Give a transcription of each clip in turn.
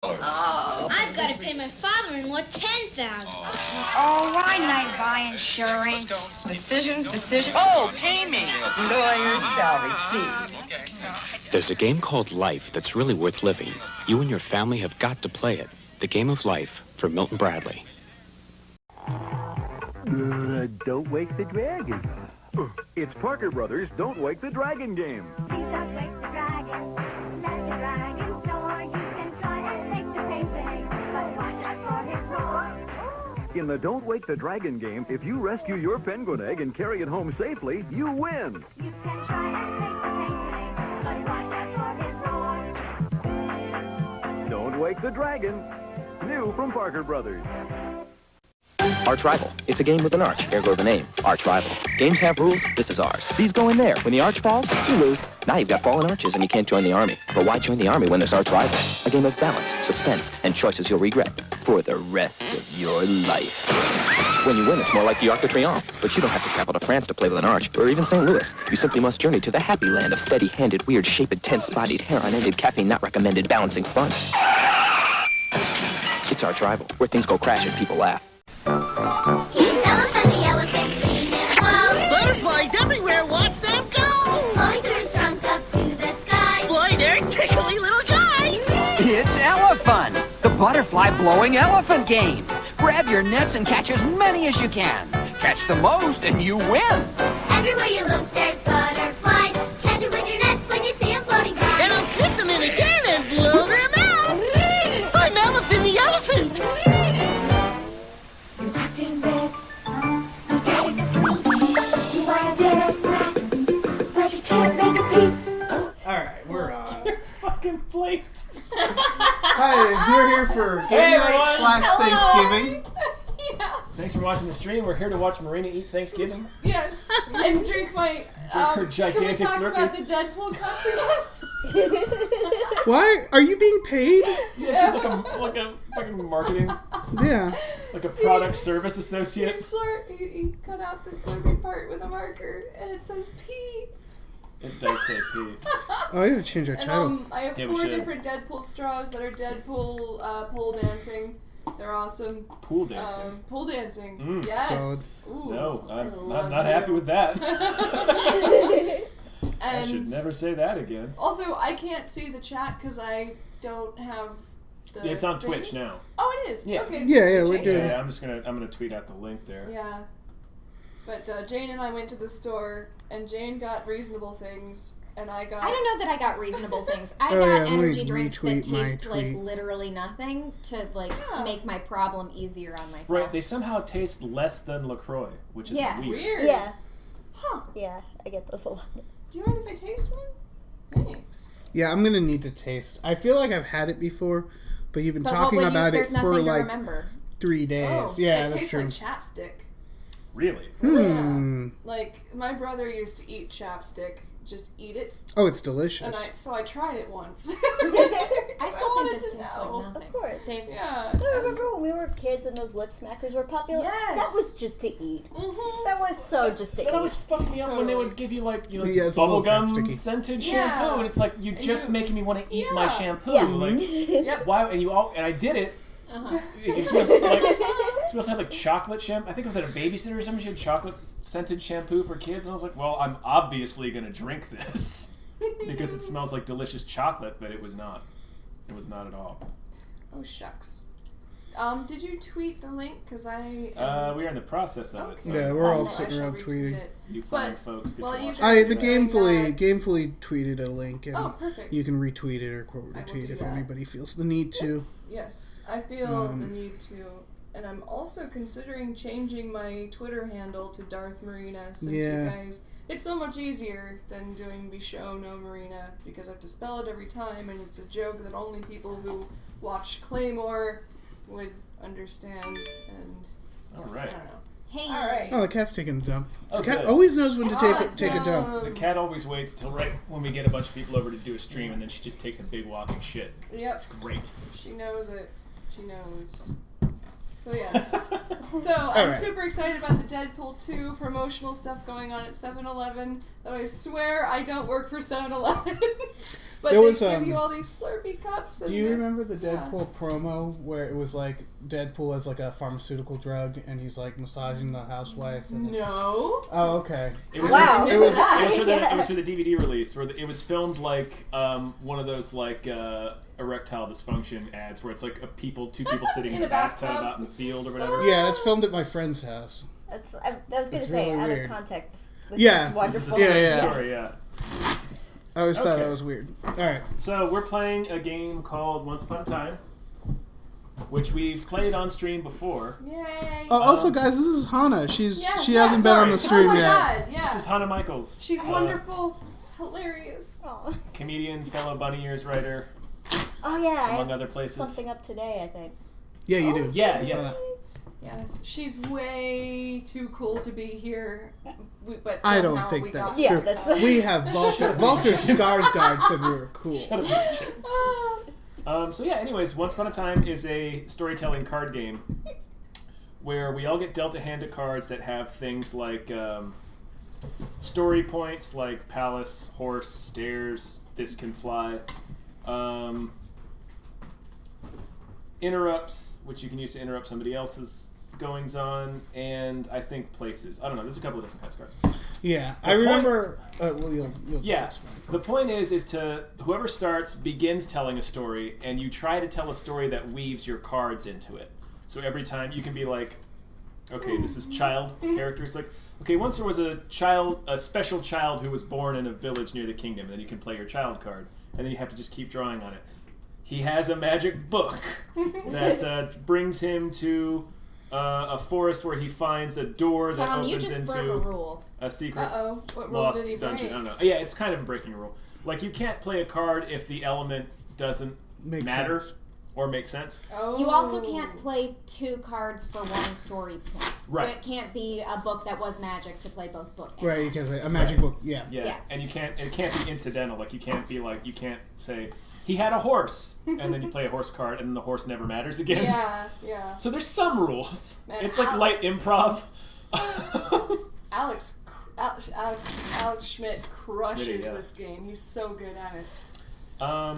Oh, I've got to pay my father-in-law $10,000. Oh, why not buy insurance? Decisions. Oh, pay me. Enjoy your salary, please. There's a game called Life that's really worth living. You and your family have got to play it. The Game of Life for Milton Bradley. Don't wake the dragon. It's Parker Brothers' Don't Wake the Dragon game. Please don't wake the dragon. Let the dragon soar. You can try and take the painting, but watch out for his roar. In the Don't Wake the Dragon game, if you rescue your penguin egg and carry it home safely, you win. You can try and take the painting, but watch out for his roar. Don't Wake the Dragon. New from Parker Brothers. Arch Rival. It's a game with an arch, ergo the name, Arch Rival. Games have rules, this is ours. These go in there. When the arch falls, you lose. Now you've got fallen arches and you can't join the army. But why join the army when there's Arch Rival? A game of balance, suspense, and choices you'll regret for the rest of your life. When you win, it's more like the Arc de Triomphe. But you don't have to travel to France to play with an arch, or even St. Louis. You simply must journey to the happy land of steady-handed, weird-shaped, tense-bodied, hair unended, caffeine not recommended, balancing fun. It's Arch Rival, where things go crash and people laugh. He's Elephant the elephant, green and slow. Butterflies everywhere, watch them go! Flying through his trunk up to the sky. Boy, they're tickly little guys! It's Elephant, the butterfly blowing elephant game. Grab your nets and catch as many as you can. Catch the most and you win. Everywhere you look, there's butterflies. Catch it with your nets when you see them floating by. Then I'll flip them in again and blow them out! I'm Elephant the elephant! You're tucked in bed. You take a sleep. You want to dance, but you can't make a peep. Alright, we're on. You're fucking plate. Hi, we're here for game night / Thanksgiving. Yeah. Thanks for watching the stream. We're here to watch Marina eat Thanksgiving. Yes, and drink my. Her gigantic can we talk Slurpee. about the Deadpool cups again? Why? Are you being paid? Yeah, she's like a fucking marketing. Yeah. Like a product service associate. You cut out the Slurpee part with a marker, and it says P. It does say P. Oh, I gotta change our title. And I have Yeah, we 4 should. different Deadpool straws that are Deadpool pole dancing. They're awesome. Pool dancing. Pool dancing. Mm. Yes. Ooh. No, I'm love not you. happy with that. I And should never say that again. also, I can't see the chat because I don't have the. Yeah, it's on thing. Twitch now. Oh, it is. Yeah. Okay. Yeah, we're change doing it. Yeah, I'm gonna tweet out the link there. Yeah. But Jane and I went to the store, and Jane got reasonable things, and I got. I don't know that I got reasonable things. I Oh, got yeah, let me energy drinks that retweet my taste like tweet. literally nothing to like make my problem easier on myself. Right, they somehow taste less than LaCroix, which is weird. Weird. Yeah. Huh. Yeah, I get this a lot. Do you mind if I taste one? Thanks. Yeah, I'm gonna need to taste. I feel like I've had it before, but you've been But talking what would about it there's for nothing to like remember. 3 days. Oh, Yeah, it that's tastes true. like chapstick. Really? Hmm. Like my brother used to eat chapstick. Just eat it. Oh, it's delicious. And so I tried it once. I still wanted think this to tastes know. like nothing. Of course. Yeah. No, remember when we were kids and those lip smackers were popular? Yes. That was just to eat. Mm-hmm. That was so just to That eat. always fucked me up when they would give you like Yeah, it's a little bubblegum chapsticky. scented Yeah. shampoo, and it's like you're just making me want to eat my Yeah. shampoo. Yeah. Like, Yep. why? And I did it. It smells like it smells like chocolate shampoo. I think it was at a babysitter or something. She had chocolate scented shampoo for kids, and I was like, well, I'm obviously gonna drink this because it smells like delicious chocolate, but it was not. It was not at all. Oh shucks. Did you tweet the link? Because I. We are in the process of it. So Yeah, we're all I sitting shall around retweet tweeting. it. you fine But- folks get well, to you watch guys- it. The doing that. Gamefully tweeted a link, and Oh, perfect. you can retweet it or quote I will retweet do if that. anybody feels the need to. Yes, I feel the need to. And I'm also considering changing my Twitter handle to Darth Marina since you guys. It's so much easier than doing Bichot No Marina because I have to spell it every time, and it's a joke that only people who watch Claymore would understand. And All right. I don't know. Hey. All right. Oh, the cat's taking a dump. The Oh, cat good. always knows when to Awesome. take a dump. The cat always waits till right when we get a bunch of people over to do a stream, and then she just takes a big walking shit. Yep. Great. She knows it. She knows. So yes. So I'm right. super excited about the Deadpool 2 promotional stuff going on at 7-Eleven. Though I swear I don't work for 7-Eleven. But There they was, give you all these Slurpee cups. Do you remember the Deadpool promo where it was like Deadpool as like a pharmaceutical drug and he's like massaging the housewife? And No. Oh, okay. It was, Wow. it was for the DVD release where it was filmed like one of those like erectile dysfunction ads where it's like two people sitting in a bathtub out in the field or whatever. Yeah, it's filmed at my friend's house. I was going to say, really out weird. of context. This Yeah. is wonderful. This is a story, yeah. I always thought that was weird. Alright. So we're playing a game called Once Upon a Time, which we've played on stream before. Yay! Oh, also, guys, this is Hannah. She Yeah, hasn't been on the stream oh my yet. God, yeah. This is Hannah Michaels. She's wonderful, hilarious. Comedian, fellow Bunny Ears writer. Oh, yeah. Among other places. Something up today, I think. Yeah, you do. Yeah, yes. Yes, she's way too cool to be here, but I don't somehow think we that's got true. We have Walter. Walter Skarsgård said we were cool. Shut up, so yeah, anyways, Once Upon a Time is a storytelling card game where we all get dealt a hand of cards that have things like story points like palace, horse, stairs, this can fly, interrupts, which you can use to interrupt somebody else's goings on, and I think places. I don't know. There's a couple of different kinds of cards. Yeah, I remember. You'll yeah, the point is to whoever starts begins telling a story, and you try to tell a story that weaves your cards into it. So every time you can be like, okay, this is child character. It's like, okay, once there was a special child who was born in a village near the kingdom, and then you can play your child card, and then you have to just keep drawing on it. He has a magic book that brings him to a forest where he finds a door that Tom, you opens just into broke a rule. a secret What rule lost did he dungeon. break? I don't know. Yeah, it's kind of breaking a rule. Like, you can't play a card if the element doesn't matter or make sense. Oh. You also can't play 2 cards for 1 story point. Right. So it can't be a book that was magic to play both book and Right, you can say a magic book. Yeah. Yeah. And it can't be incidental. Like, you can't say he had a horse, and then you play a horse card, and then the horse never matters again. Yeah. So there's some rules. Man, it's like light improv. Alex Schmidt crushes yeah. this game. He's so good at it.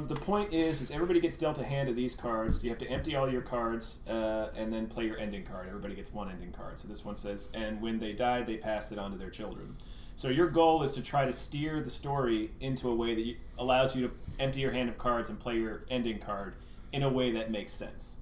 The point is everybody gets dealt a hand of these cards. You have to empty all your cards and then play your ending card. Everybody gets 1 ending card. So this one says, and when they die, they pass it on to their children. So your goal is to try to steer the story into a way that allows you to empty your hand of cards and play your ending card in a way that makes sense.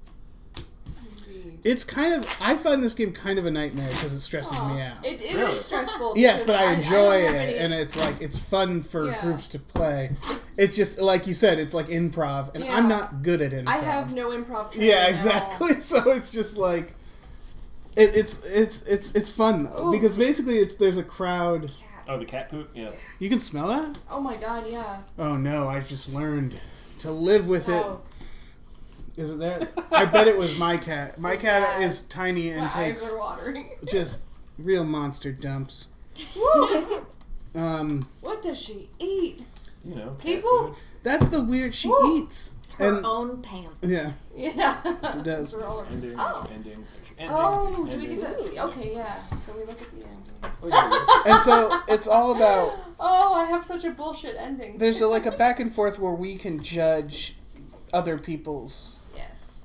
It's kind of. I find this game kind of a nightmare because it stresses me out. It is stressful. Yes, but I enjoy don't have it, any- and it's like it's fun for Yeah. groups to play. It's just like you said, it's like improv, and Yeah. I'm not good at improv. I have no improv training Yeah, at all. exactly. So it's just like it's fun though Ooh. because basically there's a crowd. Oh, the cat poop? Yeah. You can smell that? Oh my god, yeah. Oh no, I've just learned to live with it. Oh. Is it there? I bet it was my cat. My cat is tiny and My takes eyes are watering. just real monster dumps. Woo! What does she eat? You know, People. That's the weird. She eats her own pants. Yeah. Yeah. She does. Ending, Oh. ending. Oh, do we get to? Okay, yeah. So we look at the ending. And so it's all about. Oh, I have such a bullshit ending. There's like a back and forth where we can judge other people's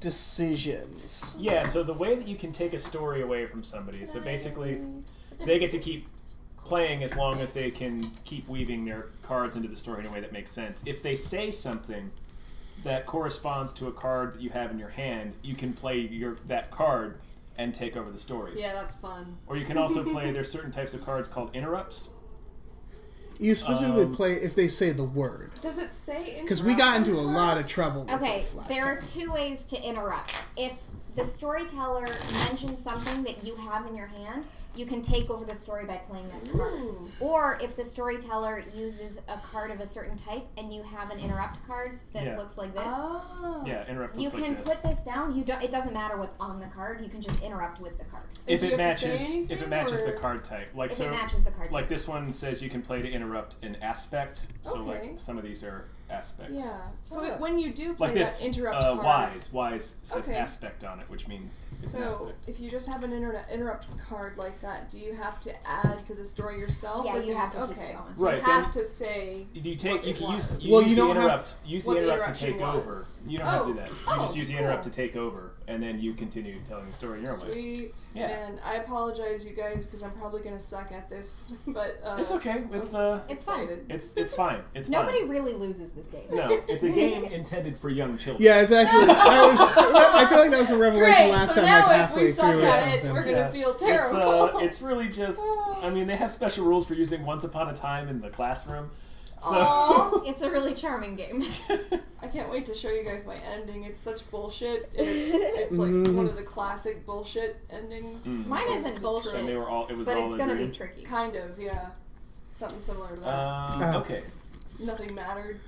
decisions. Yeah, so the way that you can take a story away from somebody, so basically they get to keep playing as long as they can keep weaving their cards into the story in a way that makes sense. If they say something that corresponds to a card that you have in your hand, you can play that card and take over the story. Yeah, that's fun. Or you can also play, there's certain types of cards called interrupts. You specifically play if they say the word. Does it say Because we got into a lot of trouble with Okay, this last there are time. 2 ways to interrupt. If the storyteller mentions something that you have in your hand, you can take over the story by playing that card. Or if the storyteller uses a card of a certain type and you have an interrupt card that looks like this, Yeah, interrupt you looks can like this. put this down. It doesn't matter what's on the card. You can just interrupt with the card. If it matches the card type, If it matches the card like type. this one says you can play to interrupt an aspect. So Okay. like some of these are aspects. Yeah. So when you do play Like this, that interrupt card... Wise says Okay. aspect on it, which means it's an So, aspect. if you just have an interrupt card like that, do you have to add to the story yourself? Yeah, or you have to keep Okay. it going. So Right, you have then to say You can use Well, you the don't have interrupt. Use the what the interrupt to take interruption over. was. You don't have to do that. You just Oh, use the cool. interrupt to take over, and then you continue telling the story your own way. Sweet. Yeah. And I apologize, you guys, because I'm probably gonna suck at this, but It's okay. It's It's fine. It's fine. It's Nobody fine. really loses this game. No, it's a game intended for young children. Yeah, it's actually. I feel like that was a revelation Great, last so time, now like if we halfway suck through or at it, something. we're gonna feel terrible. It's really just. I mean, they have special rules for using Once Upon a Time in the classroom. So Aw, it's a really charming game. I can't wait to show you guys my ending. It's such bullshit. And it's like one of the classic bullshit endings. Mine isn't bullshit. And they were all. It was but all it's a gonna dream. be tricky. Kind of, yeah. Something similar to that. Okay. Nothing mattered.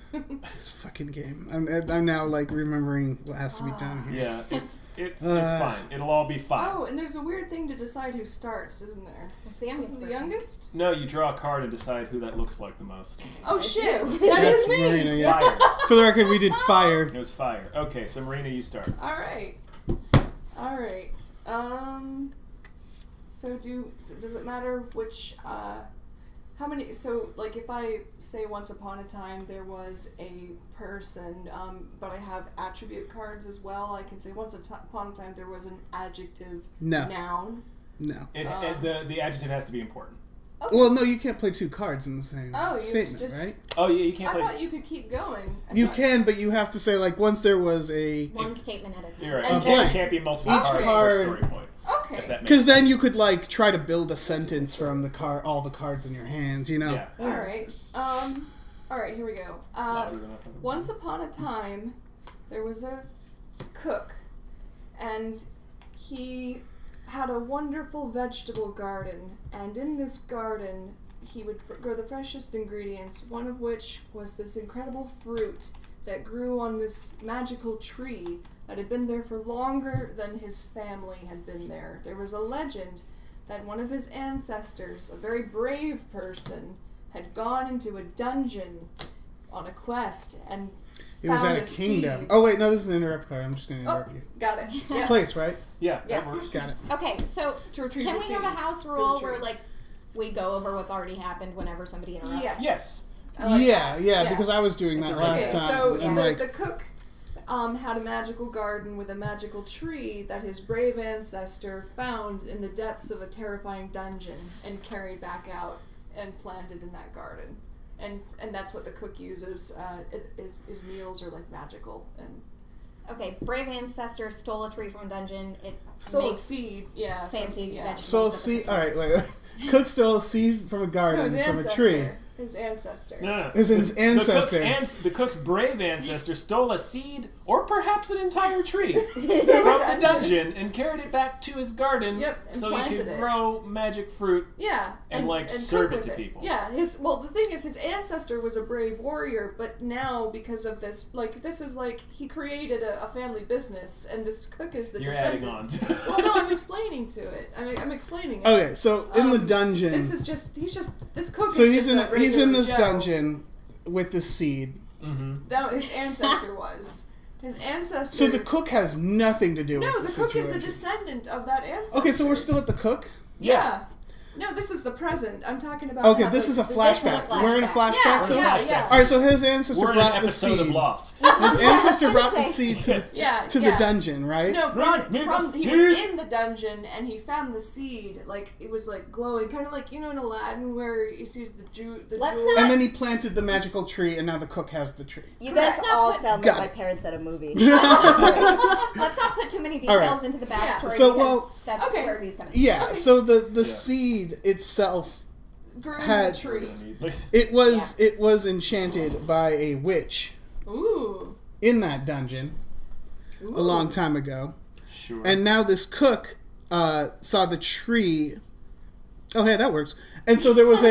This fucking game. I'm now like remembering what has to be done here. Yeah, it's fine. It'll all be fine. Oh, and there's a weird thing to decide who starts, isn't there? It's the youngest. Isn't the youngest? No, you draw a card and decide who that looks like the most. Oh shit! you. That That's is me. Marina, yeah. Fire. For the record, we did fire. It was fire. Okay, so Marina, you start. All right. So does it matter which how many? So like if I say once upon a time there was a person, but I have attribute cards as well. I can say once upon a time there was an adjective noun. No. The adjective has to be important. Okay. Well, no, you can't play two cards in the same statement, just, right? Oh yeah, you can't play. I thought you could keep going. You can, but you have to say like once there was a One statement at a time. You're right. And It can't be multiple each cards card. per story point. Okay. Because then you could like try to build a sentence from the all the cards in your hands, you know. Yeah. All right. All right. Here we go. Once upon a time, there was a cook, and he had a wonderful vegetable garden. And in this garden, he would grow the freshest ingredients. One of which was this incredible fruit that grew on this magical tree that had been there for longer than his family had been there. There was a legend that one of his ancestors, a very brave person, had gone into a dungeon on a quest and It was found at a kingdom. seed. Oh wait, no, this is an interrupt card. I'm just going to interrupt you. Got it. Yeah. Place, right? Yeah, Yeah. that works. Got it. Okay, so To retrieve can the we have a seed house for the rule tree. where like we go over what's already happened whenever somebody interrupts? Yes. Yes. I like yeah, that. yeah, because I was doing that last Okay, time. so and the, like, the cook had a magical garden with a magical tree that his brave ancestor found in the depths of a terrifying dungeon and carried back out and planted in that garden. And that's what the cook uses. His meals are like magical and Okay, brave ancestor stole a tree from a dungeon. It stole a makes seed. Yeah, fancy vegetables. so see, all right, like cook stole a seed from a garden his from ancestor. a tree. His ancestor. No. His ancestor. The cook's brave ancestor stole a seed, or perhaps an entire tree, from the dungeon and carried it back to his garden Yep, and so he planted could it. grow magic fruit. Yeah, And cook serve it with to people. Yeah, the thing is, his ancestor was a brave warrior, but now because of this, this is like he created a family business, and this cook is the You're descendant. adding on to it. Well, no, I'm explaining to it. I'm explaining it. Okay, so in the dungeon. This cook. So is he's in this Joe. dungeon with the seed. Mm-hmm. That his ancestor was. His ancestor. So the cook has nothing to do with No, the the cook is the situation. descendant of that ancestor. Okay, so we're still at the cook? Yeah. No, this is the present. I'm talking about. Okay, how this the- is a this flashback. We're in a flashback. Yeah, so yeah. Alright, so his ancestor We're in an brought the episode seed. of Lost. His ancestor brought the seed to the dungeon, right? No, Bring me the he was seed. in the dungeon and he found the seed. Like it was like glowing, kind of like in Aladdin where he sees the jewel. And then he planted the magical tree, and now the cook has the tree. You guys Correct. all Got sound it. like my parents at a movie. Let's not put too many All details right. into the backstory So, because well- that's Okay. where these come in. Yeah, so the seed itself grew in had the tree. it was enchanted by a witch Ooh. in that dungeon a long time ago. Sure. And now this cook saw the tree. Oh, hey, that works. And so there was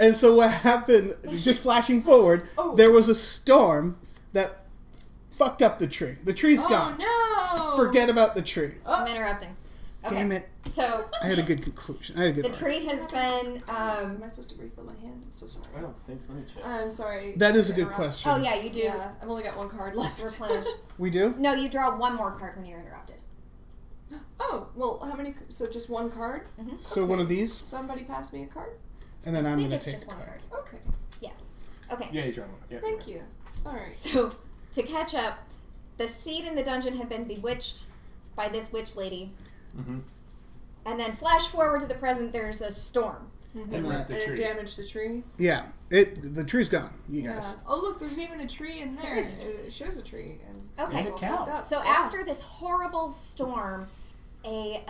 and so what happened, just flashing forward, there was a storm that fucked up the tree. The tree's gone. Oh no! Forget about the tree. I'm interrupting. Damn it. So I had a good conclusion. I had a good the one. tree has been. Am I supposed to refill my hand? I'm so sorry. I don't think so. Let me check. I'm sorry. That is a to good interrupt. question. Oh yeah, you do. Yeah, I've only got one card left. Replenish. We do? No, you draw one more card when you're interrupted. Oh, well, how many? So just one card? Mm-hmm. So one of these, Somebody pass me a card? and then I'm I think going to it's take just the one card. card. Okay. Yeah. Okay. Yeah, you draw one. Yeah, Thank you. Alright. So to catch up, the seed in the dungeon had been bewitched by this witch lady. Mm-hmm. And then flash forward to the present, there's a storm. Mm-hmm. And And it damaged the tree? Yeah, the tree's gone, you guys. Yeah. Oh, look, there's even a tree in there. It shows a tree. And Okay. it's all fucked up. So Yeah. after this horrible storm, a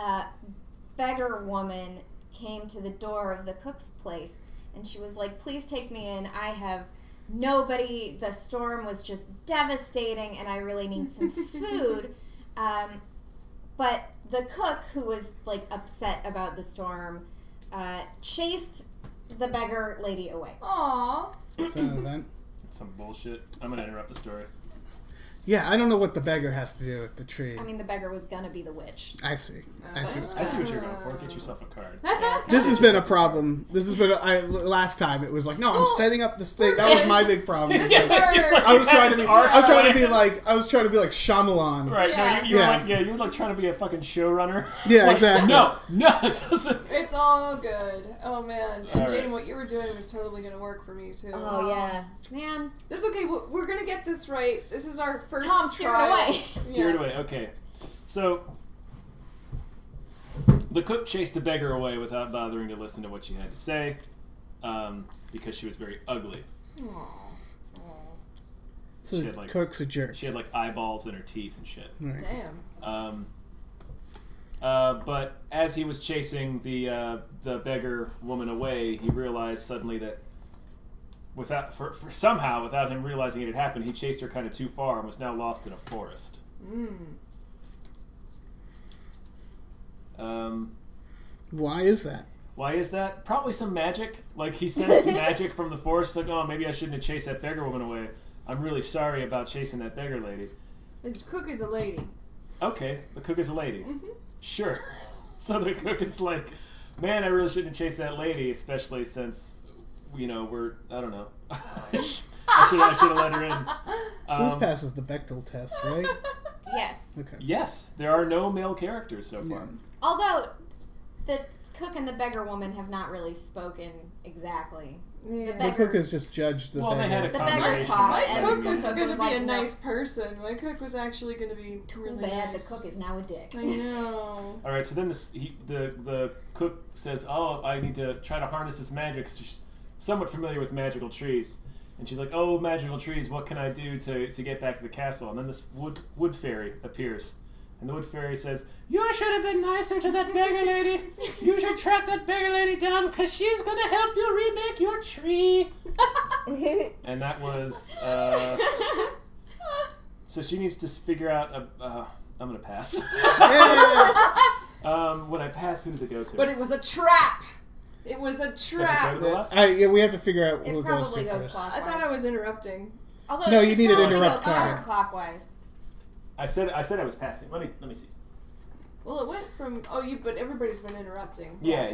beggar woman came to the door of the cook's place, and she was like, "Please take me in. I have nobody. The storm was just devastating, and I really need some food." But the cook, who was like upset about the storm, chased the beggar lady away. Aww. It's an event. It's some bullshit. I'm gonna interrupt the story. Yeah, I don't know what the beggar has to do with the tree. I mean, the beggar was gonna be the witch. I see. I see what's I see going what on. you're going for. Get yourself a card. This has been a problem. This has been last time it was like, no, I'm setting up this thing. That was my big problem. Yes, I was trying to be. I was trying to be like Shyamalan. Right? Yeah. No, you were like trying to be a fucking showrunner. Yeah, Like, exactly. No, it doesn't. It's all good. Oh, man. And All Jaden, right. what you were doing was totally going to work for me, too. Oh, yeah. Man, That's okay. We're going to get this right. This is our first Tom, steer it trial. away. Steer it away. Okay. So the cook chased the beggar away without bothering to listen to what she had to say, because she was very ugly. So She had, like, cook's a jerk. She had like eyeballs in her teeth and shit. Right. Damn. But as he was chasing the beggar woman away, he realized suddenly that somehow without him realizing it had happened, he chased her kind of too far and was now lost in a forest. Why is that? Why is that? Probably some magic. Like, he sensed magic from the forest. Like, oh, maybe I shouldn't have chased that beggar woman away. I'm really sorry about chasing that beggar lady. The cook is a lady. Okay, the cook is a lady. Sure. So the cook is like, man, I really shouldn't have chased that lady, especially since, I don't know. I should have let her in. So this passes the Bechdel test, right? Yes. Okay. Yes, there are no male characters so far. Although the cook and the beggar woman have not really spoken exactly. Yeah. The cook has just judged the Well, beggar. they had a The beggar conversation. talked, My and cook the was cook going to was be like, a no. nice person. My cook was actually going to be Too really bad nice. the cook is now a dick. I know. All right, so then the cook says, "Oh, I need to try to harness this magic." 'Cause she's somewhat familiar with magical trees, and she's like, "Oh, magical trees! What can I do to get back to the castle?" And then this wood fairy appears, and the wood fairy says, "You should have been nicer to that beggar lady. You should track that beggar lady down, because she's gonna help you remake your tree." And that was so she needs to figure out I'm gonna pass. When I pass, who does it go to? But it was a trap. It was a Does it trap. go to the left? Yeah, we have to figure out It who goes probably to goes first. clockwise. I thought I was interrupting. Although No, it you should need an probably interrupt go card. counterclockwise. I said I was passing. Let me see. Well, it went from but everybody's been interrupting. Yeah.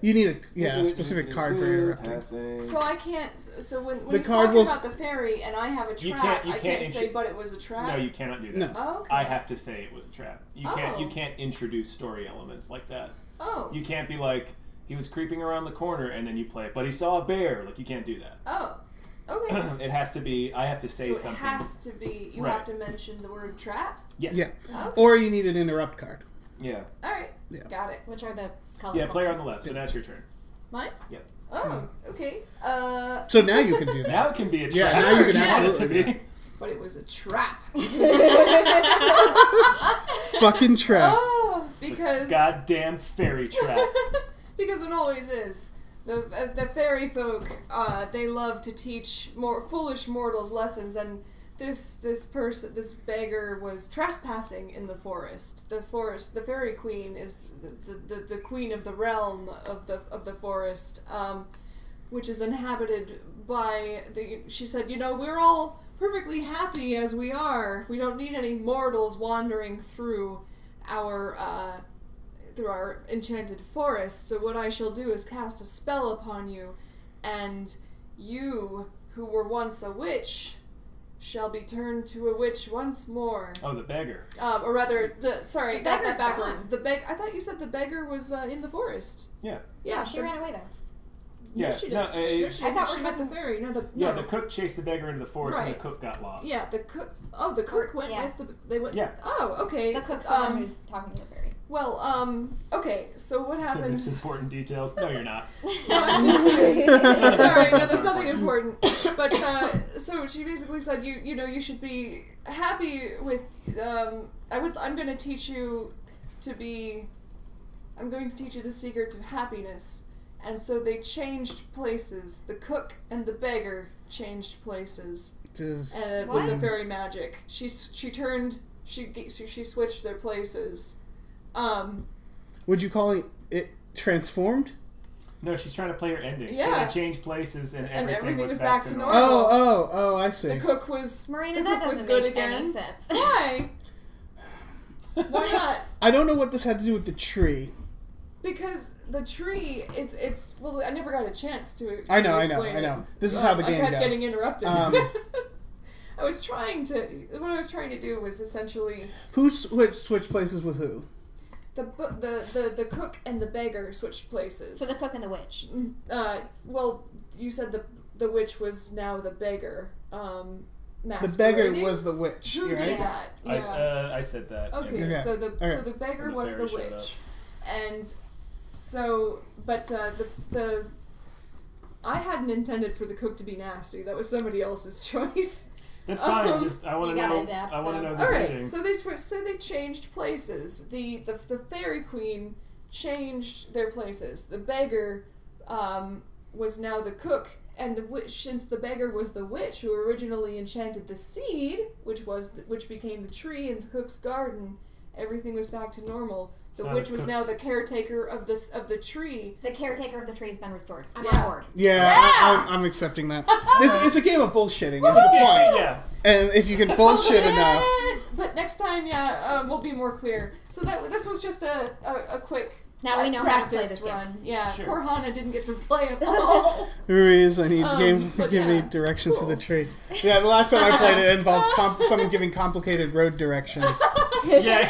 You need a specific card for interrupting. Passing. So I can't. So when The he's card talking will about the fairy and I have a You trap, can't- I can't say, but it was a trap. No, you cannot do that. No. Oh, okay. I have to say it was a trap. You Oh. can't introduce story elements like that. Oh. You can't be like, he was creeping around the corner and then you play it, but he saw a bear. Like, you can't do that. Oh. Okay. It has to be, I have to say So it something. has to be. You Right. have to mention the word trap. Yes. Yeah. Okay. Or you need an interrupt card. Yeah. All right. Yeah. Got it. Which are the colorful Yeah, player on the ones. left, so now it's your turn. Mine. Yep. Oh. Okay. So now you can do that. Now it can be a trap. Yeah, now you can Yes. absolutely do But it was a trap. Fucking trap. Oh, because Goddamn fairy trap. because it always is. The fairy folk, they love to teach more foolish mortals lessons, and this beggar was trespassing in the forest. The fairy queen is the queen of the realm of the forest, which is inhabited by she said, we're all perfectly happy as we are. We don't need any mortals wandering through our through our enchanted forest. So what I shall do is cast a spell upon you, and you, who were once a witch, shall be turned to a witch once more. Oh, the beggar. Or rather, sorry, got that beggar's backwards. gone. I thought you said the beggar was in the forest. Yeah. Yeah, she ran away though. Yeah, she did. no, she I thought she we're met the talking- fairy. No, Yeah, the cook chased the beggar into the forest, and Right. the cook got lost. Yeah, the cook. Oh, the cook went Yeah. with the. They went. Yeah. Oh, okay. The cook's the one who's talking to the fairy. Well, okay. So what happened? Miss important details. No, you're not. No, I'm confused. Sorry, no, there's nothing important. But so she basically said, you should be happy with. I'm going to teach you to be. I'm going to teach you the secret to happiness. And so they changed places. The cook and the beggar changed places. With the fairy magic. She switched their places. Would you call it transformed? No, she's trying to play her ending. So Yeah. they changed places, and And everything was back back to normal. normal. Oh, I see. The cook was Marina, the that cook was doesn't good make again. any sense. Why? Why not? I don't know what this had to do with the tree. Because the tree, it's well, I never got a chance to. I know. explain it. This is how the game I kept goes. getting interrupted. What I was trying to do was essentially Who switched places with who? the cook and the beggar switched places. So the cook and the witch. Well, you said the witch was now the beggar. The beggar was the witch. Who right? did that? Yeah. I said that. Okay, Yeah. so the beggar When was the fairy showed witch, and so the I hadn't intended for the cook to be nasty. That was somebody else's choice. That's fine. Just I want to know. I want to know this All right, ending. so they changed places. The fairy queen changed their places. The beggar was now the cook, and the witch, since the beggar was the witch who originally enchanted the seed, which became the tree in the cook's garden, everything was back to normal. The So witch the was cook's- now the caretaker of the tree. The caretaker of the tree has been restored. I'm Yeah. on board. Yeah. I'm accepting that. It's a game of bullshitting. Is the point? Yeah. And if you can bullshit enough. But next time, we'll be more clear. So this was just a quick. Now we know how to play practice this game. run. Yeah, Sure. poor Hannah didn't get to play at all. Ruiz, I need but give me yeah. directions to the tree. Yeah, the last time I played it involved someone giving complicated road directions. Yeah.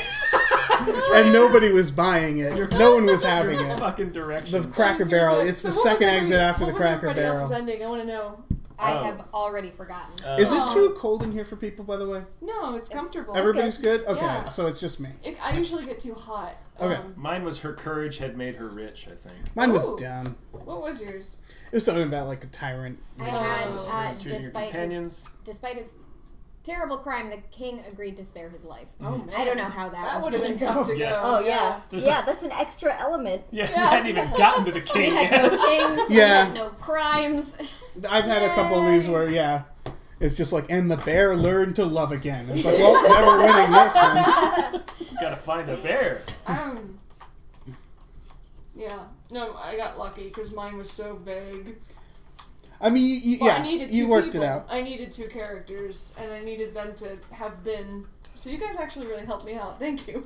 And nobody was buying it. No one was having it. Fucking directions. The Cracker Barrel. It's the second exit after the Cracker What was everybody else's Barrel. ending? I want to know. I have already forgotten. Is it too cold in here for people, by the way? No, it's comfortable. Everybody's good? Okay, Yeah. so it's just me. I usually get too hot. Okay. Mine was her courage had made her rich, I think. Mine was Ooh. dumb. What was yours? It was something about like a tyrant. I had, Treating your despite companions. his terrible crime, the king agreed to spare his life. Oh man, I don't know how that was would have been gonna tough go. to Yeah. go. Oh yeah, There's yeah. That's an extra element. Yeah, we hadn't even gotten to the We king had yet. no kings. We Yeah. had no crimes. I've had a couple of these where, it's just like, and the bear learned to love again. It's like, well, never winning this one. You gotta find a bear. Yeah. No, I got lucky because mine was so vague. I mean, Well, I needed you two worked people. it out. I needed two characters, and I needed them to have been. So you guys actually really helped me out. Thank you.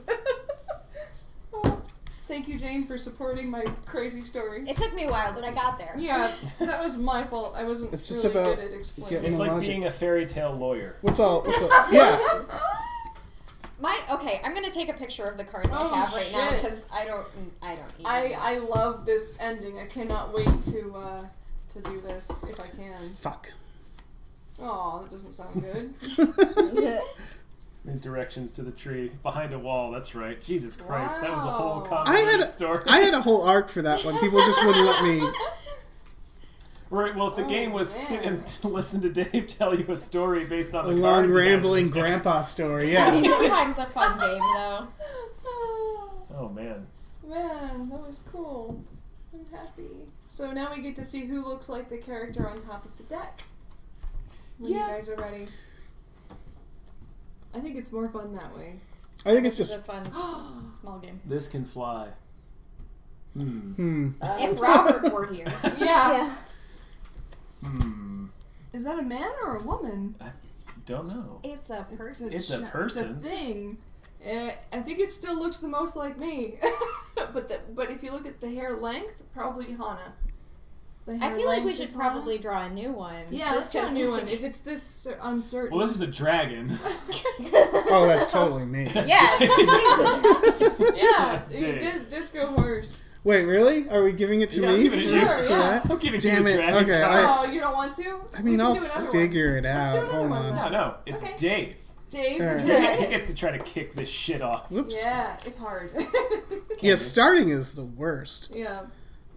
Oh, thank you, Jane, for supporting my crazy story. It took me a while, but I got there. Yeah, that was my fault. I wasn't It's just really about good at explaining. getting It's like logic. being a fairy tale lawyer. What's all, yeah. I'm gonna take a picture of the cards I Oh, have right now shit. because I don't even know. I love this ending. I cannot wait to do this if I can. Fuck. Oh, that doesn't sound good. These directions to the tree behind a wall. That's right. Jesus Christ, that was a whole Wow. complicated story. I had a whole arc for that one. People just wouldn't let me. Right. Well, if the game was sit and listen to Dave tell you a story based on A the long, cards, rambling grandpa story, yeah. Sometimes a fun game though. Oh man. Man, that was cool. I'm happy. So now we get to see who looks like the character on top of the deck. When you guys are ready. I think it's more fun that way. I think it's This is just. a fun small game. This can fly. If Robert were here. Yeah. Hmm. Is that a man or a woman? I don't know. It's a person. It's a person. It's a thing. I think it still looks the most like me. but if you look at the hair length, probably Hana. I feel like we should probably draw a new one. Yeah, let's draw a new one. If it's this uncertain. Well, this is a dragon. Oh, that's totally me. Yeah. That's it's Disco Horse. Wait, really? Are we giving it to Yeah, me? I'm giving it to you. for that? I'm giving Damn you it. the dragon Okay. card. Oh, you don't want to? I mean, I'll figure it Let's do out. another Hold one on. No, it's Okay. Dave. Dave, All right. the He dragon. gets to try to kick this shit off. Whoops. Yeah, it's hard. Yeah, starting is the worst. Yeah.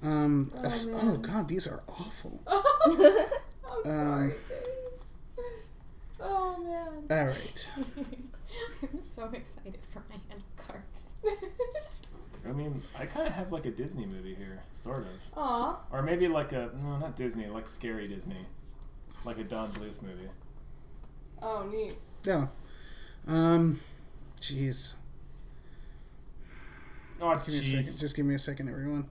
Oh god, these are awful. I'm sorry, Dave. Oh man. All right. I'm so excited for my hand of cards. I mean, I kind of have like a Disney movie here, sort of. Aw. Or maybe like no, not Disney, like scary Disney. Like a Don Bluth movie. Oh, neat. Yeah. Jeez. Oh, give me a second. Just give me a second, everyone.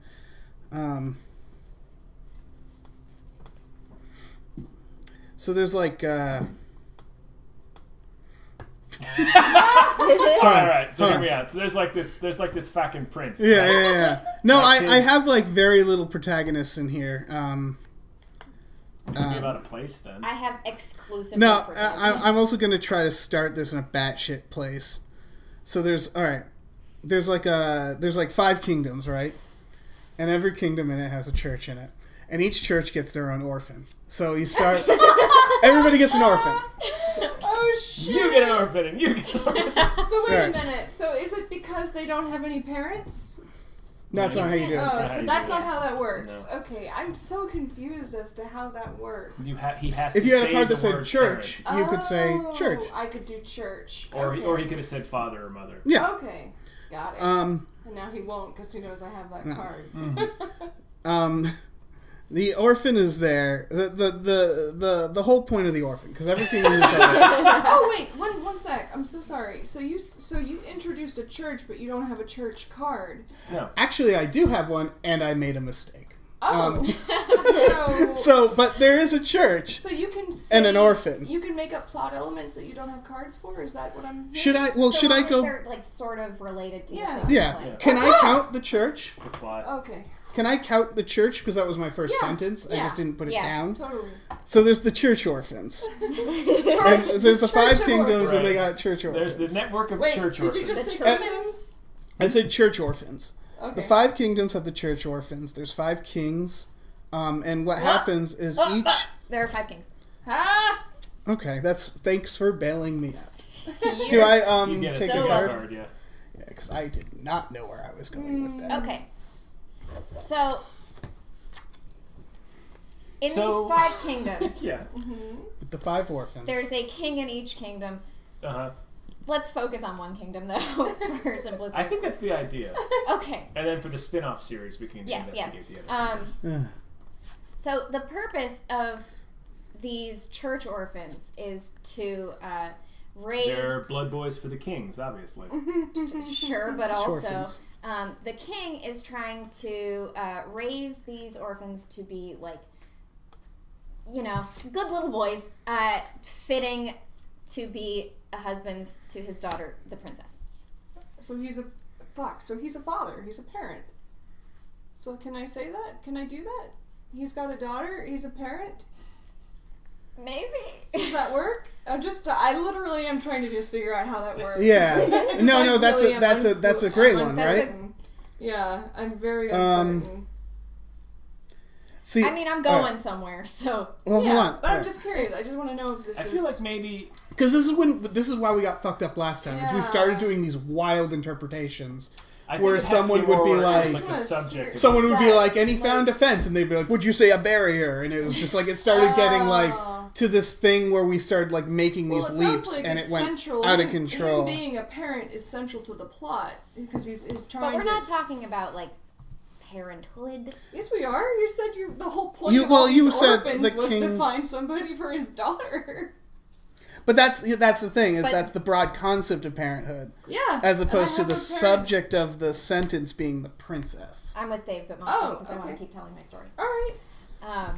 So there's like Alright, so here we are. So there's like this fucking prince. Yeah. No, That kid- I have like very little protagonists in here. Could be about a place then. I have exclusive. No, I'm also gonna try to start this in a batshit place. So there's like 5 kingdoms, right? And every kingdom in it has a church in it, and each church gets their own orphan. So you start. Everybody gets an orphan. Oh shit! You get an orphan, and you get an orphan. So wait Right. a minute. So is it because they don't have any parents? That's not how you do it. Oh, so that's not how that works. No. Okay, I'm so confused as to how that works. He has If to you had a say card the that said word church, parent. you could say church. I could do church. Or Okay. or he could have said father or mother. Yeah. Okay, got it. Um, and now he won't because he knows I have that No. card. The orphan is there. The whole point of the orphan, because everything is like, Oh wait, one sec. I'm so sorry. So you introduced a church, but you don't have a church card. No. Actually, I do have one, and I made a mistake. Oh. But there is a church. So you can and an orphan. You can make up plot elements that you don't have cards for. Is that what I'm? Should I? Well, So should I long as go? They're like sort of related to. Yeah. The thing Yeah. you play. Can I count the church? Okay. Can I count the church? Because that was my first Yeah. sentence. I Yeah. just didn't put it Yeah. down. Totally. So there's the church orphans. And there's the 5 kingdoms, and they got church orphans. There's the network of Wait, church did orphans. you just say The kingdoms? I said church orphans. Okay. The 5 kingdoms have the church orphans. There's 5 kings. And what happens is each... There are 5 kings. Ah! Okay, thanks for bailing me out. Do I You get take a a card? card, yeah. Yeah, because I did not know where I was going with that. Okay. So in So- these 5 kingdoms, Yeah. With the 5 orphans. there's a king in each kingdom. Uh-huh. Let's focus on one kingdom though, for simplicity. I think that's the idea. Okay. And then for the spin-off series, we can Yes, investigate yes. the other kingdoms. So the purpose of these church orphans is to raise. They're blood boys for the kings, obviously. Sure, but also Shorphans. the king is trying to raise these orphans to be like, good little boys, fitting to be husbands to his daughter, the princess. So he's a So he's a father. He's a parent. So can I say that? Can I do that? He's got a daughter. He's a parent. Maybe. Does that work? I literally am trying to just figure out how that works. Yeah. No, that's a great one, right? Yeah, I'm very uncertain. See, I mean, I'm going somewhere, so. Well, yeah, hold on. but I'm just curious. I just want to know if this I is. feel like maybe because this is why we got fucked up last time. Is we started doing these wild interpretations. I think Where it has someone to be would be more like, the subject. someone would be like, and he found a fence, and they'd be like, would you say a barrier? And it was just like, it started getting like to this thing where we started like making these Well, it sounds leaps, like and it's it went central. out of Him control. being a parent is central to the plot because he's trying. But we're to... not talking about like parenthood. Yes, we are. You said the whole point You- of well, all you these said orphans the was to king- find somebody for his daughter. But that's the thing, is But- that's the broad concept of parenthood. Yeah, As and I opposed to have the a parent- subject of the sentence being the princess. I'm with Dave, but mostly because I want okay. to keep telling my story. All right.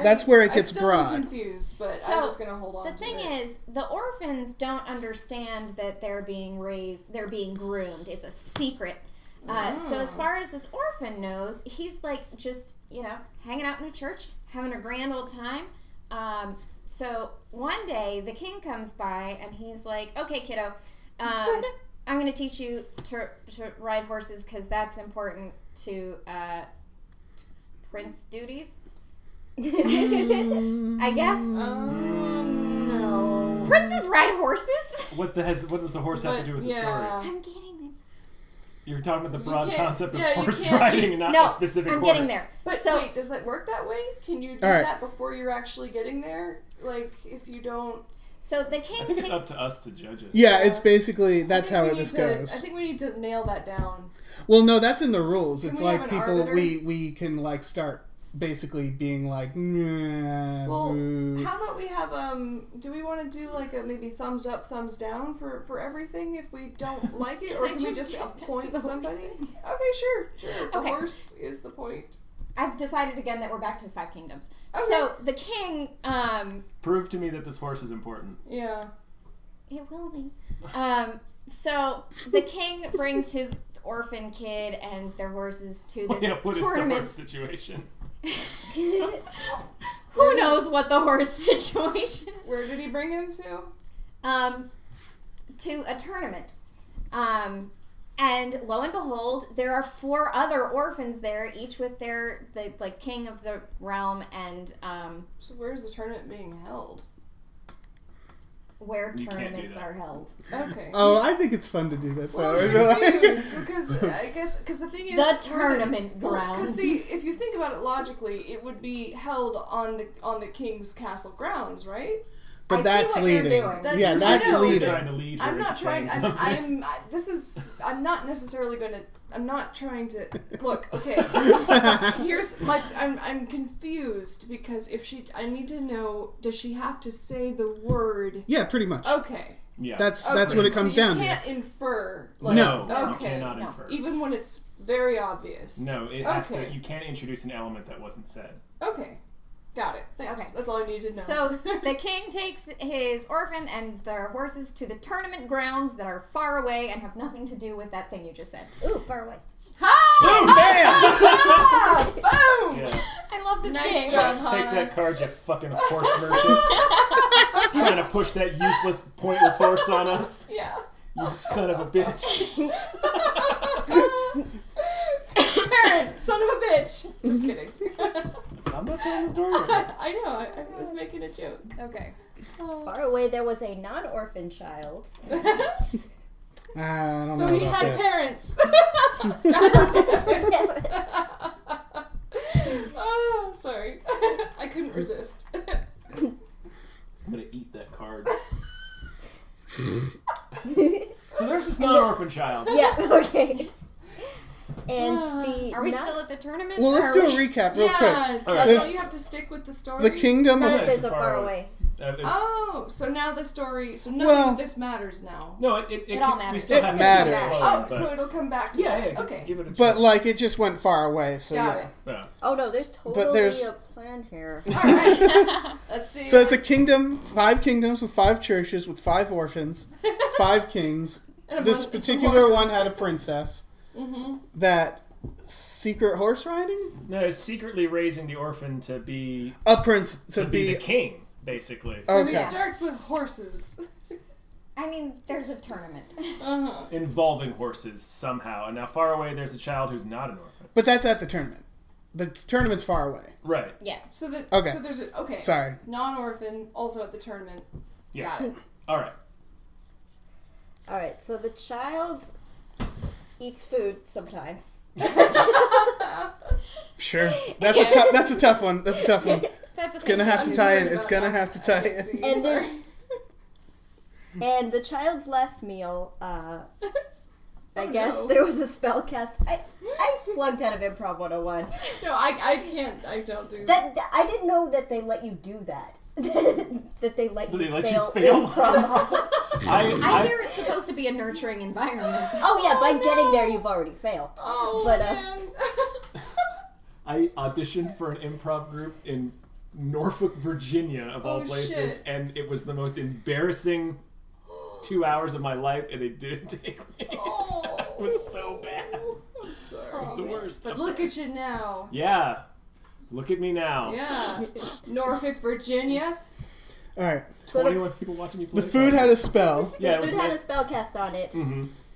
That's where it gets I still broad. am confused, but So, I'm just gonna hold on. The to thing it. is, the orphans don't understand that they're being raised, they're being groomed. It's a secret. So as far as this orphan knows, he's like just, hanging out in a church, having a grand old time. So one day the king comes by and he's like, okay, kiddo, I'm going to teach you to ride horses because that's important to prince duties. I guess. No. Princes ride horses? What does the horse have to do with the story? I'm getting them. You're talking about the broad concept of horse riding and not a specific horse. I'm getting there. But wait, does that work that way? Can you do that before you're actually getting there? Like, if you don't... So the king I think it's up to us to judge it. Yeah, it's basically, that's how this goes. I think we need to nail that down. Well, no, that's in the rules. It's we like have an people, arbiter? we can like start basically being like, nah, Well, boo. how about we have, do we want to do like a maybe thumbs up, thumbs down for everything if we don't like it? Or can we just appoint somebody? Okay, sure. If the horse is the point. I've decided again that we're back to the 5 kingdoms. Okay. So the king, Prove to me that this horse is important. Yeah. It will be. So the king brings his orphan kid and their horses to this what tournament. is the horse situation? Who knows what the horse situation is? Where did he bring him to? To a tournament. And lo and behold, there are 4 other orphans there, each with the king of the realm and So where's the tournament being held? Where tournaments are held. Okay. Oh, I think it's fun to do that. Well, I'm confused because the thing is the tournament grounds. Because see, if you think about it logically, it would be held on the king's castle grounds, right? But that's leading. That's leading. Trying to lead her I'm not into trying. saying something. I'm not necessarily going to. I'm not trying to look. Okay. Here's like I'm confused because I need to know. Does she have to say the word? Yeah, pretty much. Okay. Yeah. That's what it comes down to. You can't infer. Like, No. You cannot infer. Even when it's very obvious. No, it has to. You can't introduce an element that wasn't said. Okay. Got it. Thanks. Okay. That's all I needed to know. So the king takes his orphan and their horses to the tournament grounds that are far away and have nothing to do with that thing you just said. Ooh, far away. Boom! Bam! Boom! Yeah. I love this Nice game. job, Take Hannah. that card, you fucking horse merchant. Trying to push that useless, pointless horse on us. Yeah. You son of a bitch. Parent, son of a bitch. Just kidding. I'm not telling the story right now. I know. I was making a joke. Okay. Far away, there was a non-orphan child. I don't So know he about had this. parents. Oh, sorry. I couldn't resist. I'm gonna eat that card. So there's this non-orphan child. Yeah, okay. And Are we still at the tournament? Well, let's do a recap real quick. Don't you have to stick with the story? The kingdom of... Benefits are far away. Oh, so now the story... So nothing of this matters now. No, it all We matters. still It have matters. To Oh, so it'll come back to that. Yeah, Okay. give it a But, chance. like, it just went far away, so Got yeah. it. Yeah. Oh no, there's totally there's- a plan here. Alright. Let's see. So it's a kingdom, 5 kingdoms with 5 churches with 5 orphans, 5 kings. And a This bunch of particular horses. one had a princess. That secret horse riding? No, it's secretly raising the orphan to be A prince to be the king, basically. So he Okay. starts with horses. I mean, there's a tournament. Involving horses somehow. And now far away there's a child who's not an orphan. But that's at the tournament. The tournament's far away. Right. Yes. So Okay. So there's a... Okay. Sorry. Non-orphan, also at the tournament. Yes. Got it. Alright. Alright, so the child eats food sometimes. Sure. That's a tough one. That's a tough one. It's gonna have to tie in. It's gonna have to tie in. And then, and the child's last meal, I guess there was a spell cast. I flunked out of Improv 101. No, I can't. I don't do That I didn't know that they let you do that. That they let you fail improv. I hear it's supposed to be a nurturing environment. Oh yeah, by getting there you've already failed. Oh, but man. I auditioned for an improv group in Norfolk, Virginia, of all places, shit. and it was the most embarrassing 2 hours of my life, and they didn't take me. Oh. It was so bad. I'm sorry. It's the worst. But I'm look sorry. at you now. Yeah. Look at me now. Yeah. Norfolk, Virginia. All right. So 21 people watching me play. The food had a spell. The food had a spell cast on it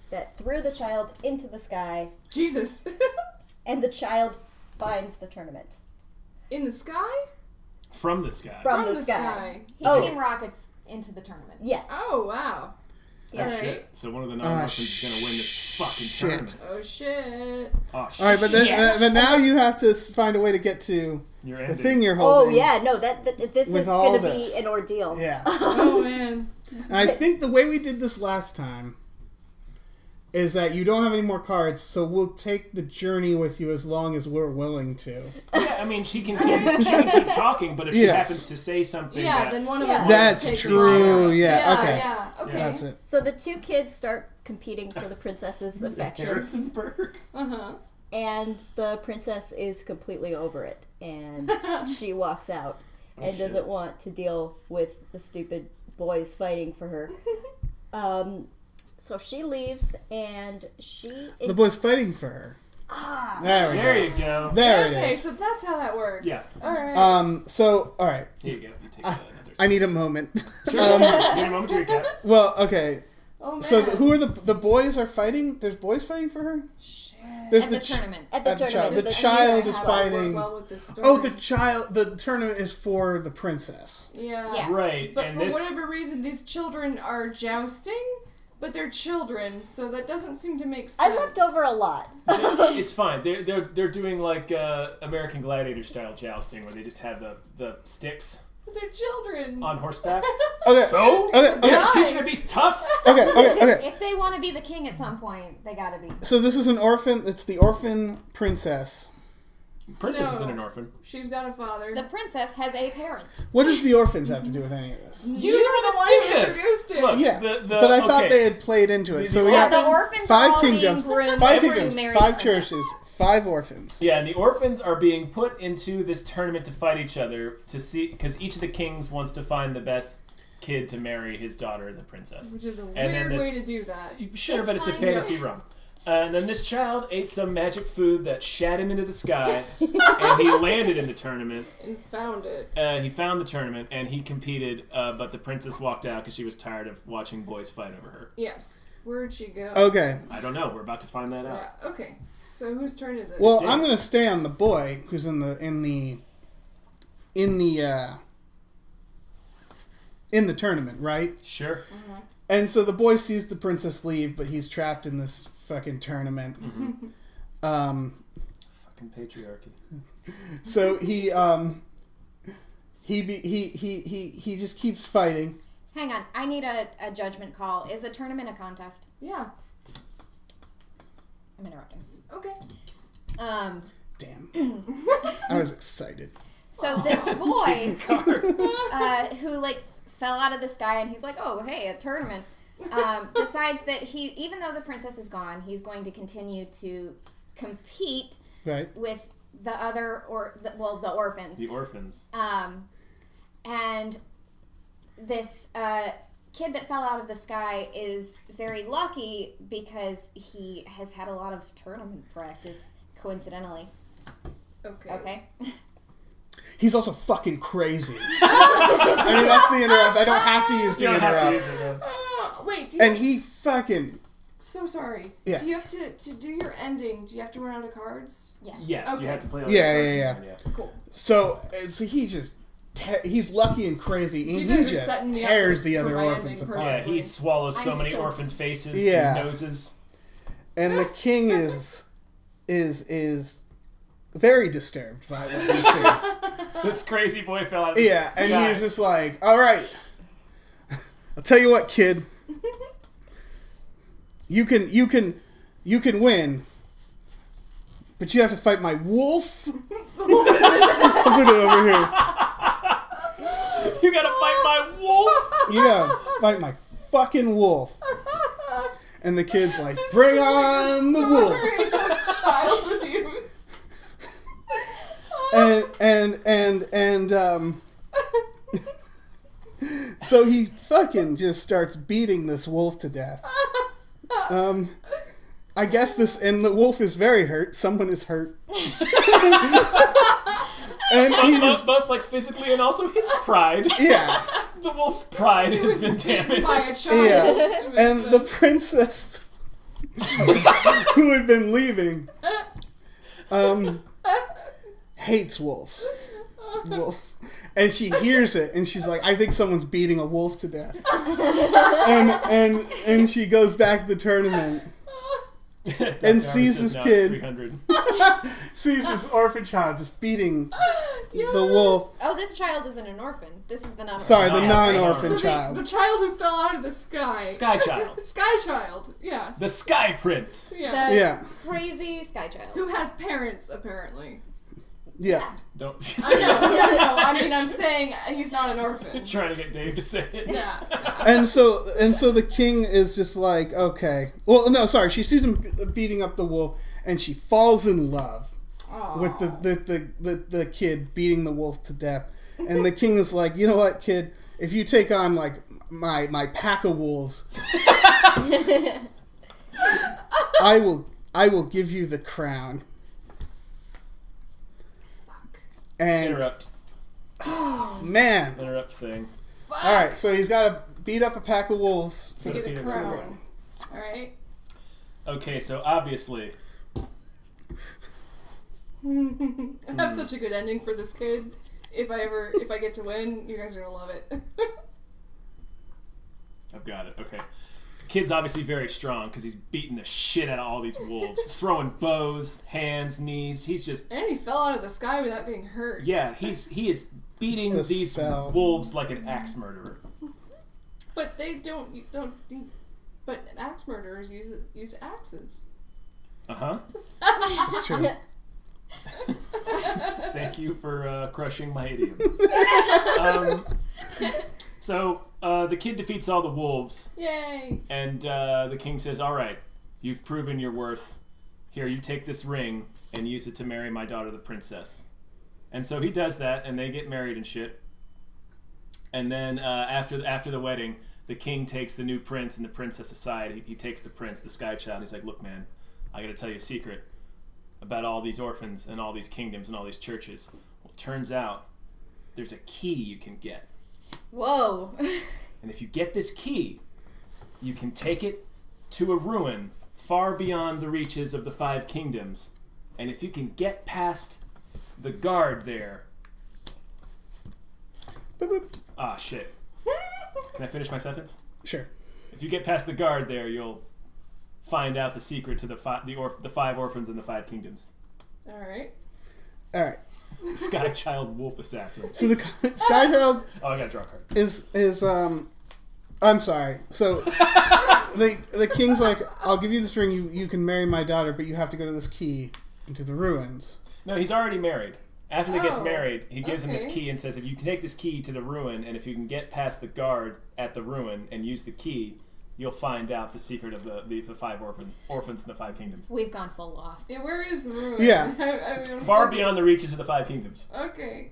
that threw the child into the sky. Jesus. And the child finds the tournament. In the sky? From the sky. From the sky. He team rockets into the tournament. Yeah. Oh, wow. Oh, shit. So one of the non-orphans is going to win this fucking tournament. Oh, shit. Oh, shit. All right, but then now you have to find a way to get to Your the ending. thing you're Oh, holding. yeah. No, this With is all going to be this. an ordeal. Yeah. Oh, man. And I think the way we did this last time is that you don't have any more cards, so we'll take the journey with you as long as we're willing to. Yeah, I mean, she can keep talking, but if she Yes. happens to say something then one of us That's takes true. it. Yeah. Okay. Yeah, okay. That's it. So the two kids start competing for the princess's affections. Uh-huh. And the princess is completely over it. And she walks out and doesn't want to deal with the stupid boys fighting for her. So she leaves and The boy's fighting for her. Ah. There you go. There it Okay, is. so that's how that works. Yeah. All right. So, all right. Here you go. You take I need a moment. Sure. You need a moment to recap. Well, okay. Oh, man. So who are the boys are fighting? There's boys fighting for her? There's At the tournament. At the At the tournament. child. The Does child she is have- fighting. well with this story. Oh, the tournament is for the princess. Yeah. Right. But and for this... whatever reason, these children are jousting, but they're children, so that doesn't seem to make sense. I looked over a lot. It's fine. They're doing like American Gladiator style jousting, where they just have the sticks But they're children. on horseback. Okay. So Okay. they're teaching to be tough. Okay. If they want to be the king at some point, they gotta be. So this is an orphan. It's the orphan princess. Princess No. isn't an orphan. She's got a father. The princess has a parent. What does the orphans have to do with any of this? You were the one who did this. introduced it. Look, Yeah, the- but I thought okay. they had played into it. So we Yeah, got the orphans are five all being kingdoms, groomed five to kingdoms, marry five the princess. churches, 5 orphans. Yeah, and the orphans are being put into this tournament to fight each other to see, because each of the kings wants to find the best kid to marry his daughter, the princess. Which is a And then weird this- way to do that. Sure, but it's a fantasy realm. And then this child ate some magic food that shat him into the sky, and he landed in the tournament. And found it. He found the tournament, and he competed, but the princess walked out because she was tired of watching boys fight over her. Yes. Where'd she go? Okay. I don't know. We're about to find that out. Yeah. Okay. So whose turn is it? Well, I'm gonna stay on the boy who's in the tournament, right? Sure. And so the boy sees the princess leave, but he's trapped in this fucking tournament. Fucking patriarchy. So he just keeps fighting. Hang on, I need a judgment call. Is a tournament a contest? Yeah. I'm interrupting. Okay. Damn. I was excited. So this boy, who like fell out of the sky, and he's like, "Oh, hey, a tournament." Decides that even though the princess is gone, he's going to continue to compete with the other the orphans. The orphans. And this kid that fell out of the sky is very lucky because he has had a lot of tournament practice, coincidentally. Okay. He's also fucking crazy. I mean, that's the interrupt. I don't have to use the interrupt. Wait, And he fucking... So sorry. Yeah. Do you have to do your ending? Do you have to run out of cards? Yes. Yes, you have to play. Yeah. Cool. So he just... he's lucky and crazy, So and you he guys are just setting me up tears for the other my orphans ending apart. Yeah, he swallows so I'm many so orphan faces Yeah. and noses. And the king is very disturbed by what he sees. This crazy boy fell out of the Yeah, and sky. he's just like, all right, I'll tell you what, kid. You can win, but you have to fight my wolf. I'll put it over here. You gotta fight my wolf. You gotta fight my fucking wolf. And the kid's like, bring on the wolf. Child abuse. And so he fucking just starts beating this wolf to death. I guess and the wolf is very hurt. Someone is hurt. And both like physically and also his pride. Yeah. The wolf's pride has been damaged. By a child. Yeah. And the princess who had been leaving hates wolves. And she hears it and she's like, I think someone's beating a wolf to death. and she goes back to the tournament. And sees this kid, sees this orphan child just beating the wolf. Oh, this child isn't an orphan. This is the non-orphan. Sorry, the non-orphan So child. the child who fell out of the sky. Sky child. Sky child, yes. The Sky Prince. Yeah. The crazy sky child. Who has parents, apparently. Yeah. Don't. I know. I mean, I'm saying he's not an orphan. Trying to get Dave to say it. Yeah. And so the king is just like, okay. Well, no, sorry. She sees him beating up the wolf, and she falls in love with the kid beating the wolf to death. And the king is like, you know what, kid? If you take on like my pack of wolves, I will give you the crown. And interrupt. Oh man! Interrupt thing. All right, so he's got to beat up a pack of wolves to get a crown. All right. Okay, so obviously, I have such a good ending for this kid. If I get to win, you guys are gonna love it. I've got it. Okay. Kid's obviously very strong because he's beating the shit out of all these wolves, throwing bows, hands, knees. He's just and he fell out of the sky without getting hurt. Yeah, he is beating these wolves like an axe murderer. But they don't. But axe murderers use axes. That's true. Thank you for crushing my idiom. So the kid defeats all the wolves. Yay! And the king says, all right, you've proven your worth. Here, you take this ring and use it to marry my daughter, the princess. And so he does that, and they get married and shit. And then after the wedding, the king takes the new prince and the princess aside. He takes the prince, the sky child, and he's like, look, man, I got to tell you a secret about all these orphans and all these kingdoms and all these churches. Well, it turns out there's a key you can get. Whoa. And if you get this key, you can take it to a ruin far beyond the reaches of the 5 kingdoms. And if you can get past the guard there... Ah, shit. Can I finish my sentence? Sure. If you get past the guard there, you'll find out the secret to the 5 orphans and the 5 kingdoms. All right. Sky Child Wolf Assassin. So the Sky Child. Oh, I got to draw a card. Is I'm sorry. So the king's like, I'll give you this ring. You can marry my daughter, but you have to go to this key into the ruins. No, he's already married. After he gets married, he gives him this key and says, if you can take this key to the ruin, and if you can get past the guard at the ruin and use the key, you'll find out the secret of the 5 orphans in the 5 kingdoms. We've gone full lost. Yeah, where is the ruin? Yeah. I mean, far beyond the reaches of the 5 kingdoms. Okay.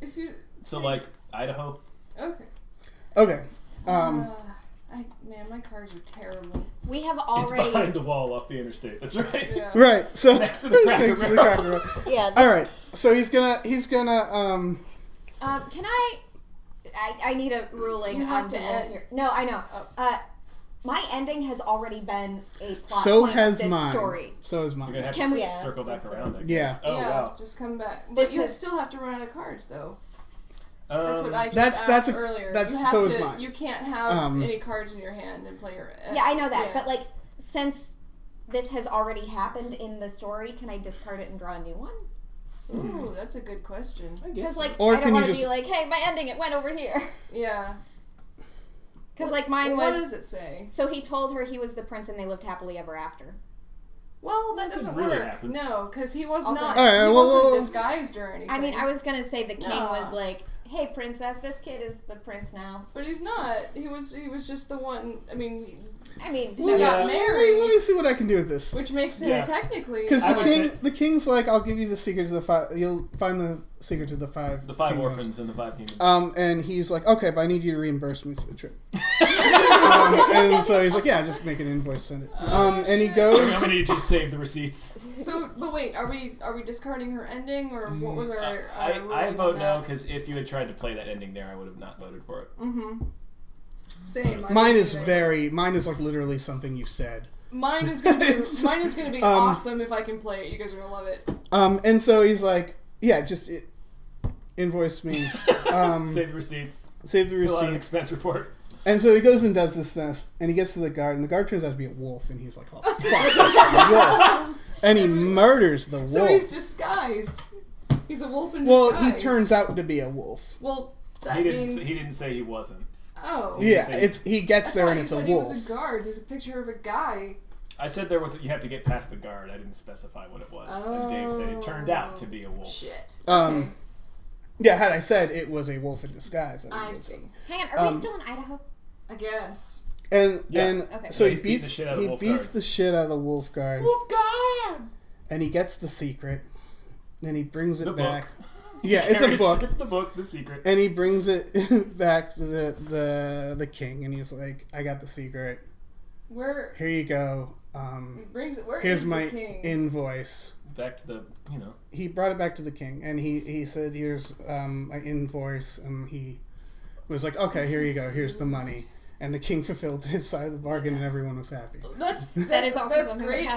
If you... So, like, Idaho? Okay. Man, my cards are terrible. We have already... It's behind the wall off the interstate. That's right. Yeah. Right. So next to the Cracker Barrel. Yeah. All right. So he's gonna. Can I need a ruling You have on to this end. here. No, I know. My ending has already been a plot So point has of this mine. story. So is We're mine. going to have Can to we- circle back around, I Yeah. guess. Oh, yeah, wow. just come back. But This you is- still have to run out of cards, though. That's what I just That's asked earlier. that's you have so to, is mine. You can't have any cards in your hand and play your... Yeah, I know that. yeah. But, like, since this has already happened in the story, can I discard it and draw a new one? Ooh, that's a good question. I guess Because, so. like, Or I can don't you want to just- be like, hey, my ending, it went over here. Yeah. Because, like, mine What was... does it say? So he told her he was the prince and they lived happily ever after. Well, that doesn't really work. happen. No, because he was Also- not. All right, he well, wasn't well, disguised or anything. I mean, I was going to say the king No. was like, hey, princess, this kid is the prince now. But he's not. He was just the one. I mean, I mean, He got married. Let me see what I can do with this. Which makes him technically... Because the king's like, I'll give you the secrets of the 5... You'll find the secrets of the 5... The 5 orphans and the 5 humans. And he's like, okay, but I need you to reimburse me for the trip. And so he's like, yeah, just make an invoice, send it. And he goes... I'm going to need you to save the receipts. So, but wait, are we discarding her ending, or what was our I vote no, because if you had tried to play that ending there, I would have not voted for it. Mm-hmm. Same. Mine is like literally something you said. Mine is gonna be awesome if I can play it. You guys are gonna love it. And so he's like, yeah, just invoice me. Save the receipts. Save the receipts. Fill out an expense report. And so he goes and does this stuff, and he gets to the guard, and the guard turns out to be a wolf, and he's like, oh, fuck, it's a wolf. And he murders the wolf. So he's disguised. He's a wolf in disguise. Well, he turns out to be a wolf. Well, that he means... didn't say he wasn't. Oh. Yeah, he gets there and it's a wolf. He was a guard. There's a picture of a guy. I said you have to get past the guard. I didn't specify what it was. Oh. And Dave said it turned out to be a wolf. Shit. Okay. Yeah, had I said it was a wolf in disguise. I see. Hang on, are we still in Idaho? I guess. And so he beats the shit out of the wolf guard. Wolf guard! And he gets the secret. And he brings it back. Book. Yeah, it's a book. It's the book, The Secret. And he brings it back to the king, and he's like, "I got the secret. Here you go. He brings it. Here's is my the king? invoice." Back to the, He brought it back to the king, and he said, "Here's my invoice," and he was like, "Okay, here you go. Here's the money." And the king fulfilled his side of the bargain, and everyone was happy. That's great,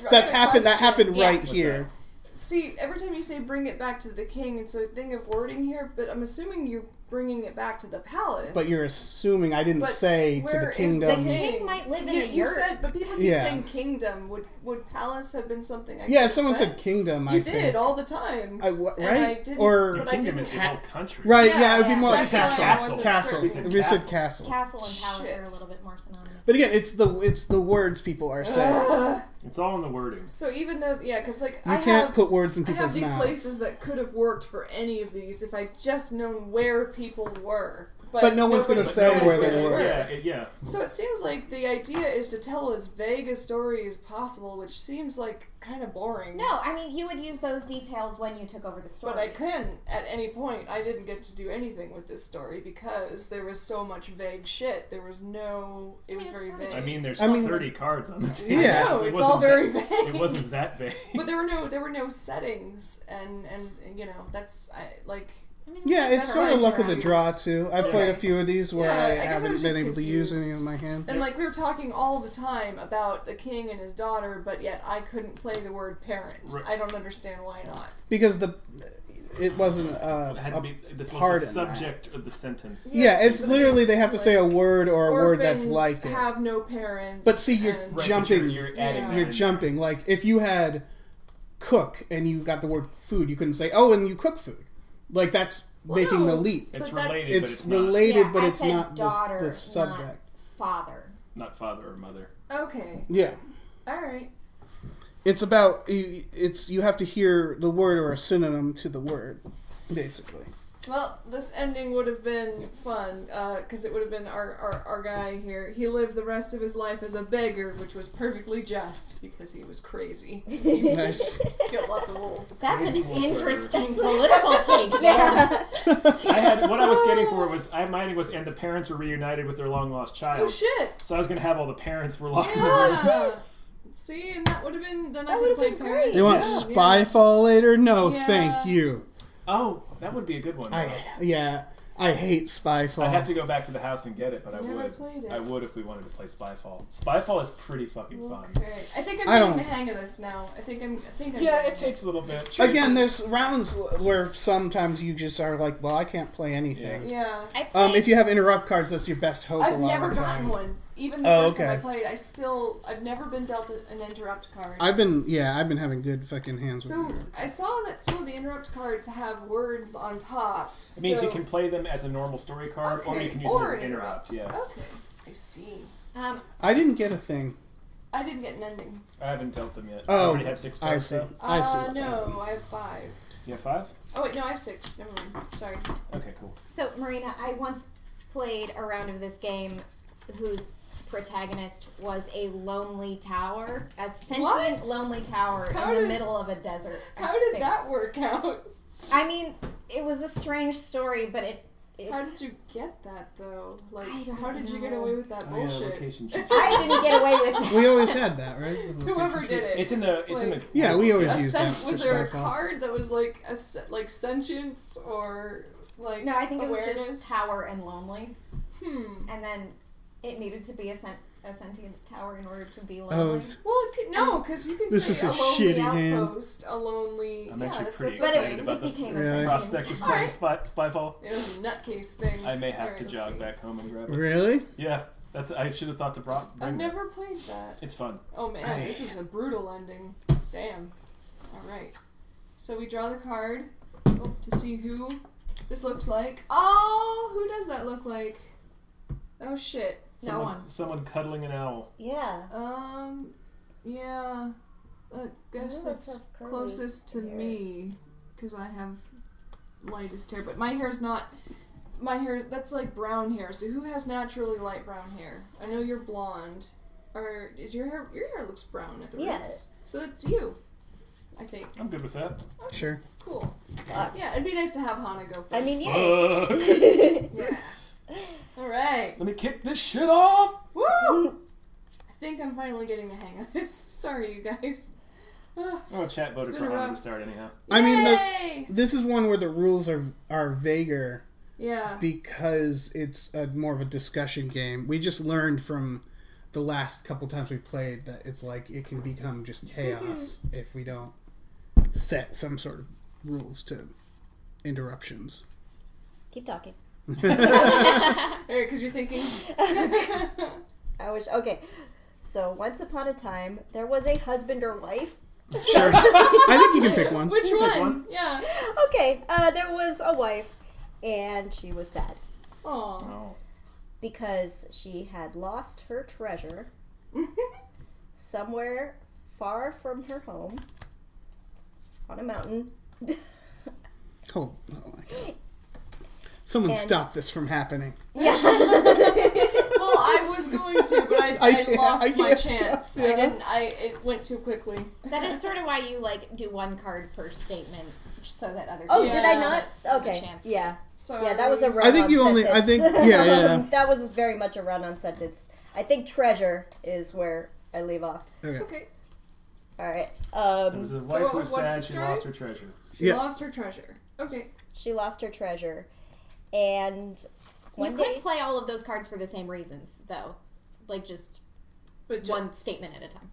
but that happened right here. See, every time you say bring it back to the king, it's a thing of wording here, but I'm assuming you're bringing it back to the palace. But you're assuming I didn't say to the kingdom. The king might live in a You yurt. said, but people keep saying kingdom. Would palace have been something I if someone said kingdom, you did all the time. Right? Or kingdom is the whole country. Right, yeah, it would be more like castle. Castle. If you said castle. Castle and palace are a little bit more synonymous. But again, it's the words people are saying. It's all in the wording. So even though, because like you can't put words in people's mouths. I have these places that could have worked for any of these if I'd just known where people were. But no one's going to say where they were. Yeah. So it seems like the idea is to tell as vague a story as possible, which seems like kind of boring. No, I mean, you would use those details when you took over the story. But I couldn't at any point. I didn't get to do anything with this story because there was so much vague shit. There was no... It was very vague. I mean, there's 30 cards on the table. Yeah. No, it's all very vague. It wasn't that vague. But there were no settings, and that's... Yeah, it's sort of luck of the draw, too. I've played a few of these where I haven't been able to use any of my hand. And, we were talking all the time about the king and his daughter, but yet I couldn't play the word parent. Right. I don't understand why not. Because it wasn't the subject of the sentence. Yeah, it's literally they have to say a word or a word that's like it. Have no parents. But see, you're jumping. You're adding You're jumping. Like, if you had cook and you got the word food, you couldn't say, oh, and you cook food. Like, that's making the leap. It's related, it's related, but I it's said not daughter, the subject. Not father. Not father or mother. Okay. Yeah. All right. It's about you have to hear the word or a synonym to the word, basically. Well, this ending would have been fun, because it would have been our guy here. He lived the rest of his life as a beggar, which was perfectly just, because he was crazy. Nice. Killed lots of wolves. That's an interesting political take there. What I was getting for was, mine was, and the parents were reunited with their long-lost child. Oh, shit! So I was going to have all the parents were locked in the rooms. See, and that would have been, then I would have played parents. They want Spyfall later? No, thank you. Oh, that would be a good one. I hate Spyfall. I'd have to go back to the house and get it, but I Never would. played it. I would if we wanted to play Spyfall. Spyfall is pretty fucking fun. Okay. I think I'm getting the hang of this now. I think I'm yeah, it takes a little bit. Again, there's rounds where sometimes you just are like, well, I can't play anything. Yeah. If you have interrupt cards, that's your best hope. I've a lot never of the time. gotten one. Even the first time I played, I've never been dealt an interrupt card. I've been having good fucking hands with So I saw that some of the interrupt cards have words on top. It means you can play them as a normal story card, or you can use them as an interrupt. Yeah. Okay, I see. I didn't get a thing. I didn't get an ending. I haven't dealt them yet. Oh, I already have 6 cards. I see. No, I have 5. You have 5? Oh wait, no, I have 6. Never mind. Sorry. Okay, cool. So Marina, I once played a round of this game whose protagonist was a lonely tower, a sentient What? lonely tower How in the did- middle of a desert. How did that work out? I mean, it was a strange story, but it How did you get that though? Like, I don't how did you get know. away with that Oh, yeah, bullshit? location sheet. I didn't get away with it. We always had that, right? Whoever did it. It's in the. Yeah, we always A use that. was for there a Spyfall. card that was like like sentience or like No, I think awareness? it was just tower and lonely. Hmm. And then it needed to be a sentient tower in order to be lonely. Well, no, because you can This say is a a lonely shitty game. outpost, a lonely. I'm yeah, actually that's pretty that's excited okay. about the became a prospect of playing Alright. Spyfall. It was a nutcase thing. I may have Alright, to let's jog see. back home and grab it. Really? Yeah, I should have thought to bring I've that. never played that. It's fun. Oh man, this is a brutal ending. Damn. Alright. So we draw the card to see who this looks like. Oh, who does that look like? Oh shit. No one. Someone cuddling an owl. Yeah. Yeah. I guess Ooh, it's that's so curly closest to hair. me because I have lightest hair, but my hair's not. My hair, that's like brown hair. So who has naturally light brown hair? I know you're blonde. Or is your hair? Your hair looks brown at the Yeah. roots. So it's you. I think. I'm good with that. Sure. Cool. Yeah, it'd be nice to have Hana go first. I mean, yeah. Fuck. Yeah. All right. Let me kick this shit off. Woo! I think I'm finally getting the hang of this. Sorry, you guys. Oh, chat voted It's for been a Hana to rough- start anyhow. I mean, Yay! this is one where the rules are vaguer Yeah. because it's more of a discussion game. We just learned from the last couple times we played that it's like it can become just chaos if we don't set some sort of rules to interruptions. Keep talking. Alright, because you're thinking. I was okay. So once upon a time, there was a husband or wife. Sure. I think you can pick one. Which You can one? pick one. Yeah. Okay, there was a wife, and she was sad Aww. because she had lost her treasure somewhere far from her home on a mountain. Hold. Oh my God. Someone And- stop this from happening. Yeah. Well, I was going to, but I lost my can't chance. stop, yeah. I didn't. It went too quickly. That is sort of why you like do one card per statement, so that other. Oh, people did I have not? a Okay. chance. Yeah. Sorry. Yeah, that was a run-on I think you only- I sentence. think- yeah, yeah. That was very much a run-on sentence. I think treasure is where I leave off. Okay. All right. There was a wife who was what's the sad. She story? lost her treasure. She Yeah. lost her treasure. Okay. She lost her treasure, and You one could day, play all of those cards for the same reasons, though, like just But one statement at a time.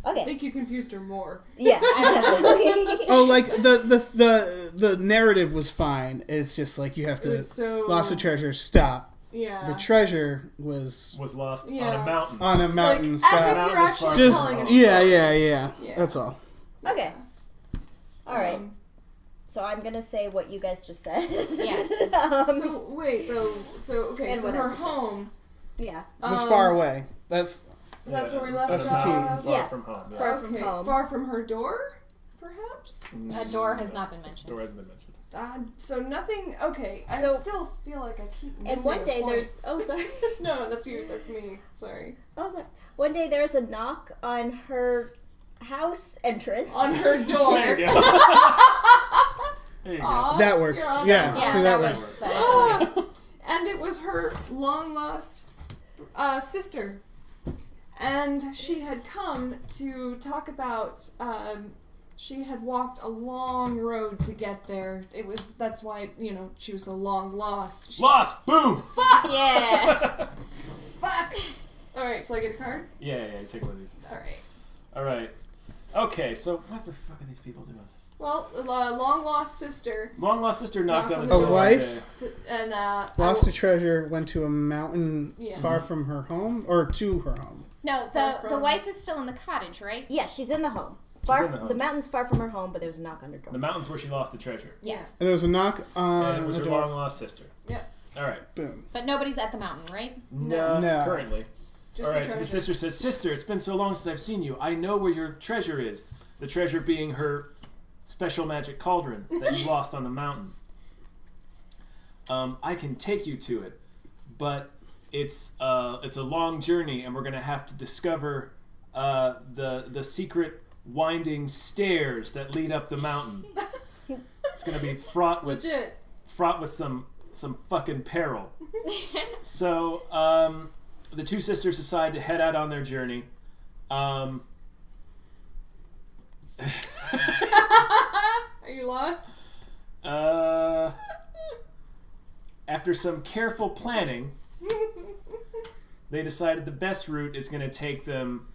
I okay, think you confused her more. yeah, definitely. Oh, like the narrative was fine. It's just like you have It to was so- lost the treasure. Stop. Yeah. The treasure was lost on Yeah. a mountain. on a mountain. Like, stop. as if you're Mountain is actually far Just telling a yeah, story. yeah. Yeah. That's all. Okay. All right. Um, So I'm gonna say what you guys just said. Yeah. So wait though. So okay. And So whatever her you said. home. Yeah. It was far away. That's That's where we left That's her the key. off. Far Yeah. from home. Yeah. Far from Okay, home. Far from her door, perhaps. A door has not been mentioned. Door hasn't been mentioned. So nothing. Okay, I So- still feel like I keep missing And one a day point. there's sorry. No, that's you. That's me. Sorry. Sorry. One day there's a knock on her house entrance. On her door. There you go. There you go. Aw, that works. you're on Yeah, Yeah, so that that works. works. Ah, and it was her long lost sister, and she had come to talk about. She had walked a long road to get there. That's why she was so long lost. Lost. Boom. Fuck. Yeah. Fuck. All right, so I get a card. Yeah. Take one of these. All right. Okay. So what the fuck are these people doing? Well, long lost sister. Long lost sister knocked Knocked on on the the A door. wife And lost a treasure, went to a mountain Yeah. far from her home or to her home. No, Far the from- wife is still in the cottage, right? Yeah, she's in the home. in the home. The mountain's far from her home, but there's a knock on her door. The mountain's where she lost the treasure. Yes. And there was a knock on And it was the her door. long lost sister. Yeah. All right. Boom. But nobody's at the mountain, right? No. No. Currently. Just All the right. So the treasure. sister says, "Sister, it's been so long since I've seen you. I know where your treasure is. The treasure being her special magic cauldron that you lost on the mountain. I can take you to it, but it's a long journey, and we're gonna have to discover the secret winding stairs that lead up the mountain. It's gonna be fraught with some fucking peril. So the two sisters decide to head out on their journey. Are you lost? After some careful planning, they decided the best route is going to take them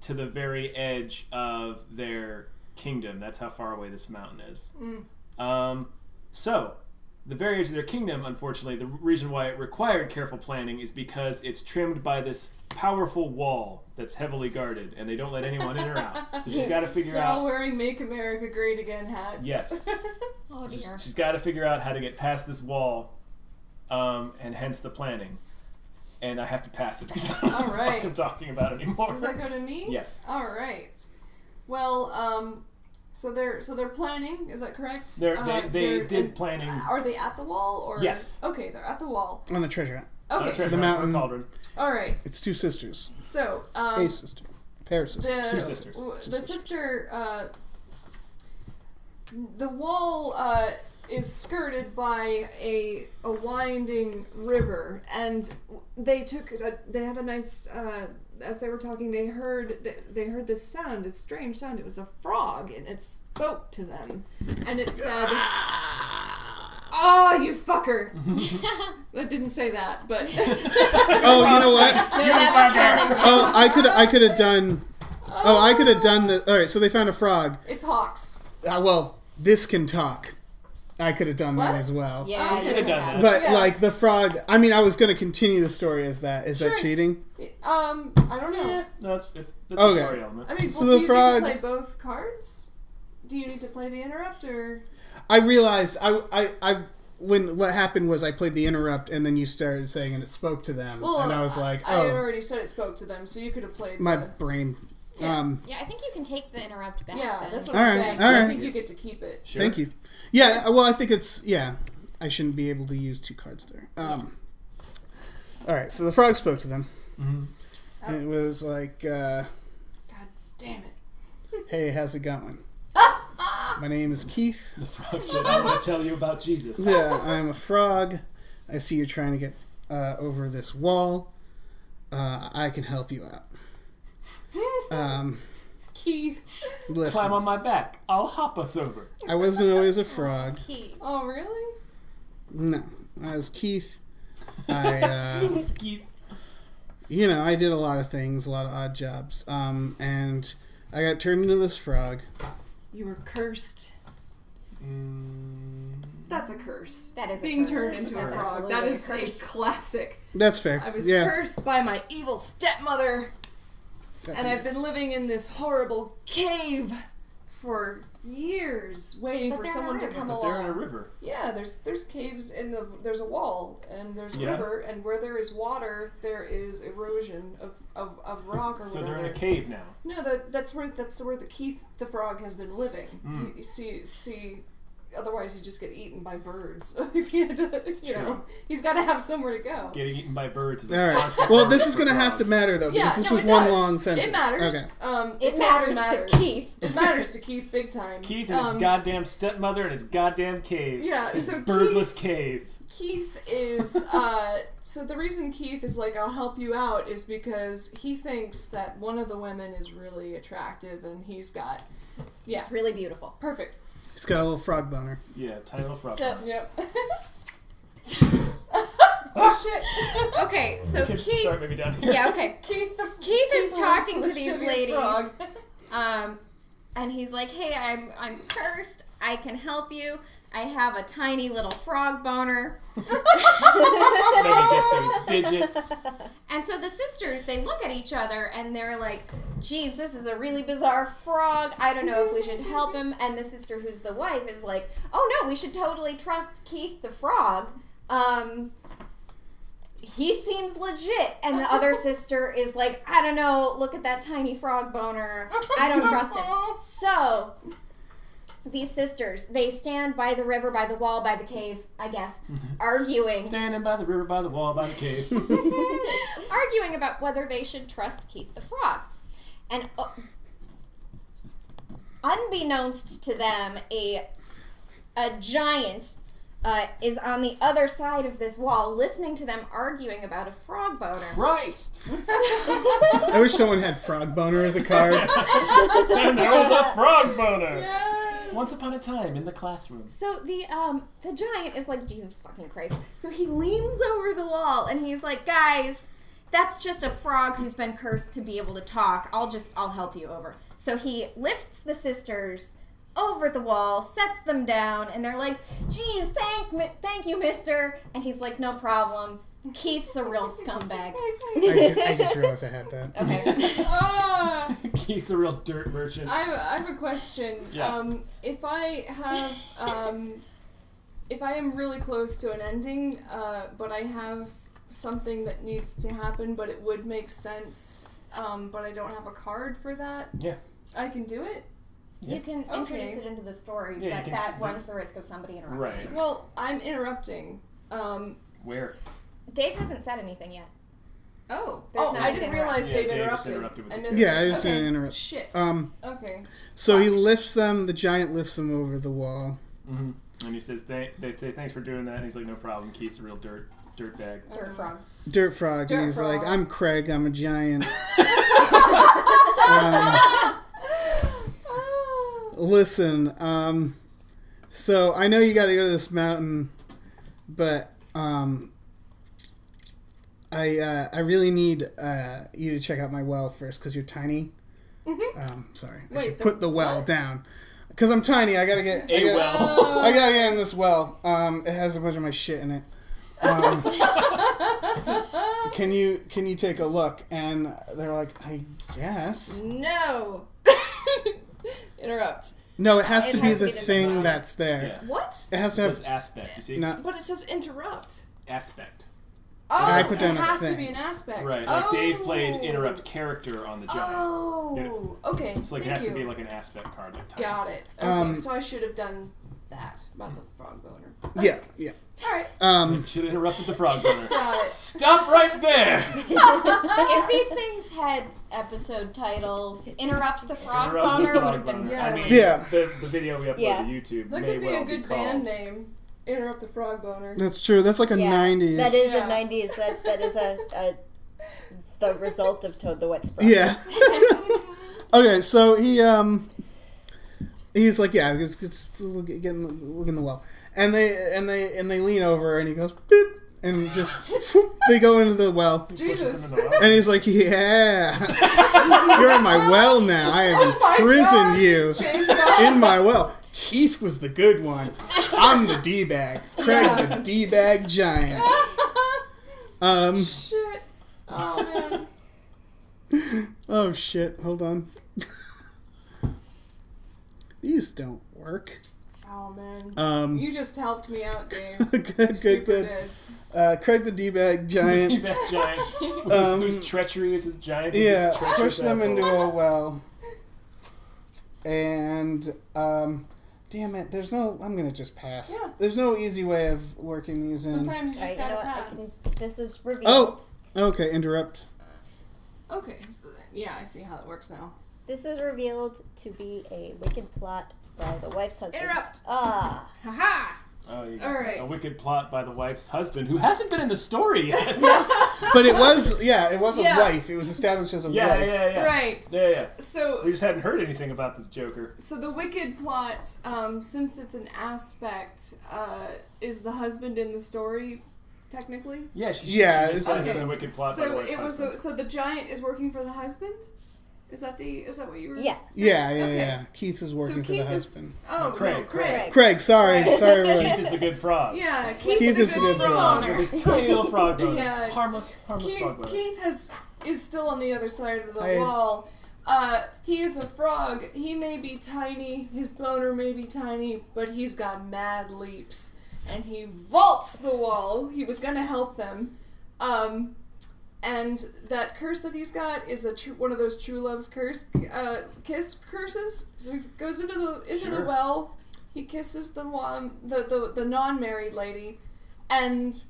to the very edge of their kingdom. That's how far away this mountain is. So, the very edge of their kingdom, unfortunately, the reason why it required careful planning is because it's trimmed by this powerful wall that's heavily guarded, and they don't let anyone in or out. So she's got to figure They're out... all wearing Make America Great Again hats. Yes. Oh, dear. She's got to figure out how to get past this wall, and hence the planning. And I have to pass it because I don't know what the fuck I'm talking about anymore. Does that go to me? Yes. All right. Well, so they're planning. Is that correct? They did planning. Are they at the wall or? Yes. Okay, they're at the wall. On the treasure hunt. Okay. To the mountain. Cauldron. All right. It's two sisters. So. A sister. Pair of sisters. Two sisters. The sister. The wall is skirted by a winding river, and they had a nice. As they were talking, they heard this sound, this strange sound. It was a frog, and it spoke to them, and it said, "Oh, you fucker!" That didn't say that, but oh, you know what? Oh, I could have done. Oh, I could have done the. All right, so they found a frog. It talks. Well, this can talk. I could have done that as well. Yeah, you could have done that. But like the frog, I mean, I was going to continue the story as that. Is that cheating? I don't know. Yeah, no, it's okay. a story element. I mean, so do the you frog, need to play both cards? Do you need to play the interrupt or? I realized when what happened was I played the interrupt and then you started saying and it spoke to them and I was like, I already said it spoke to them, so you could have played. My brain. Yeah, I think you can take the interrupt back. Yeah, then. that's what I'm saying. I think you get to keep it. Sure. Thank you. Yeah, well, I think it's I shouldn't be able to use two cards there. All right, so the frog spoke to them. Mm-hmm. And it was like, God damn it. Hey, how's it going? My name is Keith. The frog said, I want to tell you about Jesus. Yeah, I'm a frog. I see you're trying to get over this wall. I can help you out. Keith. Listen, climb on my back. I'll hop us over. I wasn't always a frog. Keith. Oh, really? No, I was Keith. I It's Keith. You know, I did a lot of things, a lot of odd jobs. And I got turned into this frog. You were cursed. That's a curse. That is being a curse. turned into a frog. That is a classic. That's fair. I was cursed by my evil stepmother. And I've been living in this horrible cave for years, waiting for someone to come along. But they're in a river. Yeah, there's caves in there's a wall and there's a river, and where there is water, there is erosion of rock or whatever. So they're in a cave now. No, that's where the Keith the frog has been living. You see. Otherwise, he'd just get eaten by birds. If he had to, you know, he's got to have somewhere to go. Getting eaten by birds is all right. Well, this is going to have to matter, though, because this was one long sentence. It matters. Okay. It matters to Keith. It matters to Keith big time. Keith and his goddamn stepmother and his goddamn cave. Yeah, his so birdless cave. Keith is, so the reason Keith is like, I'll help you out is because he thinks that one of the women is really attractive and he's got, it's really beautiful. Perfect. He's got a little frog boner. Yeah, tiny little frog So, boner. yep. Oh shit. Okay, so Keith. Start maybe down here. Yeah, okay. Keith is talking to these ladies. Frog. And he's like, "Hey, I'm cursed. I can help you. I have a tiny little frog boner." Maybe get those digits. And so the sisters, they look at each other and they're like, "Geez, this is a really bizarre frog. I don't know if we should help him." And the sister who's the wife is like, "Oh no, we should totally trust Keith the frog. He seems legit." And the other sister is like, "I don't know, look at that tiny frog boner. I don't trust him." So these sisters, they stand by the river, by the wall, by the cave, I guess, arguing. Standing by the river, by the wall, by the cave. Arguing about whether they should trust Keith the Frog. And unbeknownst to them, a giant is on the other side of this wall listening to them arguing about a frog boner. Christ! I wish someone had frog boner as a card. And there was a frog boner! Yes. Once upon a time in the classroom. So the giant is like, Jesus fucking Christ. So he leans over the wall and he's like, guys, that's just a frog who's been cursed to be able to talk. I'll help you over. So he lifts the sisters over the wall, sets them down, and they're like, geez, thank you, mister. And he's like, no problem. Keith's a real scumbag. I just realized I had that. Okay. Keith's a real dirt merchant. I have a question. Yeah. If I am really close to an ending, but I have something that needs to happen, but it would make sense, but I don't have a card for that. Yeah. I can do it? You can introduce it into the story, but that runs the risk of somebody interrupting. Right. Well, I'm interrupting. Where? Dave hasn't said anything yet. Oh. There's I didn't realize Dave interrupted. I missed Yeah, it. I just didn't interrupt. Shit. Okay. So he lifts them, the giant lifts them over the wall. Mm-hmm. And he says, thanks for doing that. And he's like, no problem. Keith's a real dirt bag. Dirt frog. Dirt frog. And he's like, I'm Craig, I'm a giant. Listen, so I know you gotta go to this mountain, but I really need you to check out my well first, because you're tiny. Sorry. I should put the well down. Because I'm tiny, I gotta get... I gotta get in this well. It has a bunch of my shit in it. Can you take a look? And they're like, I guess. No. Interrupt. No, it has to be the thing that's there. Yeah. What? It has to have... It says aspect, you see? No. But it says interrupt. Aspect. Oh, I put down it a has to thing. be an aspect. Right, like Dave played interrupt character on the giant. Oh, okay. It's like it has to be like an aspect card. Like type. Got it. Okay, so I should have done that about the frog boner. Yeah. All right. Should have interrupted the frog boner. Got it. Stop right there. If these things had episode titles, Interrupt the Frog Boner would have been... I mean, Yeah. the video we upload to YouTube That may could be well a good band name. Interrupt the Frog Boner. That's true. That's like a 90s. That is a 90s. That is the result of Toad the Wet Sprocket. Yeah. Okay, so he's like, yeah, it's look in the well, and they lean over, and he goes, boop, and just whoop, they go into the well. Jesus. And he's like, yeah, you're in my well now. I have imprisoned you in my well. Keith was the good one. I'm the D-bag. Craig the D-bag giant. Shit. Oh, man. Oh, shit. Hold on. These don't work. Oh, man. You just helped me out, Dave. Good. Craig the D-bag giant. The D-bag giant. Whose treachery is his giant. Yeah, push them into a well. And, damn it, there's no... I'm going to just pass. Yeah. There's no easy way of working these in. Sometimes you just gotta pass. This is revealed. Oh! Okay, interrupt. Okay. Yeah, I see how that works now. This is revealed to be a wicked plot by the wife's husband. Interrupt! Ah. Ha-ha! Oh, you All right. A wicked plot by the wife's husband, who hasn't been in the story yet. But it was a wife. It was established as a wife. Yeah. Right. Yeah. So we just hadn't heard anything about this Joker. So the wicked plot, since it's an aspect, is the husband in the story, technically? Yeah, she it's a wicked plot by the So wife's husband. So the giant is working for the husband? Is that what you were? Yeah. Yeah. Keith is working for the husband. Craig. Craig, sorry. Keith is the good frog. Yeah, Keith is the good frog. With his tiny little frog boner. Yeah. Harmless frog boner. Keith is still on the other side of the wall. He is a frog. He may be tiny. His boner may be tiny, but he's got mad leaps. And he vaults the wall. He was going to help them. And that curse that he's got is one of those true love's kiss curses. So he goes into the well. He kisses the non-married lady, and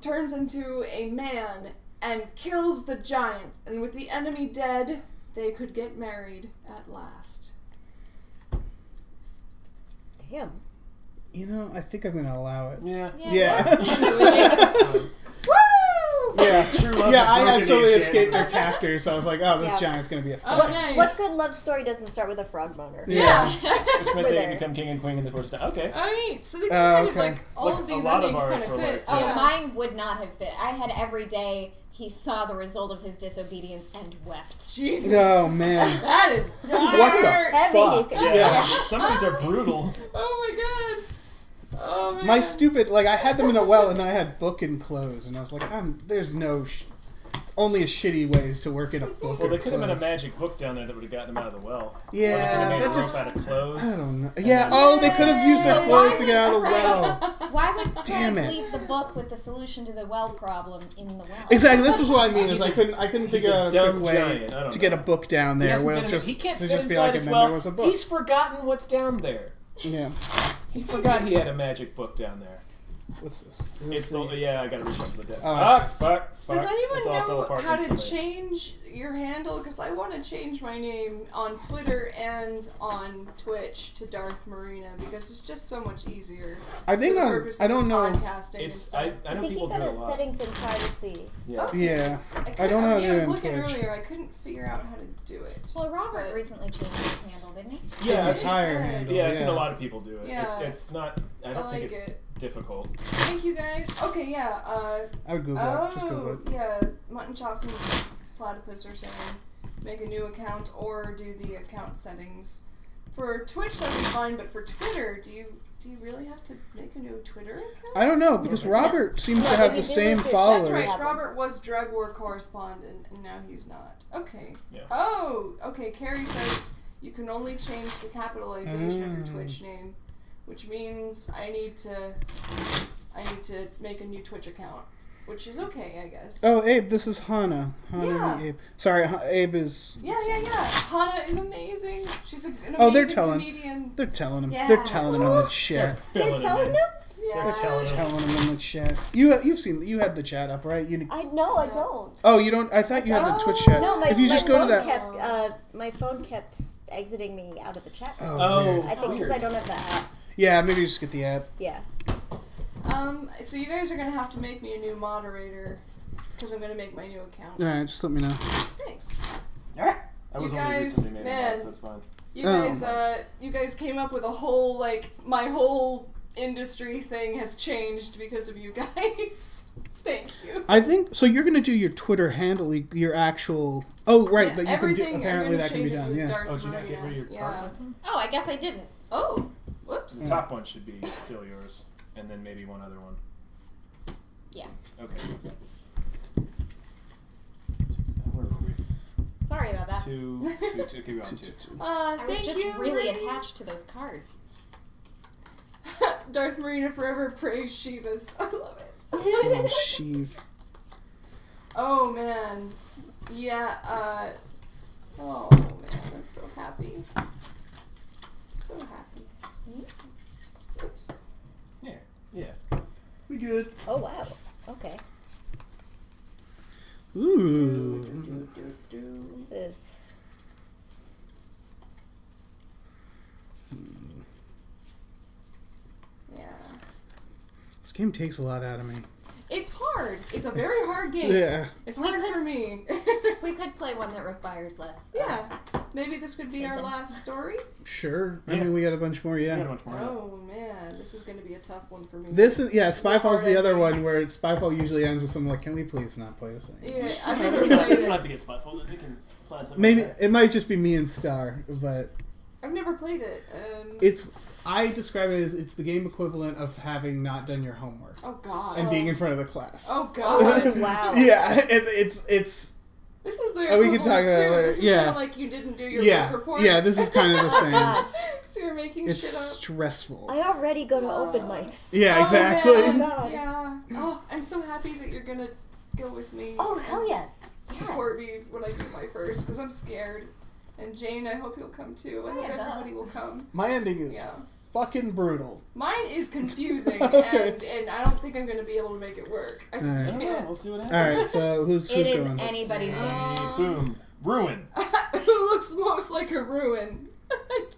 turns into a man and kills the giant. And with the enemy dead, they could get married at last. Damn. You know, I think I'm going to allow it. Yeah. Sweet. Woo! Yeah, I had somebody escape their captor, so I was like, oh, this giant's going to be a fun. Nice. What good love story doesn't start with a frog boner? Yeah. Which meant they become king and queen in the course of time. Okay. Alright, so they kind of like all Like, of these a lot of endings ours kind of were fit. like- Oh, mine would not have fit. I had every day he saw the result of his disobedience and wept. Jesus. Oh, man. That is dark. What the fuck? Yeah. Some of these are brutal. Oh my god. Oh man. My stupid, like, I had them in a well, and then I had book and clothes, and I was like, there's no... it's only a shitty ways to work in a book. Well, or they could have been a clothes. magic book down there that would have gotten them out of the well. Yeah, or they could have made that's a just... rope out of clothes. I don't know. Yeah, they could have used their clothes to get out of the well. Why would Damn Frank it. leave the book with the solution to the well problem in the well? Exactly, this is what I mean, is I couldn't He's figure a out a dumb quick way giant. I don't to know. get a book down there where it's just... He can't to fit just be inside like, his and then well. there was a book. He's forgotten what's down there. Yeah. He forgot he had a magic book down there. What's this? Is It's this yeah, I gotta reach up to the desk. Oh, Fuck. Does anyone This all fell know apart how to instantly. change your handle? Because I want to change my name on Twitter and on Twitch to Darth Marina because it's just so much easier. I think for the on... purposes I don't of know... podcasting and stuff. I know think people you do go it to a lot. settings and privacy. Yeah. Yeah. I don't know how to do I was it on looking Twitch. earlier. I couldn't figure out how to do it. Well, Robert recently changed his handle, didn't he? Yeah, His entire handle. Yeah, I've seen a lot of people do it. Yeah. It's not. I don't think like it's it. difficult. Thank you guys. Okay, yeah. I would Google it. Just Google it. Yeah, Mutton Chops and Platypus are saying make a new account or do the account settings. For Twitch, that'd be fine, but for Twitter, do you really have to make a new Twitter account? I don't know, because Robert seems to have the same followers. That's right, Robert was Drug War correspondent, and now he's not. Okay. Yeah. Oh, okay, Carrie says you can only change the capitalization of your Twitch name, which means I need to make a new Twitch account, which is okay, I guess. Oh, Abe, this is Hannah. Yeah. Abe. Sorry, Abe is... Yeah. Hannah is amazing. She's an amazing Oh, they're telling. comedian. They're telling him. Yeah. They're telling him in the chat. They're telling them? Yeah. They're telling Telling him in the chat. You've seen... You had the chat up, right? I don't. Oh, you don't... I thought you had the Twitch chat. No, if you just go to that... my phone kept exiting me out of the chat. For some Oh, reason. I think because I don't have the app. Yeah, maybe just get the app. Yeah. So you guys are gonna have to make me a new moderator because I'm gonna make my new account. Alright, just let me know. Thanks. I was You only guys, recently made man. it, so it's fine. You guys came up with a whole my whole industry thing has changed because of you guys. Thank you. I think... So you're going to do your Twitter handle, your actual... Oh, right, Yeah, but you can do... everything, Apparently I'm that can be gonna done, change it yeah. to Darth Oh, did you not get rid of Marina. your card system? Oh, I guess I didn't. Oh, whoops. The top one should be still yours, and then maybe one other one. Yeah. Okay. Where were we? Sorry about that. Two. Okay, we're on two. I was thank just you, really Grace. attached to those cards. Darth Marina forever praise Shivas. I love it. Oh, Sheev. Oh man. Yeah, oh man, I'm so happy. So happy. Oops. Yeah. We good. Oh wow. Okay. Ooh. This is. Yeah. This game takes a lot out of me. It's hard. It's a very hard game. Yeah. It's hard for me. We could play one that requires less. Yeah. Maybe this could be our last story. Sure. I mean, we got a bunch more, yeah. Oh man, this is going to be a tough one for me. This is, yeah, This is a Spyfall's hard the other ending. one where Spyfall usually ends with something like, can we please not play this anymore? Yeah, I've never We played don't it. have to get Spyfall. We can plan something. Maybe, like it might just be me and Star, but I've never played it. I describe it as it's the game equivalent of having not done your homework. Oh god. And being in front of the class. Oh god. Wow. Yeah, it's This is the Oh, we can equivalent, talk about it too. later. This is Yeah. kind of like you didn't do your book report. Yeah, this is kind of the same. So you're making It's shit up. stressful. I already go to open mics. Yeah, exactly. Man. Oh, God. Yeah. Oh, I'm so happy that you're gonna go with me. Oh, hell yes. Support me when I do my first, because I'm scared. And Jane, I hope you'll come too. I hope everybody will come. My ending is fucking brutal. Mine is confusing, Okay. and I don't think I'm gonna be able to make it work. I just Alright. can't. We'll see what All happens. right, so who's It is going? anybody's game. Boom. Ruin. Who looks most like a ruin?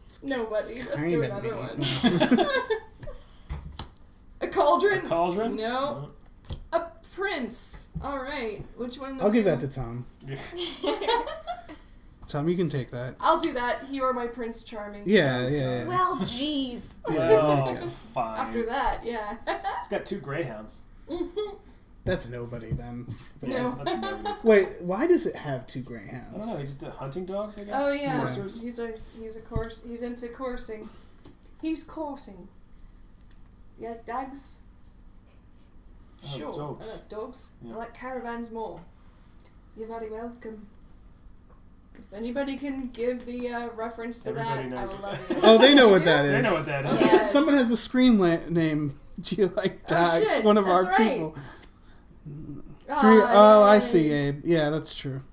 It's nobody. Let's do kinda another me. one. A cauldron? A cauldron? No. A prince. Alright. Which one? I'll give that to Tom. Tom, you can take that. I'll do that. You are my Prince Charming. Yeah. Well, jeez. Well, fine. After that, yeah. It's got 2 greyhounds. That's nobody then. No. That's nobody's. Wait, why does it have 2 I greyhounds? don't know. He just did hunting dogs, I guess. Oh yeah. Coursers? He's into coursing. He's coursing. Yeah, dags. Oh, Sure. dogs. I like dogs. Yeah. I like caravans more. You're very welcome. If anybody can give the reference to Everybody that, I knows will what love that you. Oh, they know what You that do? is. They know what that is. Yes. Someone has the screen name. Do you like dogs? shit, One of that's our right. people. Ah, I yay. see, Abe. Yeah, that's true.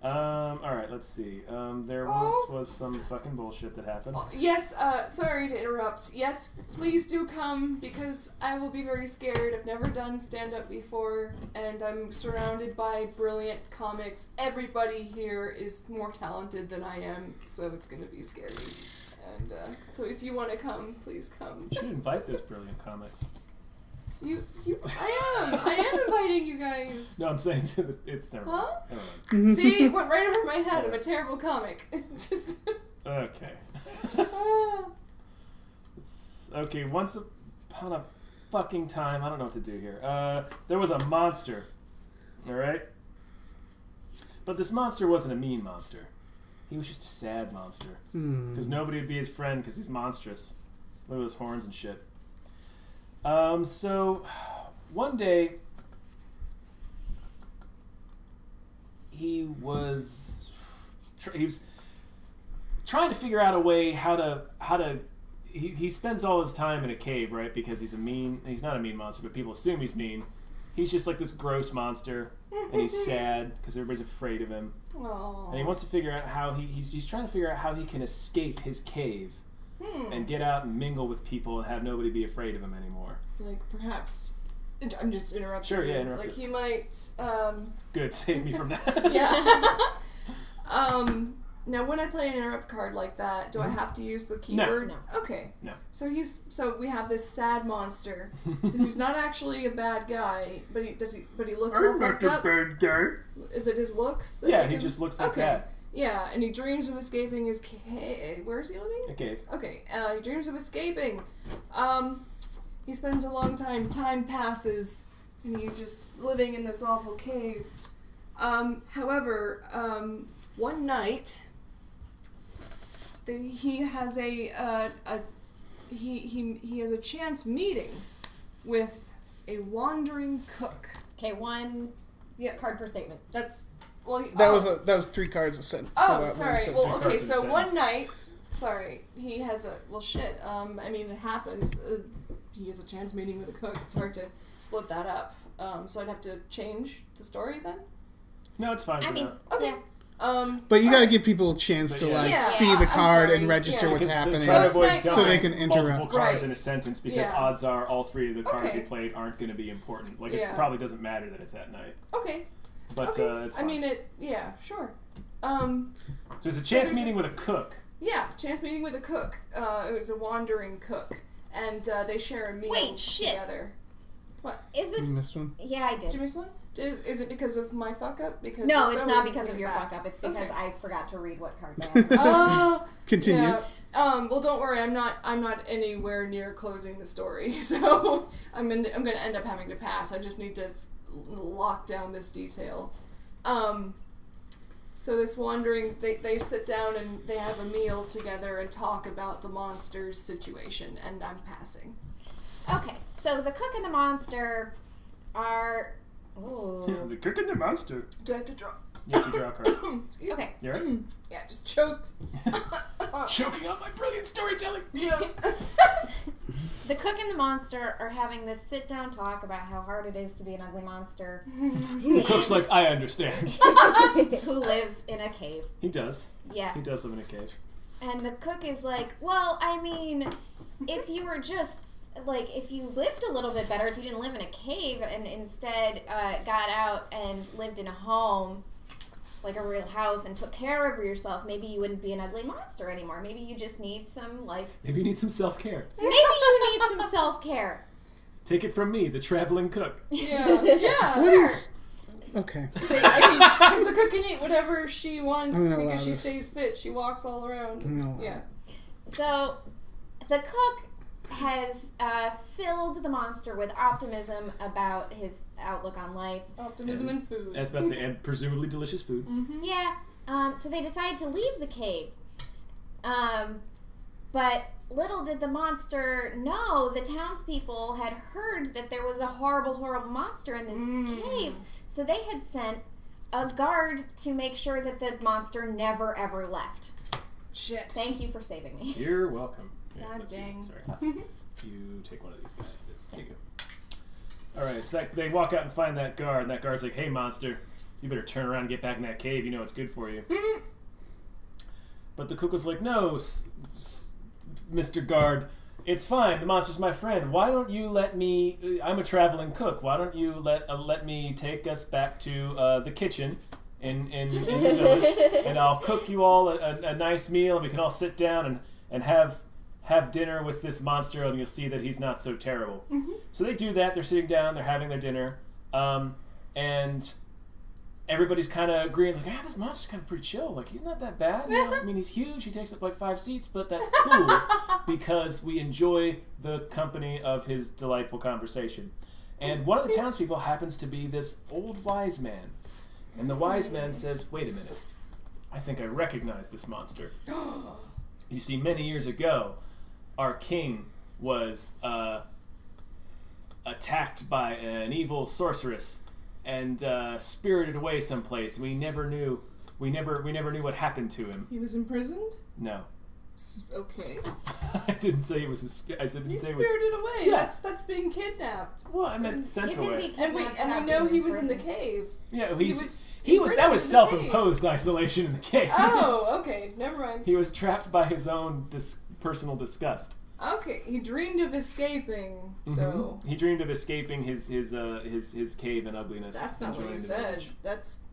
Alright, let's see. There once was some fucking bullshit that happened. Yes, sorry to interrupt. Yes, please do come, because I will be very scared. I've never done stand-up before, and I'm surrounded by brilliant comics. Everybody here is more talented than I am, so it's gonna be scary. And, so if you want to come, please come. You should invite those brilliant comics. I am inviting you guys. No, I'm saying to the. It's never mind. Huh? Never mind. See, it went right over my head. I'm a terrible comic. Just. Okay. Okay, once upon a fucking time, I don't know what to do here. There was a monster. Alright? But this monster wasn't a mean monster. He was just a sad monster. Because nobody would be his friend because he's monstrous. Look at those horns and shit. So, one day, he was trying to figure out a way how to he spends all his time in a cave, right? Because he's not a mean monster, but people assume he's mean. He's just like this gross monster, and he's sad because everybody's afraid of him. Aww. And he wants to figure out how he's trying to figure out how he can escape his cave and get out and mingle with people and have nobody be afraid of him anymore. Like, perhaps... I'm just interrupting. Sure, yeah, you. interrupt Like, it. he might, Good, save me from that. Yeah. Now, when I play an interrupt card like that, do I have to use the keyword? No. Okay. No. So we have this sad monster who's not actually a bad guy, but he looks all fucked up. bad guy. Is it his looks? that Yeah, make he him- just looks like okay. that. Yeah, and he dreams of escaping his cave. Where is he living? A cave. Okay, he dreams of escaping. He spends a long time. Time passes, and he's just living in this awful cave. However, one night, he has he has a chance meeting with a wandering cook. Okay, one card per statement. That's well. That was 3 cards a set. Oh, sorry. Well, okay. cards So in a one sentence. night, sorry, he has a shit. I mean, it happens. He has a chance meeting with a cook. It's hard to split that up. So I'd have to change the story then. No, it's fine. I for mean, now. Okay. But you gotta give people a chance to like Yeah. see Yeah, the I'm card sorry. and register Yeah. what's Because happening, try to So avoid it's so they dumping can multiple interrupt. cards in a Right. sentence because Yeah. odds are all 3 of the cards Okay. you played aren't going to be important. Like Yeah. it probably doesn't matter that it's at night. Okay. But Okay. it's I fine. mean it. Yeah. Sure. So there's a so chance there's meeting with a cook. Yeah, chance meeting with a cook. It was a wandering cook, and they share a meal Wait, shit. together. What? Is this? You missed one? Yeah, I Did you did. miss one? Is it because of my fuck up? Because No, if it's so, not we can because take of it your back. fuck up. It's because Okay. I forgot to read what cards I have. Oh, Continue. yeah. Well, don't worry. I'm not anywhere near closing the story, so I'm gonna end up having to pass. I just need to lock down this detail. So this wandering, they sit down and they have a meal together and talk about the monster's situation, and I'm passing. Okay, so the cook and the monster are. Ooh. The cook and the monster. Do I have to draw? Yes, you draw a card. Excuse Okay. You right? Yeah, just choked. Choking on my brilliant storytelling. Yeah. The cook and the monster are having this sit-down talk about how hard it is to be an ugly monster. The cook's like, I understand. Who lives in a cave. He does. Yeah. He does live in a cave. And the cook is like, well, I mean, if you were just, like, if you lived a little bit better, if you didn't live in a cave and instead got out and lived in a home, like a real house, and took care of yourself, maybe you wouldn't be an ugly monster anymore. Maybe you just need some, like... Maybe you need some self-care. Maybe you need some self-care. Take it from me, the traveling cook. Yeah. Sure. Okay. Because the cook can eat whatever she wants because she this. stays fit. She walks all around. Yeah. So, the cook has filled the monster with optimism about his outlook on life. Optimism and food. That's about to say, and presumably delicious food. Mm-hmm. Yeah. So they decide to leave the cave. But little did the monster know the townspeople had heard that there was a horrible, horrible monster in this cave. So they had sent a guard to make sure that the monster never, ever left. Shit. Thank you for saving me. You're welcome. God dang. Sorry. You take one of these guys. There you go. Alright, so they walk out and find that guard, and that guard's like, hey, monster, you better turn around and get back in that cave. You know it's good for you. But the cook was like, no, Mr. Guard, it's fine. The monster's my friend. Why don't you let me... I'm a traveling cook. Why don't you let me take us back to the kitchen in the village, and I'll cook you all a nice meal, and we can all sit down and have dinner with this monster, and you'll see that he's not so terrible. So they do that. They're sitting down. They're having their dinner. And everybody's kind of agreeing, like, this monster's kind of pretty chill. Like, he's not that bad. You know? I mean, he's huge. He takes up like 5 seats, but that's cool because we enjoy the company of his delightful conversation. And one of the townspeople happens to be this old wise man. And the wise man says, wait a minute. I think I recognize this monster. You see, many years ago, our king was attacked by an evil sorceress and spirited away someplace. We never knew what happened to him. He was imprisoned? No. Okay. I didn't say he was. I said He say it spirited was. away. Yeah. That's being kidnapped. Well, I meant sent away. And we know he was in the cave. Yeah, he was. That was self-imposed isolation in the cave. Oh, okay. Never mind. He was trapped by his own personal disgust. Okay, he dreamed of escaping, though. He dreamed of escaping his cave and ugliness. That's not what you said.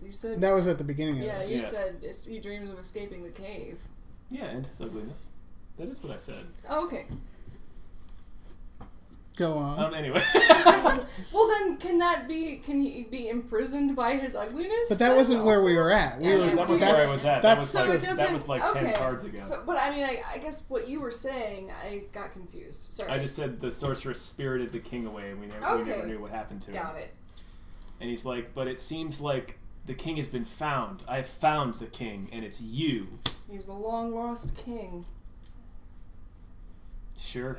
You said that was at the beginning of this. it. You said he dreams of escaping the cave. Yeah, and his ugliness. That is what I said. Oh, okay. Go on. Anyway. Well, then, can he be imprisoned by his ugliness? But that wasn't where we were at. That was where I was at. That was like 10 cards ago. So, but I mean, I guess what you were saying, I got confused. Sorry. I just said the sorceress spirited the king away, and we never knew what happened to him. Got it. And he's like, but it seems like the king has been found. I have found the king, and it's you. He's the long-lost king. Sure.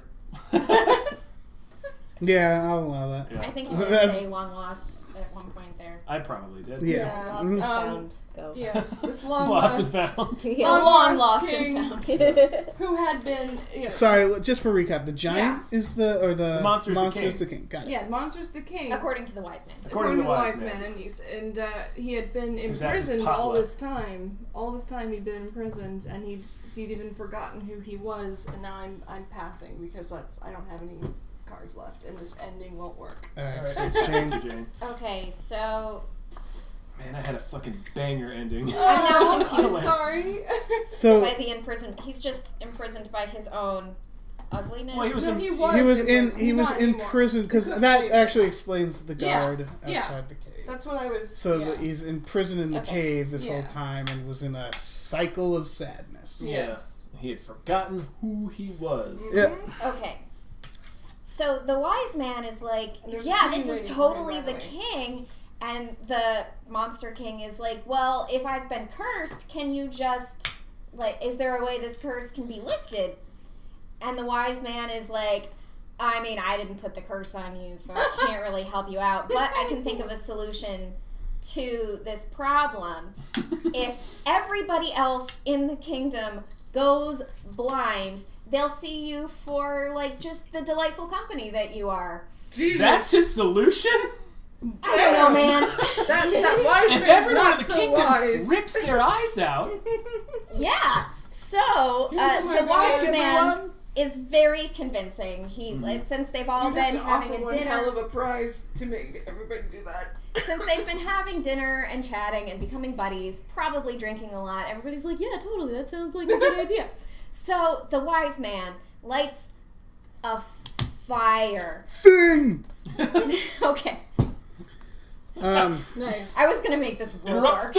Yeah, I'll allow that. Yeah. I think you did say long lost at one point there. I probably did. Yeah. Lost and found. Go. Yes, this long lost lost and found. long lost king and found. who had been. Sorry, just for recap, the giant is the monster's the king. Got it. Yeah, monster's the king. According to the wise man. According to the wise man, he had been imprisoned all this time. All this time he'd been imprisoned, and he'd even forgotten who he was. And now I'm passing because I don't have any cards left, and this ending won't work. Alright, so it's Jane. Okay, so. Man, I had a fucking banger ending. I'm sorry. So by the imprisoned, he's just imprisoned by his own ugliness. Well, he was in prison because that actually explains the guard outside the cave. That's what I was. So he's in prison in the cave this whole time and was in a cycle of sadness. Yes, he had forgotten who he was. Yeah. Okay. So the wise man is like, this is totally the king. And the monster king is like, well, if I've been cursed, can you just, is there a way this curse can be lifted? And the wise man is like, I mean, I didn't put the curse on you, so I can't really help you out. But I can think of a solution to this problem. If everybody else in the kingdom goes blind, they'll see you for, like, just the delightful company that you are. Jesus. That's his solution? I don't know, man. that wise man's not so wise. Rips their eyes out. Yeah. So, the wise man is very convincing. He, since they've all been having a dinner, hell of a prize to make everybody do that. Since they've been having dinner and chatting and becoming buddies, probably drinking a lot, everybody's like, yeah, totally, that sounds like a good idea. So the wise man lights a fire. Thing! Okay. Nice. I was gonna make this real dark.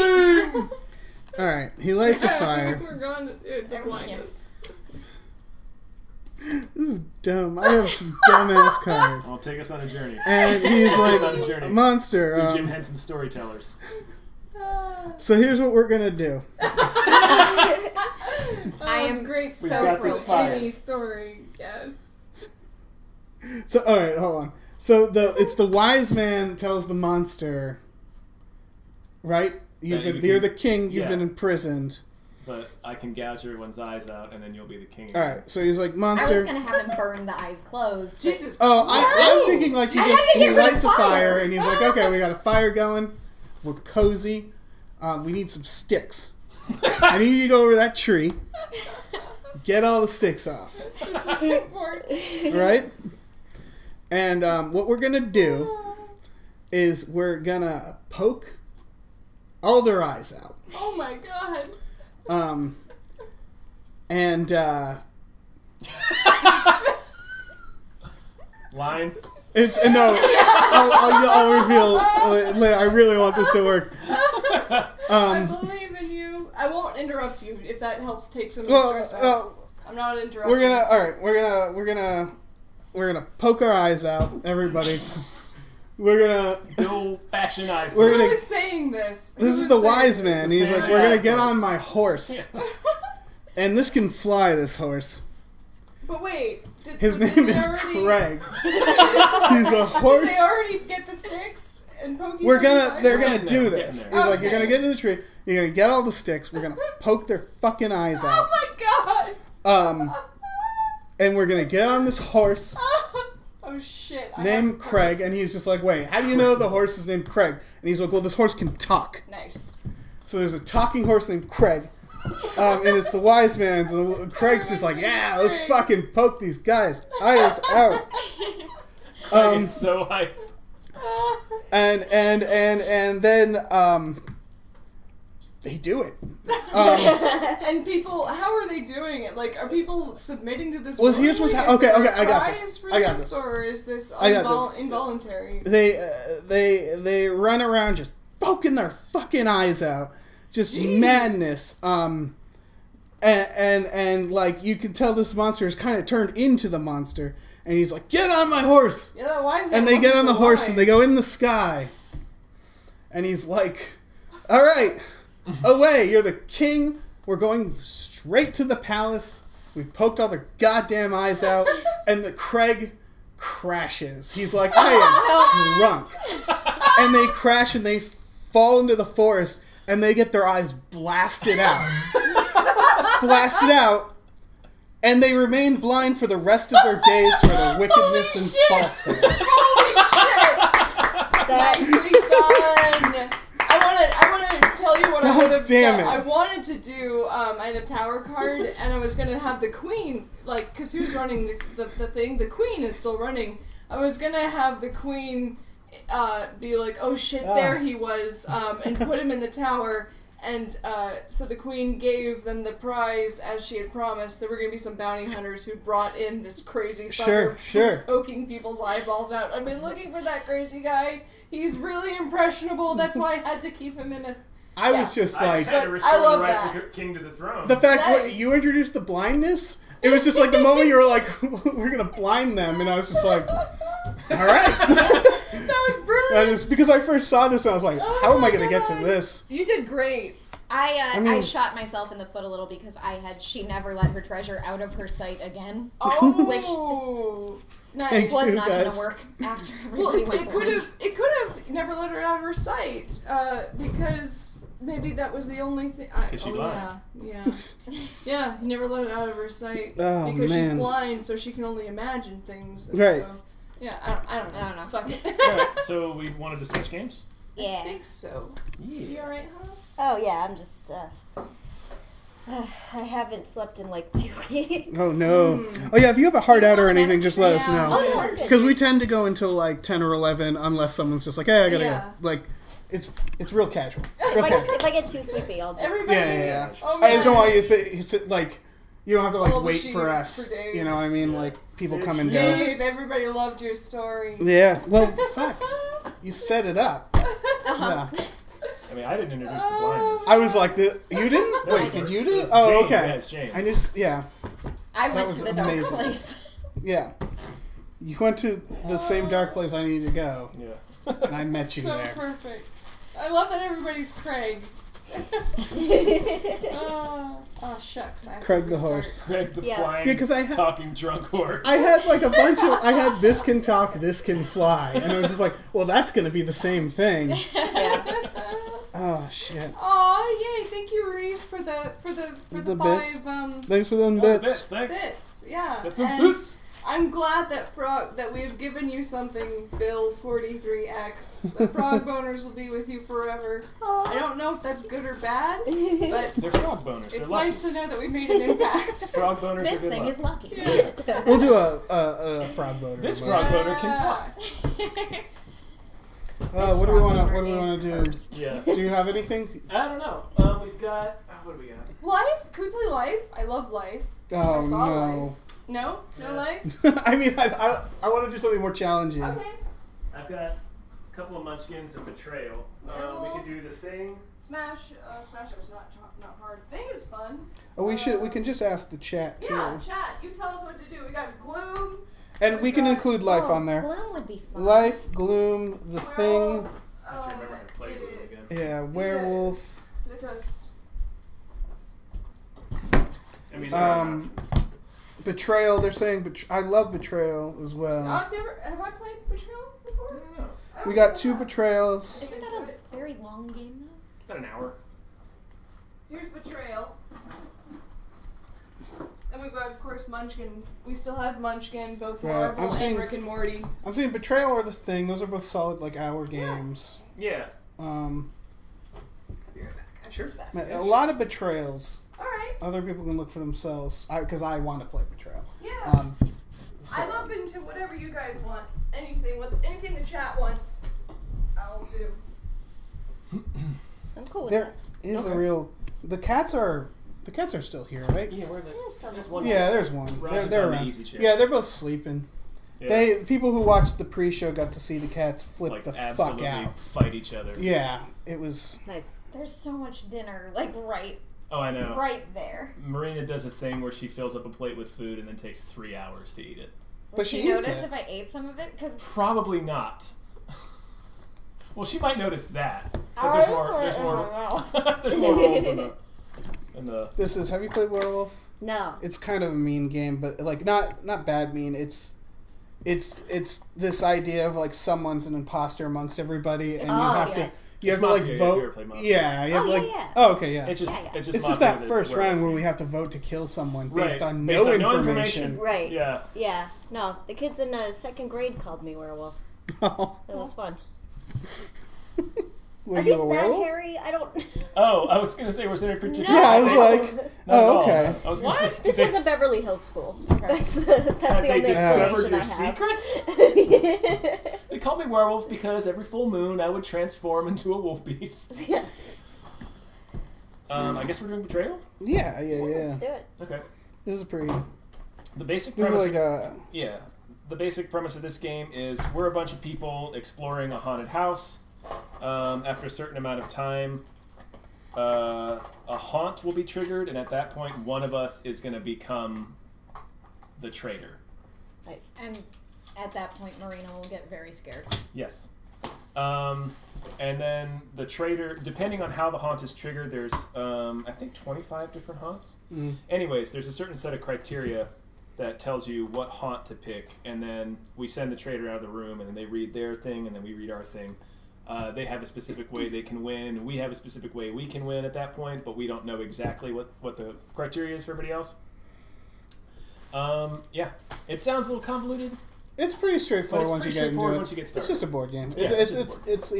Alright, he lights a fire. We're going to blind us. This is dumb. I have some dumbass cards. Well, take us on a journey. And he's Take us on a like, journey. monster. To Jim Henson Storytellers. So here's what we're gonna do. I am great got this fire. any story, yes. So alright, hold on. So it's the wise man tells the monster, right? You're the king, you've been imprisoned. But I can gouge everyone's eyes out, and then you'll be the king. Alright, so he's like, monster. I was gonna have him burn the eyes closed. Jesus. Oh, I'm thinking like he lights a fire, and he's like, okay, we got a fire going. We're cozy. We need some sticks. I need you to go over that tree. Get all the sticks off. This is important. Right? And what we're gonna do is we're gonna poke all their eyes out. Oh my god. And Line? it's no. I'll reveal later. I really want this to work. I believe in you. I won't interrupt you if that helps take some of the stress out. I'm not interrupting. We're gonna. All right. We're gonna poke our eyes out, everybody. We're gonna. The old-fashioned eye. We're gonna. Who was saying this? This is the wise man. He's like, we're gonna get on my horse, and this can fly. This horse. But wait, his name is Craig. He's a horse. Did they already get the sticks and poke each They're gonna do this. He's like, you're gonna get to the tree. You're gonna get all the sticks. We're gonna poke their fucking eyes out. Oh my god. And we're gonna get on this horse. Oh shit. Named Craig, and he's just like, wait, how do you know the horse is named Craig? And he's like, well, this horse can talk. Nice. So there's a talking horse named Craig. And it's the wise man. So Craig's just like, yeah, let's fucking poke these guys' eyes out. Craig is so hyped. And then they do it. And people, how are they doing it? Like, are people submitting to this? Well, here's what's okay. I got this. I got this. Or is this involuntary? They run around just poking their fucking eyes out, just madness. And like you can tell this monster is kind of turned into the monster, and he's like, "Get on my horse!" Yeah, that wise man. And they get on the horse and they go in the sky, and he's like, "All right." Away, you're the king. We're going straight to the palace. We've poked all their goddamn eyes out, and the Craig crashes. He's like, I am drunk. And they crash and they fall into the forest, and they get their eyes blasted out. And they remain blind for the rest of their days for their wickedness and falsehood. Holy shit! Nicely done. I want to tell you what I would have done. I wanted to do, I had a tower card, and I was going to have the queen, like, because who's running the thing? The queen is still running. I was going to have the queen be like, oh shit, there he was, and put him in the tower. And so the queen gave them the prize as she had promised. There were going to be some bounty hunters who brought in this crazy fucker who's poking people's eyeballs out. I've been looking for that crazy guy. He's really impressionable. That's why I had to keep him in a... I was just like... I just had to restore the rightful king to the throne. The fact you introduced the blindness, it was just like the moment you were like, we're going to blind them, and I was just like, all right. That was brilliant. And it's because I first saw this, and I was like, how am I going to get to this? You did great. I shot myself in the foot a little because she never let her treasure out of her sight again. Oh, nice. Which was not going to work after everybody went blind. It could have never let her out of her sight because maybe that was the only thing. Because she's blind. Yeah, he never let it out of her sight because she's blind, so she can only imagine things. Right. So, yeah, I don't know. Fuck it. Alright, so we wanted to switch games? Yeah. I think so. Yeah. You alright, huh? Oh yeah, I'm just. I haven't slept in like 2 weeks. Oh no! Oh yeah, if you have a heart out or anything, just let us know. Because we tend to go until like 10 or 11, unless someone's just like, "Hey, I gotta go." Like, it's real casual. If I get too sleepy, I'll just. Yeah. I just don't want you to like. You don't have to like wait for us. You know what I mean? Like people come and go. Dave, everybody loved your story. Yeah. Well, fuck. You set it up. Yeah. I mean, I didn't introduce the blindness. I was like, you didn't? No, Wait, did you do it? James. Oh, okay. Yeah, it's James. I just, I went to the dark place. Yeah. You went to the same dark place I needed to go. Yeah. And I met you so there. Perfect. I love that everybody's Craig. Oh shucks. Craig the horse. Craig the flying, talking drunk horse. I had like a bunch of. I had this can talk, this can fly, and I was just like, well, that's going to be the same thing. Oh shit. Oh yay! Thank you, Reese, for the bits. 5. Thanks for them bits. Bits. Yeah. And I'm glad that we have given you something, Bill 43X. The frog boners will be with you forever. I don't know if that's good or bad, but they're frog boners. It's nice to know that we made an impact. Frog boners. This thing is lucky. Yeah. We'll do a frog boner. This frog boner can talk. What do we want to do? Yeah. Do you have anything? I don't know. We've got. What do we got? Life? Can we play Life? I love Life. Oh I saw no. Life. No? No Life? I mean, I want to do something more challenging. Okay. I've got a couple of munchkins and Betrayal. We can do The Thing. Smash It was not hard. Thing is fun. Oh, we can just ask the chat too. Yeah, chat. You tell us what to do. We got Gloom. And we can include Life on there. Gloom would be fun. Life, Gloom, The Thing. I have to remember how to play Gloom again. Yeah, Werewolf. Let us. I mean, Betrayal. They're saying I love Betrayal as well. Have I played Betrayal before? No. We got 2 Betrayals. Isn't that a very long game though? About an hour. Here's Betrayal. And we've got, of course, Munchkin. We still have Munchkin, both Marvel and Rick and Morty. I'm saying Betrayal or The Thing. Those are both solid, like, hour games. Yeah. Sure. A lot of Betrayals. All right. Other people can look for themselves, because I want to play Betrayal. Yeah. I'm open to whatever you guys want. Anything the chat wants, I'll do. I'm cool with there that. Is a real. The cats are still here, right? Yeah, there's one. Yeah, there's one. They're around. Yeah, they're both sleeping. Yeah. People who watched the pre-show got to see the cats flip the fuck out, fight each other. Yeah, it was nice. There's so much dinner, right. Oh, I know. Right there. Marina does a thing where she fills up a plate with food and then takes 3 hours to eat it. But she notice if I ate some of it? Probably not. Well, she might notice that. But there's more. There's more rules in the. This is. Have you played Werewolf? No. It's kind of a mean game, but like not bad mean. It's this idea of like someone's an imposter amongst everybody, and you have to like vote. Yeah, you have to like. Yeah. Oh, okay, yeah. It's just that first round where we have to vote to kill someone based on no information. Right. Yeah. Yeah. No, the kids in 2nd grade called me werewolf. Oh. It was fun. Were Are you these a that werewolf? hairy? I don't. Oh, I was gonna say, was there a particular? Yeah, I was like, oh, okay. I was gonna say, This was a Beverly Hills school. That's the they only discovered explanation your I have. secrets? They called me werewolf because every full moon I would transform into a wolf beast. Yeah. I guess we're doing Betrayal? Yeah. Let's do it. Okay. This is pretty. The basic This premise. is like Yeah. The basic premise of this game is we're a bunch of people exploring a haunted house. After a certain amount of time, a haunt will be triggered, and at that point, one of us is going to become the traitor. Nice. And at that point, Marina will get very scared. Yes. And then the trader, depending on how the haunt is triggered, there's, I think, 25 different haunts. Anyways, there's a certain set of criteria that tells you what haunt to pick, and then we send the trader out of the room, and then they read their thing, and then we read our thing. They have a specific way they can win. We have a specific way we can win at that point, but we don't know exactly what the criteria is for everybody else. Yeah. It sounds a little convoluted. It's pretty straightforward once you get into it. Once you get started. It's just a board game. Yeah, It's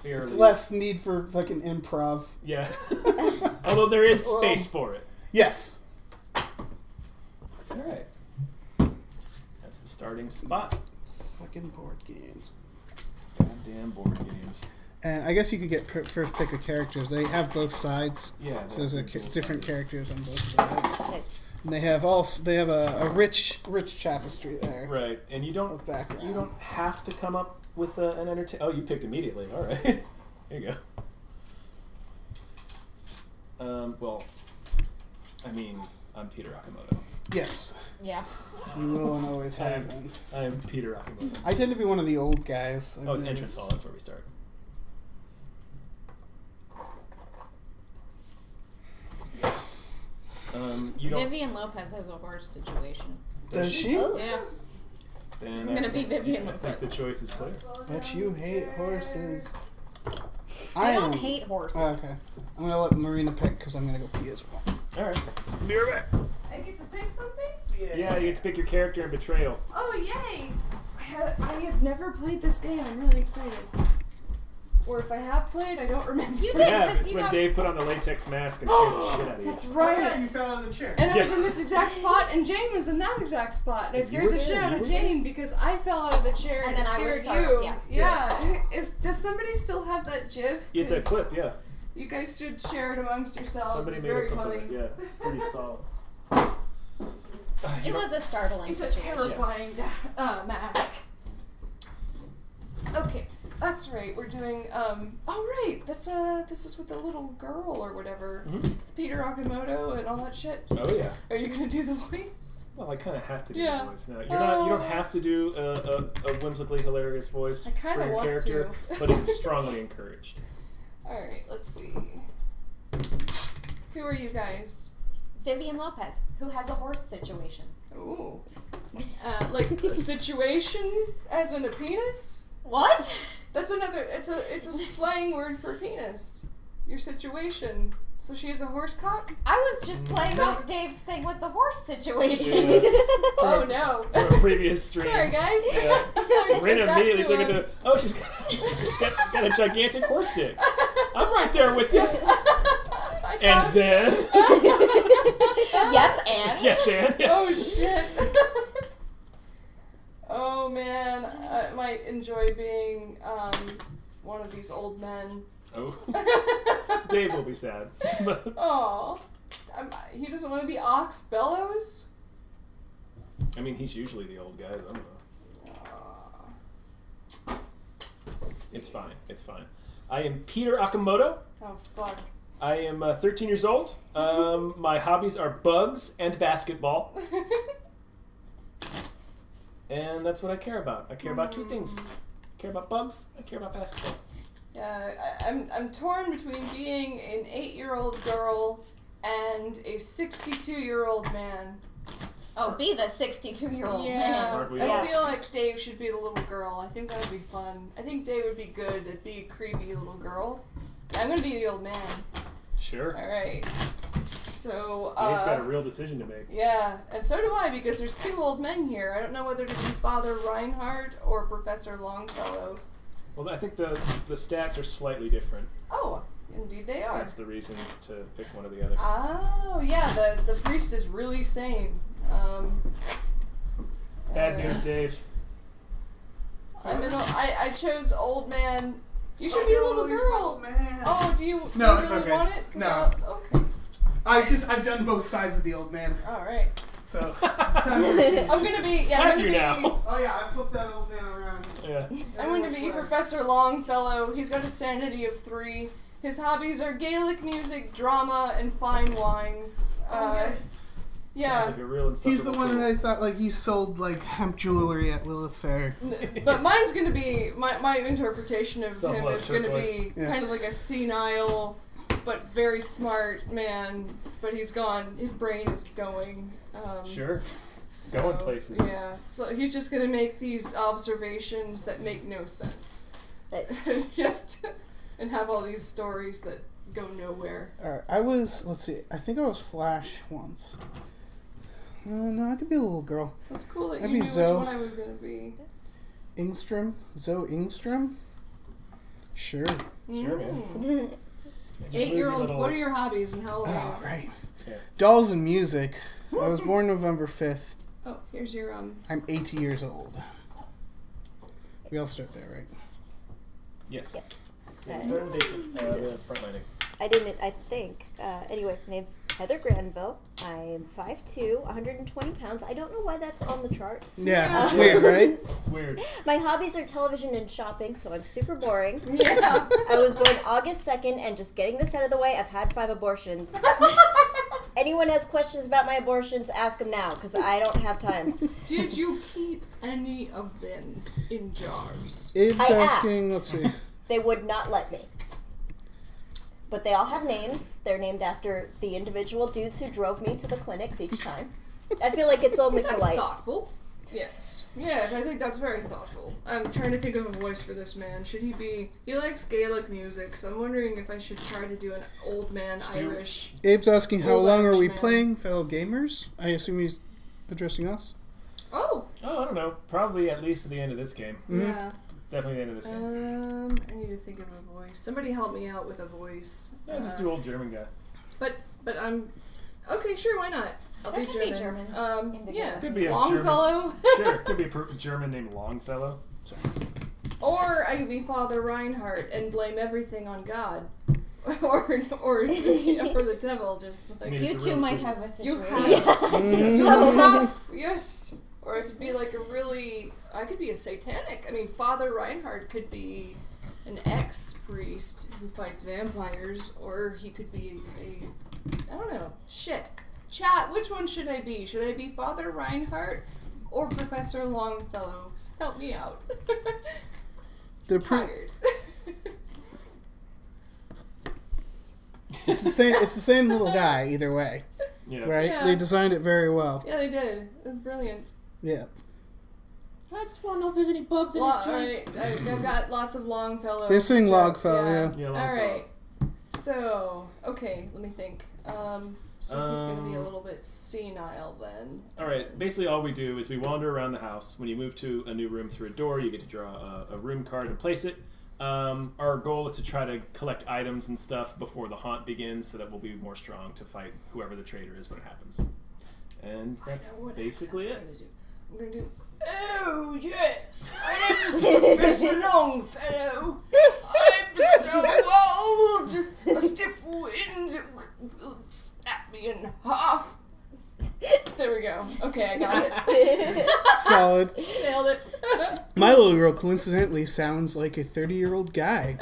fairly... It's less need for fucking improv. Yeah. Although there is space for it. Yes. Alright. That's the starting spot. Fucking board games. Goddamn board games. And I guess you could get first pick of characters. They have both sides. Yeah. So there's different characters on both sides. And they have a rich tapestry there. Right. And you don't have to come up with an entertain. Oh, you picked immediately. All right. Here you go. Well, I mean, I'm Peter Akamoto. Yes. Yeah. You will and always have been. I am Peter Akamoto. I tend to be one of the old guys. Oh, it's entrance hall. That's where we start. Vivian Lopez has a horse situation. Does she? Yeah. Then I'm gonna be Vivian I think Lopez. the choice is clear. Bet you hate horses. I don't hate horses. Oh, okay. I'm gonna let Marina pick because I'm gonna go pee as well. All right. Be right back. I get to pick something? Yeah, you get to pick your character in Betrayal. Oh, yay! I have never played this game. I'm really excited. Or if I have played, I don't remember. You did, yeah, it's when Dave put on the latex mask and scared the shit out of you. That's right. Oh, yeah, you fell on the chair. And I was in this exact spot, and Jane was in that exact spot. And I scared the shit out of Jane because I fell out of the chair and then I scared was you. startled, Yeah. Does somebody still have that GIF? It's a clip, yeah. You guys should share it amongst yourselves. Somebody it's made very a clip funny. of it. Yeah, it's pretty solid. It was a startling It's a situation. terrifying mask. Okay, that's right. We're doing. Oh right, that's this is with the little girl or whatever. Mm-hmm. Peter Akamoto and all that shit. Oh yeah. Are you gonna do the voice? Well, I kind of have to do Yeah. the voice now. You're not. You don't have to do a whimsically hilarious voice I kinda for your want character, to. but it is strongly encouraged. All right, let's see. Who are you guys? Vivian Lopez, who has a horse situation. Ooh. Like a situation as in a penis? What? That's another. It's a slang word for penis. Your situation. So she has a horse cock? I was just playing off Dave's thing with the horse situation. Yeah. Oh no. From a previous stream. Sorry guys. Yeah. Rena that immediately to took it to. Oh, she's got a gigantic horse dick. I'm right there with you. And then. Yes, and. Yes, and. Yeah. Oh shit. Oh man, I might enjoy being one of these old men. Oh. Dave will be sad. Aw. He doesn't want to be Ox Bellows? I mean, he's usually the old guy. I don't know. It's fine. It's fine. I am Peter Akamoto. Oh, fuck. I am 13 years old. My hobbies are bugs and basketball. And that's what I care about. I care about two things. I care about bugs. I care about basketball. Yeah, I'm torn between being an 8-year-old girl and a 62-year-old man. Oh, be the 62-year-old Yeah, man. I feel like Dave should be the little girl. I think that would be fun. I think Dave would be good at being a creepy little girl. I'm gonna be the old man. Sure. Alright. So, Dave's got a real decision to make. Yeah, and so do I, because there's two old men here. I don't know whether to be Father Reinhardt or Professor Longfellow. Well, I think the stats are slightly different. Oh, indeed they are. That's the reason to pick one or the other. Oh, yeah, the priest is really sane. Bad news, Dave. I chose old man. You should be a little girl. Man. Oh, do you No, really it's okay. want it? 'Cause No. Okay. I've done both sides of the old man. All right. So I'm gonna be. Yeah, I'm Matthew gonna be. now. Oh yeah, I flipped that old man around. Yeah. I'm going to be Professor Longfellow. He's got a sanity of 3. His hobbies are Gaelic music, drama, and fine wines. Okay. Yeah. Sounds like a real He's the insufferable one tool. that I thought like he sold like hemp jewelry at Lilith Fair. But mine's gonna be my interpretation of Sounds him like is gonna turquoise. be Yeah. kind of like a senile but very smart man. But he's gone. His brain is going. Sure. So, Going places. Yeah. So he's just gonna make these observations that make no sense. Nice. Just and have all these stories that go nowhere. Alright, let's see, I think I was Flash once. No, I could be a little girl. That's cool that I'd you be knew Zoe. which one I was gonna be. Zoe Ingstrom? Sure. Sure, man. Mm. Just 8-year-old. little- What are your hobbies and how old are you? Oh, right. Yeah. Dolls and music. I was born November 5th. Oh, here's your I'm 80 years old. We all start there, right? Yes. Okay. The front lighting. I think. Anyway, my name's Heather Granville. I'm 5'2", 120 pounds. I don't know why that's on the chart. Yeah, it's weird, right? It's weird. My hobbies are television and shopping, so I'm super boring. Yeah. I was born August 2nd, and just getting this out of the way, I've had 5 abortions. Anyone has questions about my abortions, ask them now, because I don't have time. Did you keep any of them in jars? It's I asking, asked. let's see. They would not let me. But they all have names. They're named after the individual dudes who drove me to the clinics each time. I feel like it's only That's polite. thoughtful. Yes. Yes, I think that's very thoughtful. I'm trying to think of a voice for this man. Should he be... He likes Gaelic music, so I'm wondering if I should try to do an old man Irish... Abe's asking how Old long are we Irishman. playing, fellow gamers? I assume he's addressing us. Oh! Oh, I don't know. Probably at least at the end of this game. Yeah. Definitely the end of this game. I need to think of a voice. Somebody help me out with a voice. Yeah, just do old German guy. But I'm... Okay, sure, why not? I'll There be could be German. Germans Yeah. Could be a Longfellow. Sure, could be a German named Longfellow. Sure. Or I could be Father Reinhardt and blame everything on God. or the devil, just like... You two might have a You situation. have... Yes. Or I could be like a really... I could be a satanic. I mean, Father Reinhardt could be an ex-priest who fights vampires, or he could be a... I don't know. Shit. Chat, which one should I be? Should I be Father Reinhardt or Professor Longfellow? Help me out. They're Tired. It's the same little guy either way. Yeah. Right? Yeah. They designed it very well. Yeah, they did. It was brilliant. Yeah. I just want to know if there's any bugs in this joint. Alright, I've got lots of Longfellow. They're saying Longfellow, yeah. Yeah, Longfellow. Alright. So, okay, let me think. So he's gonna be a little bit senile then. Alright, basically all we do is we wander around the house. When you move to a new room through a door, you get to draw a room card and place it. Our goal is to try to collect items and stuff before the haunt begins so that we'll be more strong to fight whoever the traitor is when it happens. And that's basically it. I'm gonna do. Oh yes, my name is Professor Longfellow. I'm so old. A stiff wind will snap me in half. There we go. Okay, I got it. Solid. Nailed it. My little girl coincidentally sounds like a 30-year-old guy.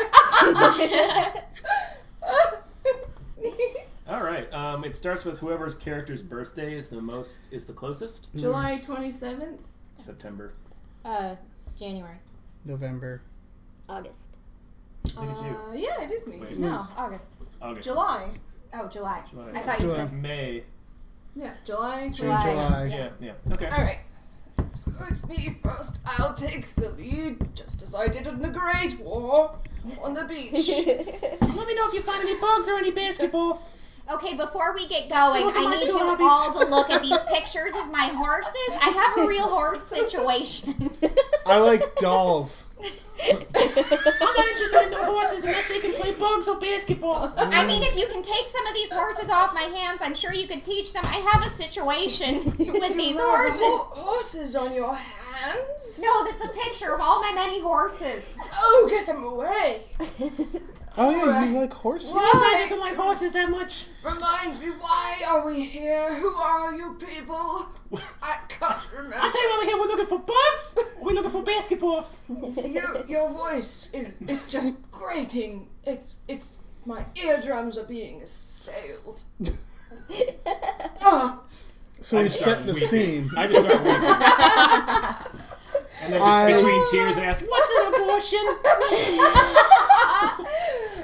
All right. It starts with whoever's character's birthday is the closest. July 27th. September. January. November. August. I think it's you. Yeah, it is me. Wait. No, August. August. July. Oh, July. July. I thought you July. It's said May. Yeah, July. July. Yeah. Okay. Alright. So it's me first. I'll take the lead, just as I did in the Great War on the beach. Let me know if you find any bugs or any basketballs. Okay, before we get going, Those are I my need two you hobbies. all to look at these pictures of my horses. I have a real horse situation. I like dolls. I'm not interested in no horses unless they can play bugs or basketball. I mean, if you can take some of these horses off my hands, I'm sure you could teach them. I have a situation with these horses. Horses on your hands? No, that's a picture of all my many horses. Oh, get them away. Oh yeah, you like horses? Why doesn't like horses that much? Remind me, why are we here? Who are you people? I can't remember. I'll tell you why we're here. We're looking for bugs. Or we're looking for basketballs. Your voice is just grating. It's my eardrums are being assailed. So we set the scene. I just start weeping. And then between tears, I ask, "What's an abortion?"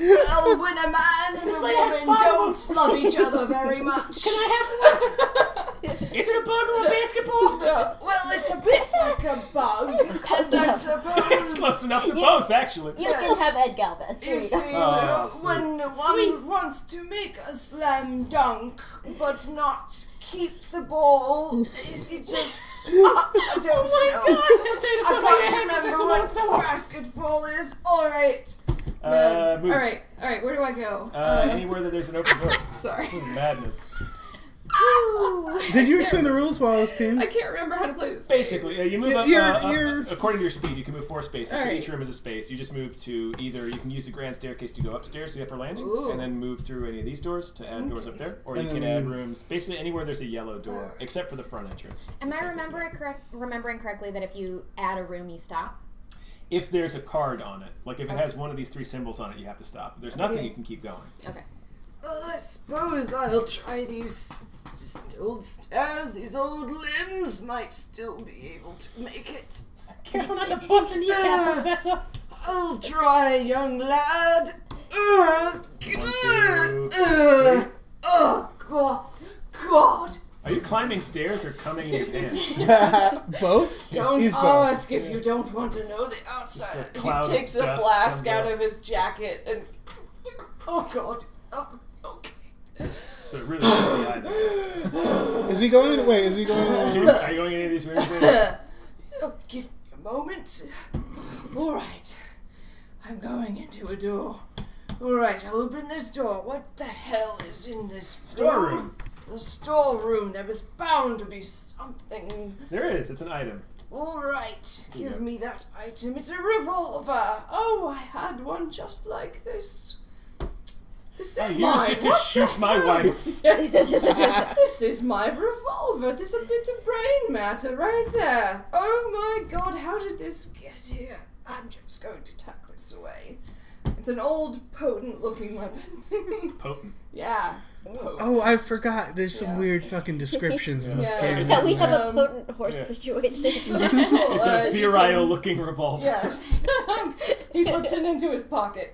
Well, when a man and a woman don't love each other very much. Can I have one? Is it a bug or a basketball? Well, it's a bit like a bug. And I suppose... It's close enough to both, actually. You can have Ed Galvez. You see, when one wants to make a slam dunk, but not keep the ball, it just... I don't know. I can't remember what basketball is. All right. Move. All right. Where do I go? Anywhere that there's an open door. Sorry. This is madness. Did you explain the rules while I was peeing? I can't remember how to play this. Basically, you move up, according to your speed. You can move 4 spaces. So each room is a space. You just move to either you can use the grand staircase to go upstairs to the upper landing, and then move through any of these doors to add doors up there, or you can add rooms. Basically, anywhere there's a yellow door, except for the front entrance. Am I remembering correctly that if you add a room, you stop? If there's a card on it, like if it has one of these 3 symbols on it, you have to stop. If there's nothing, you can keep going. Okay. Well, I suppose I'll try these old stairs. These old limbs might still be able to make it. Careful not to bust a kneecap, Professor. I'll try, young lad. Oh, God. Are you climbing stairs or coming in your pants? Both? Don't ask if you don't want to know the outside. He takes a flask out of his jacket and... Oh, God. Oh, okay. So it really should be either. Is he going? Wait, is he going? Are you going in any of these rooms? Give me a moment. All right. I'm going into a door. All right, I'll open this door. What the hell is in this Storeroom. The storeroom. There was bound to be something. There is. It's an item. All right. Give me that item. It's a revolver. Oh, I had one just like this. This is I used it to shoot my wife. This is my revolver. There's a bit of brain matter right there. Oh my God, how did this get here? I'm just going to tuck this away. It's an old, potent-looking weapon. Potent? Yeah. Potent. Oh, I forgot. There's some weird fucking descriptions in this game. So we have a potent horse situation. So that's cool. It's a virile-looking revolver. Yes. He slips it into his pocket.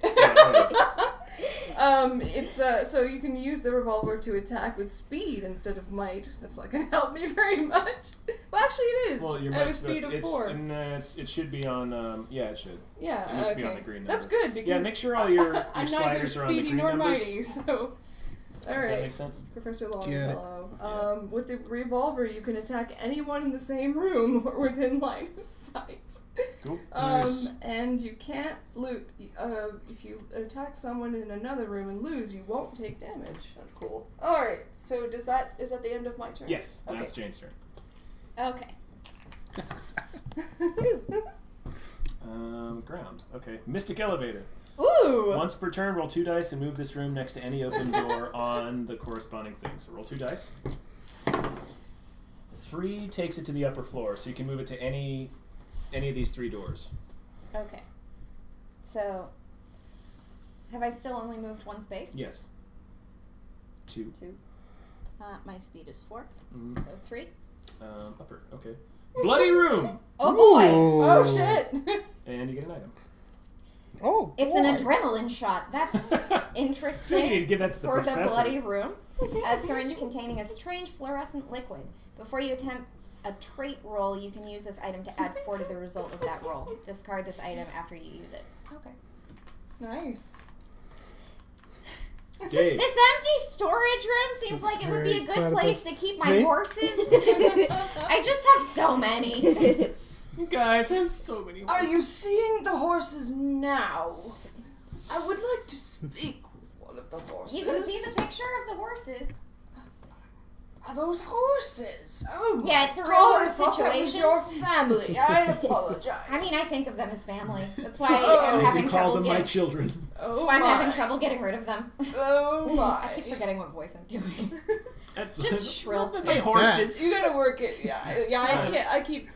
It's so you can use the revolver to attack with speed instead of might. That's not going to help me very much. Well, actually, it is. Well, your I have a might's speed of 4. it should be on. Yeah, it should. Yeah, it needs to be on the green number. That's good because yeah, make sure all your I'm sliders are on the green neither speedy nor numbers. mighty. So, all right. That makes sense. Professor Longfellow. With the revolver, you can attack anyone in the same room or within line of sight. Cool. Nice. And you can't loot. If you attack someone in another room and lose, you won't take damage. That's cool. All right. So is that the end of my turn? Yes, Okay. that's Jane's turn. Okay. Ground. Okay. Mystic elevator. Ooh! Once per turn, roll 2 dice and move this room next to any open door on the corresponding thing. So roll 2 dice. 3 takes it to the upper floor, so you can move it to any of these 3 doors. Okay. So, have I still only moved 1 space? Yes. 2. 2. My speed is 4, so 3. Upper. Okay. Bloody room. Oh boy! Ooh. Oh shit! And you get an item. Oh, It's an adrenaline shot. That's interesting. You need to give that to the for professor. the bloody room. A syringe containing a strange fluorescent liquid. Before you attempt a trait roll, you can use this item to add 4 to the result of that roll. Discard this item after you use it. Okay. Nice. Dave. This empty storage room seems like it would be a good place to keep my me? horses. I just have so many. You guys have so many horses. Are you seeing the horses now? I would like to speak with one of the horses. You can see the picture of the horses. Are those horses? Oh my Yeah, it's a real God, horse I thought that was situation. your family. I apologize. I mean, I think of them as family. That's why Oh, I'm I having do call trouble them my getting. children. That's Oh why I'm having my. trouble getting rid of them. Oh my. I keep forgetting what voice I'm doing. That's Just shrill. My horses. You gotta work it. Yeah, I can't. I keep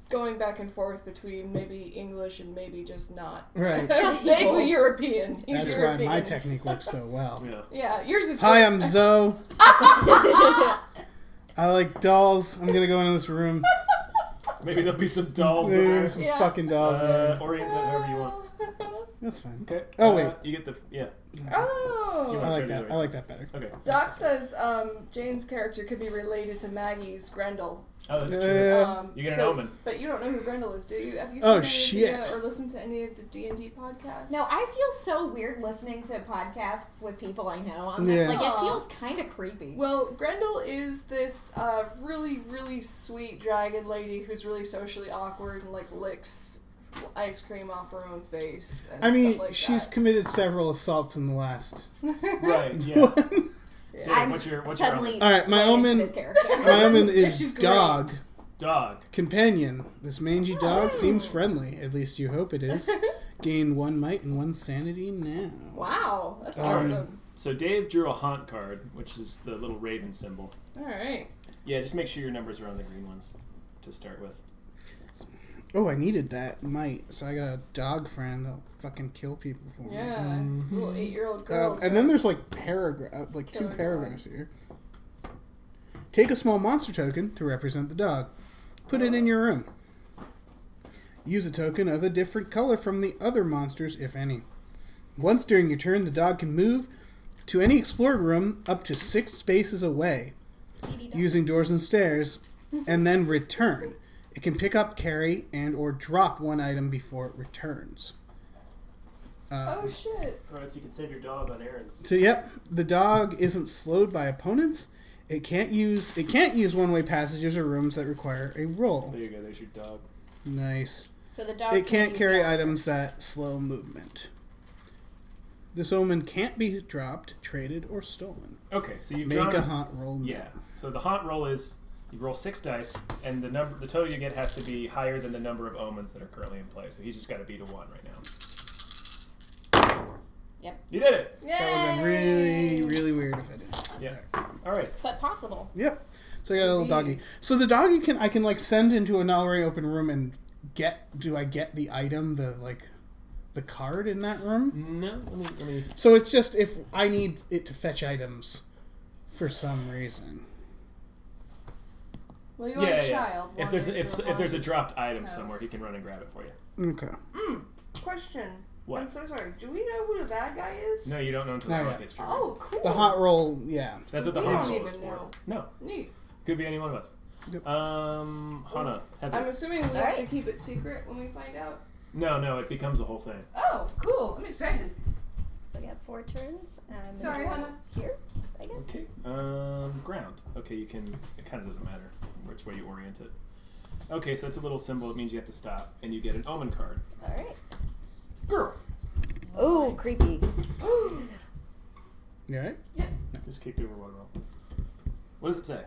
going back and forth between maybe English and maybe just not. Right. Just vaguely European. He's That's European. why my technique works so well. Yeah. Yeah, yours is. Hi, great. I'm Zoe. I like dolls. I'm gonna go into this room. Maybe there'll be some dolls in Maybe there. some fucking dolls in there. Orient that however you want. That's fine. Okay. Oh wait. You get the Oh! I like that. I like that better. Okay. Doc says Jane's character could be related to Maggie's Grendel. Oh, that's true. You get an omen. But you don't know who Grendel is, do you? Have you seen any of the, or listened to any of the D&D podcasts? No, I feel so weird listening to podcasts with people I know on Yeah. Like, it feels kind of creepy. Well, Grendel is this really, really sweet dragon lady who's really socially awkward and, like, licks ice cream off her own face and I mean, stuff like she's committed several assaults in the last. Right, yeah. I'm what's your suddenly omen? All right, my omen. My omen is dog. Dog. Companion. This mangy dog seems friendly. At least you hope it is. Gain 1 might and 1 sanity now. Wow, that's awesome. So Dave drew a haunt card, which is the little raven symbol. Alright. Yeah, just make sure your numbers are on the green ones to start with. Oh, I needed that might. So I got a dog friend that'll fucking kill people for me. Yeah, little 8-year-old girl. And then there's like two paragraphs here. Take a small monster token to represent the dog. Put it in your room. Use a token of a different color from the other monsters, if any. Once during your turn, the dog can move to any explored room up to 6 spaces away, using doors and stairs, and then return. It can pick up, carry, and or drop 1 item before it returns. Oh shit! Alright, so you can send your dog on errands. So yep, the dog isn't slowed by opponents. It can't use one-way passages or rooms that require a roll. There you go. There's your dog. Nice. So the dog. It can't carry items that slow movement. This omen can't be dropped, traded, or stolen. Okay, so you make a haunt roll. Yeah. So the haunt roll is you roll 6 dice, and the total you get has to be higher than the number of omens that are currently in play. So he's just got to beat a 1 right now. Yep. You did it. Yay! That would have been really, really weird if I didn't. Yeah. All right. But possible. Yep. So I got a little doggy. So the doggy I can like send into an already open room and do I get the item, the card in that room? No. Let me. So it's just if I need it to fetch items for some reason. Well, you are a child. If there's a dropped item somewhere, he can run and grab it for you. Okay. Question. What? I'm so sorry. Do we know who the bad guy is? No, you don't know until the roll gets triggered. Oh, cool. The hot roll, yeah. That's what the hot roll is for. No. Neat. Could be any one of us. Yep. Hana, Heather. I'm assuming we have to keep it secret when we find out. No, it becomes a whole thing. Oh, cool. I'm excited. So we have 4 turns. Sorry, Hannah. Here, I guess. Okay. Ground. Okay, you can. It kind of doesn't matter which way you orient it. Okay, so it's a little symbol. It means you have to stop, and you get an omen card. All right. Girl. Oh, creepy. You alright? Yeah. Just kicked over watermelon. What does it say?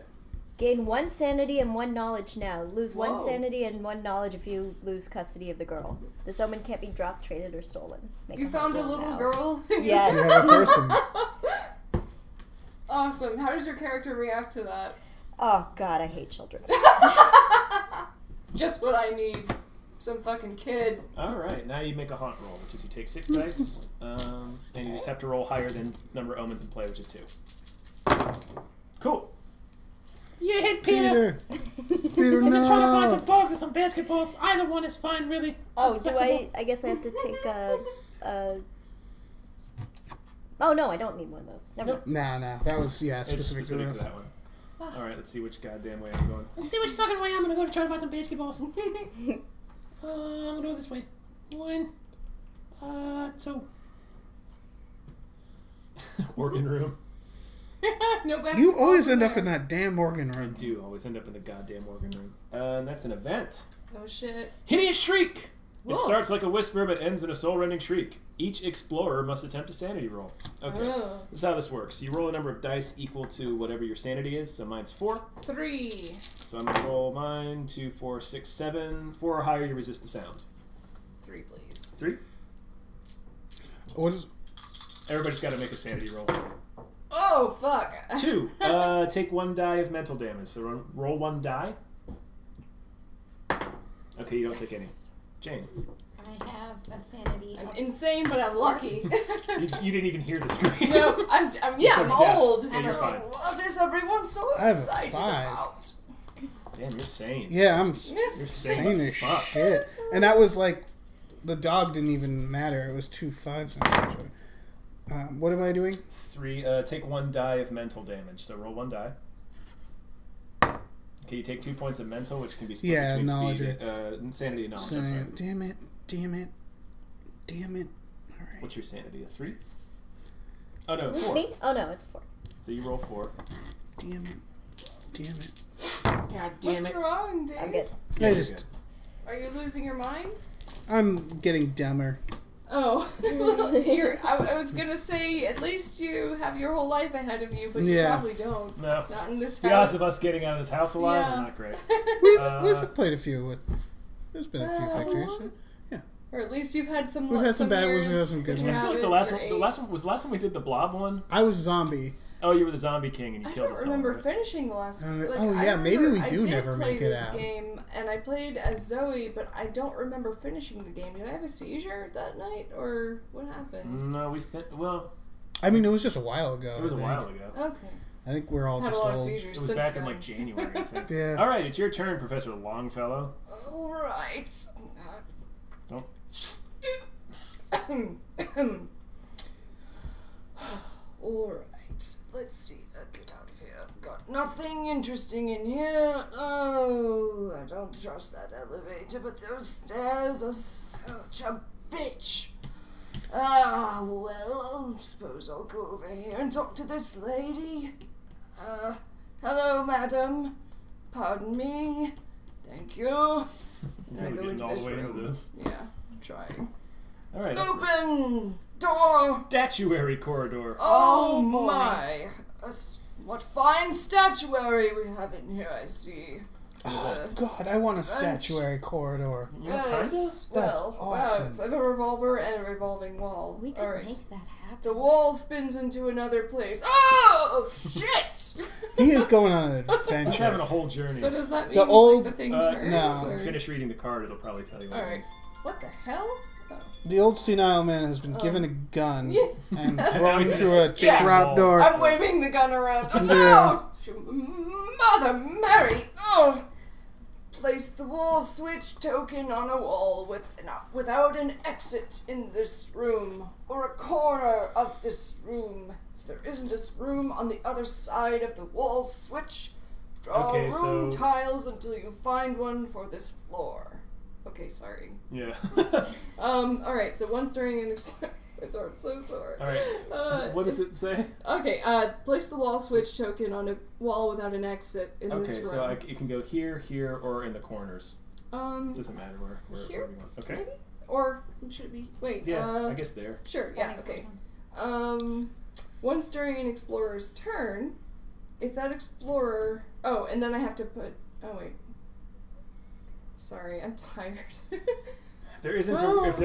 Gain 1 sanity and 1 knowledge now. Lose 1 Whoa. sanity and 1 knowledge if you lose custody of the girl. This omen can't be dropped, traded, or stolen. Make You found a hot roll little now. girl? Yes. You have a person. Awesome. How does your character react to that? Oh, God, I hate children. Just what I need. Some fucking kid. Alright, now you make a haunt roll, which is you take 6 dice, and you just have to roll higher than number of omens in play, which is 2. Cool. You hit Peter. Peter, I'm just trying to find no. some bugs and some basketballs. Either one is fine, really. Oh, I'm do flexible. I guess I have to take Oh, no, I don't need one of those. Never mind. Nah. That was, It's specific to specific this. to that one. Alright, let's see which goddamn way I'm going. Let's see which fucking way I'm gonna go to try to find some basketballs. I'm gonna go this way. 1, 2. Organ room. No basketball. You always end up in that damn organ I room. do always end up in the goddamn organ room. And that's an event. Oh shit. Hideous Shriek! It Whoa. starts like a whisper but ends in a soul-rending shriek. Each explorer must attempt a sanity roll. Okay, Oh. this is how this works. You roll a number of dice equal to whatever your sanity is. So mine's 4. 3. So I'm going to roll mine 2, 4, 6, 7. 4 or higher, you resist the sound. 3, please. 3. What is? Everybody's got to make a sanity roll. Oh, fuck. 2. Take 1 die of mental damage. So roll 1 die. Okay, you don't take any. Jane. I have a sanity. I'm insane, but I'm lucky. You didn't even hear the scream. No, I'm so deaf. old. Yeah, you're fine. What is everyone so I have a excited 5. about? Damn, you're sane. Yeah, I'm You're sane as shit. And that was like, the dog didn't even matter. It was 2 5s, actually. What am I doing? 3. Take 1 die of mental damage. So roll 1 die. Okay, you take 2 points of mental, which can be split between knowledge. speed, sanity and knowledge. I'm sorry. Damn it. All right. What's your sanity? A 3? Oh no, 4. Me? Oh no, it's 4. So you roll 4. Damn it. God damn What's it. wrong, Dave? I'm good. Yeah, Are you losing your mind? I'm getting dumber. Oh, I was gonna say at least you have your whole life ahead of you, but you Yeah. probably don't. No. Not in this The house. odds of us getting out of this house alive Yeah. are not great. We've played a few with. There's been a few victories. So, yeah. Or at least you've had some. We've had some bad ones. years We've had some good that you ones. I feel like haven't, the last one was the last time we did the blob one. I was zombie. Oh, you were the zombie king and you I killed don't us. remember all, right? finishing the last. Oh, yeah, maybe we do never make it this out. game, and I played as Zoe, but I don't remember finishing the game. Did I have a seizure that night, or what happened? No, well. I mean, it was just a while ago. It was a I think. while ago. Okay. I think we're all Had a just lot of old. seizures It was since back in then. like January, I think. Yeah. All right, it's your turn, Professor Longfellow. All right. Don't. All right. Let's see. Get out of here. I've got nothing interesting in here. Oh, I don't trust that elevator, but those stairs are such a bitch. Ah, well, I suppose I'll go over here and talk to this lady. Hello, madam. Pardon me. Thank you. I'm gonna go We're getting into all this the way room. into this. Yeah, I'm trying. All right. Open door. Statuary corridor. Oh boy. my! What fine statuary we have in here, I see. Oh, God, I want a statuary corridor. Yes, That's well, awesome. wow, so I have a revolver and a revolving wall. We could All right. make that happen. The wall spins into another place. Oh, shit! He is going on an He's adventure. having a whole journey. So does that mean The old- like, the thing no. turns? or- Finish reading the card, it'll probably tell you what it Alright. is. What the hell? Oh. The old senile man has been given a gun Yeah. and Now thrown he's through a gonna trap door. I'm waving the gun around. Yeah. Oh, Mother Mary! Oh! Place the wall switch token on a wall without an exit in this room, or a corner of this room. If there isn't a room on the other side of the wall switch, draw Okay, room so- tiles until you find one for this floor. Okay, sorry. Yeah. Alright, so once during an I'm so sorry. Alright. What does it say? Okay, place the wall switch token on a wall without an exit in this Okay, room. so it can go here, here, or in the corners. Doesn't matter where Here? you want. Okay. Maybe? Or should it be? Wait. Yeah, I guess there. Sure. That Yeah. makes Okay. more sense. Once during an explorer's turn, if that explorer. Oh, and then I have to put. Oh wait. Sorry, I'm tired. If there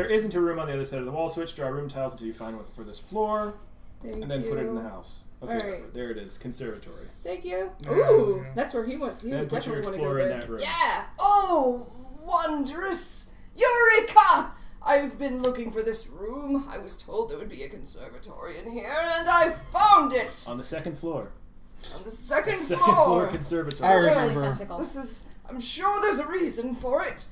isn't a room on the other side of the wall switch, draw room tiles until you find one for this floor, Thank and then put it in the you. house. Okay, Alright. there it is. Conservatory. Thank you. Yeah, Ooh, yeah. that's where he went. He Then would put your definitely want to go explorer in there. that room. Yeah. Oh, wondrous! Eureka! I've been looking for this room. I was told there would be a conservatory in here, and I found it On the second floor. on the second Second floor conservatory. I remember. Yes, this is. I'm sure there's a reason for it.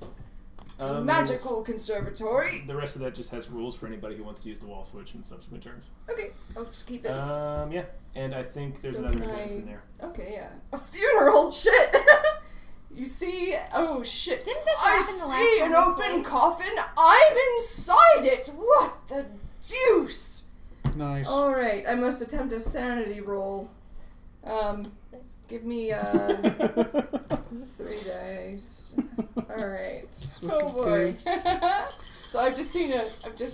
It's a magical conservatory. The rest of that just has rules for anybody who wants to use the wall switch in subsequent turns. Okay, I'll just keep it. Yeah, and I think there's So another can event I- in there. Okay, yeah. A funeral? Shit! You see? Oh, shit. Didn't this I happen the last see time an we open played? coffin. I'm inside it. What the deuce? Nice. Alright, I must attempt a sanity roll. Give me, 3 dice. Alright. Oh boy. So I've just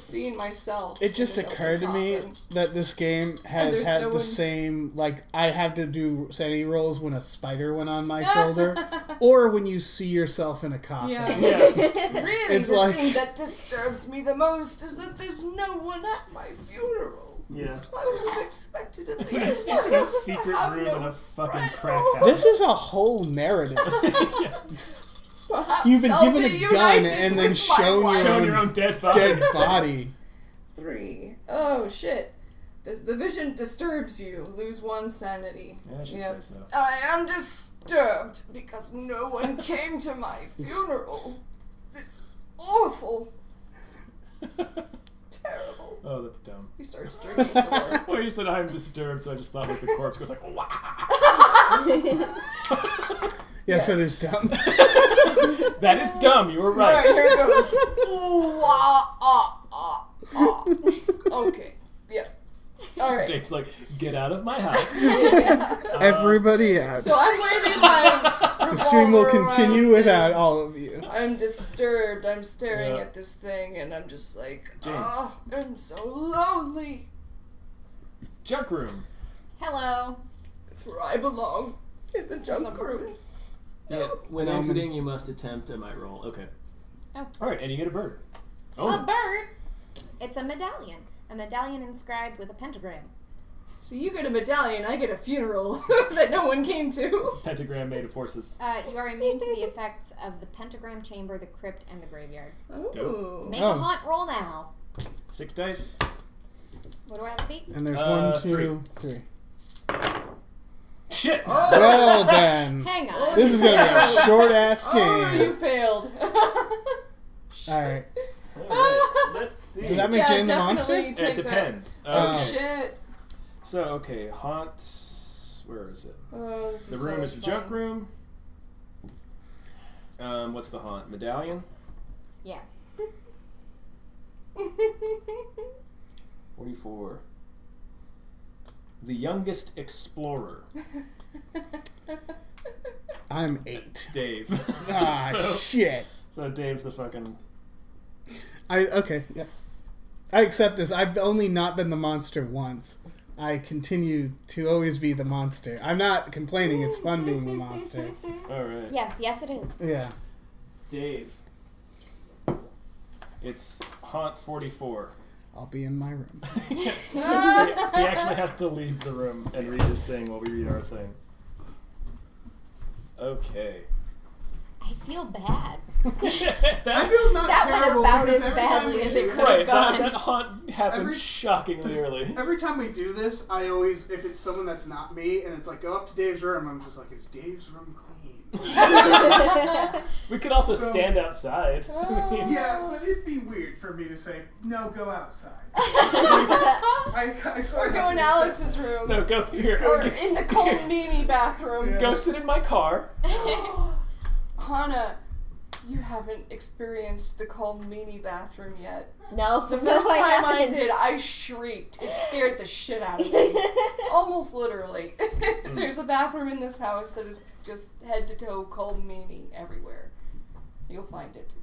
seen myself. It just in an occurred to open me coffin. that this game has there's had no the one- same, like, I have to do sanity rolls when a spider went on my shoulder, or when you see yourself in a coffin. Yeah. Really, It's the like- thing that disturbs me the most is that there's no one at my funeral. Yeah. I would have expected at It's least like a secret have room no in a fucking friend. crack house. This is a whole narrative. You've been I'll given be a gun united and then with shown my wife. your own dead body. 3. Oh, shit. The vision disturbs you. Lose 1 sanity. Yeah, I should say so. I am disturbed because no one came to my funeral. It's awful. Terrible. Oh, that's dumb. He starts drinking some more. Well, you said I'm disturbed, so I just thought like the corpse goes like, wow. Yes, it is dumb. That is dumb. You were right. Alright, here it goes. Ooh, ah, ah, ah, ah. Okay. Yeah. Alright. Dave's like, get out of my house. Everybody out. So I'm waving my The stream will revolver continue around without and all of you. I'm disturbed. I'm staring Yeah. at this thing, and I'm just like, Jane. oh, I'm so lonely. Junk room. Hello. It's where I belong, in the junk room. Yeah, when exiting, you must attempt a might roll. Okay. Oh. All right, and you get a bird. A bird? It's a medallion. A medallion inscribed with a pentagram. So you get a medallion, I get a funeral that no one came to. It's a pentagram made of horses. You are immune to the effects of the pentagram chamber, the crypt, and the graveyard. Dope. Make a haunt roll now. 6 dice. What do I have to beat? And there's 1, 2, 3. Shit! Oh. Well then. Hang on. This is going to be a short-ass game. Oh, you failed. Alright. Let's see. Does that make Jane the monster? It depends. Oh, Okay. shit. So, okay, haunt. Where is it? Oh, this The is room so is a fun. junk room. What's the haunt? Medallion? Yeah. 44. The youngest explorer. I'm 8. Dave. Ah, shit. So Dave's the fucking... Okay, yeah. I accept this. I've only not been the monster once. I continue to always be the monster. I'm not complaining. It's fun being the monster. All right. Yes, it is. Yeah. Dave. It's haunt 44. I'll be in my room. He actually has to leave the room and read his thing while we read our thing. Okay. I feel bad. I feel not that terrible went about because as every time badly we as do it this- could have gone. That haunt happened shockingly early. Every time we do this, I always, if it's someone that's not me, and it's like, go up to Dave's room, I'm just like, is Dave's room clean? We could also stand outside. Yeah, but it'd be weird for me to say, no, go outside. Or go in Alex's room. No, go here. Or in the cold meanie bathroom. Go sit in my car. Hannah, you haven't experienced the cold meanie bathroom yet. No, The no, first I time I haven't. did, I shrieked. It scared the shit out of me. Almost literally. There's a bathroom in this house that is just head to toe cold meanie everywhere. You'll find it.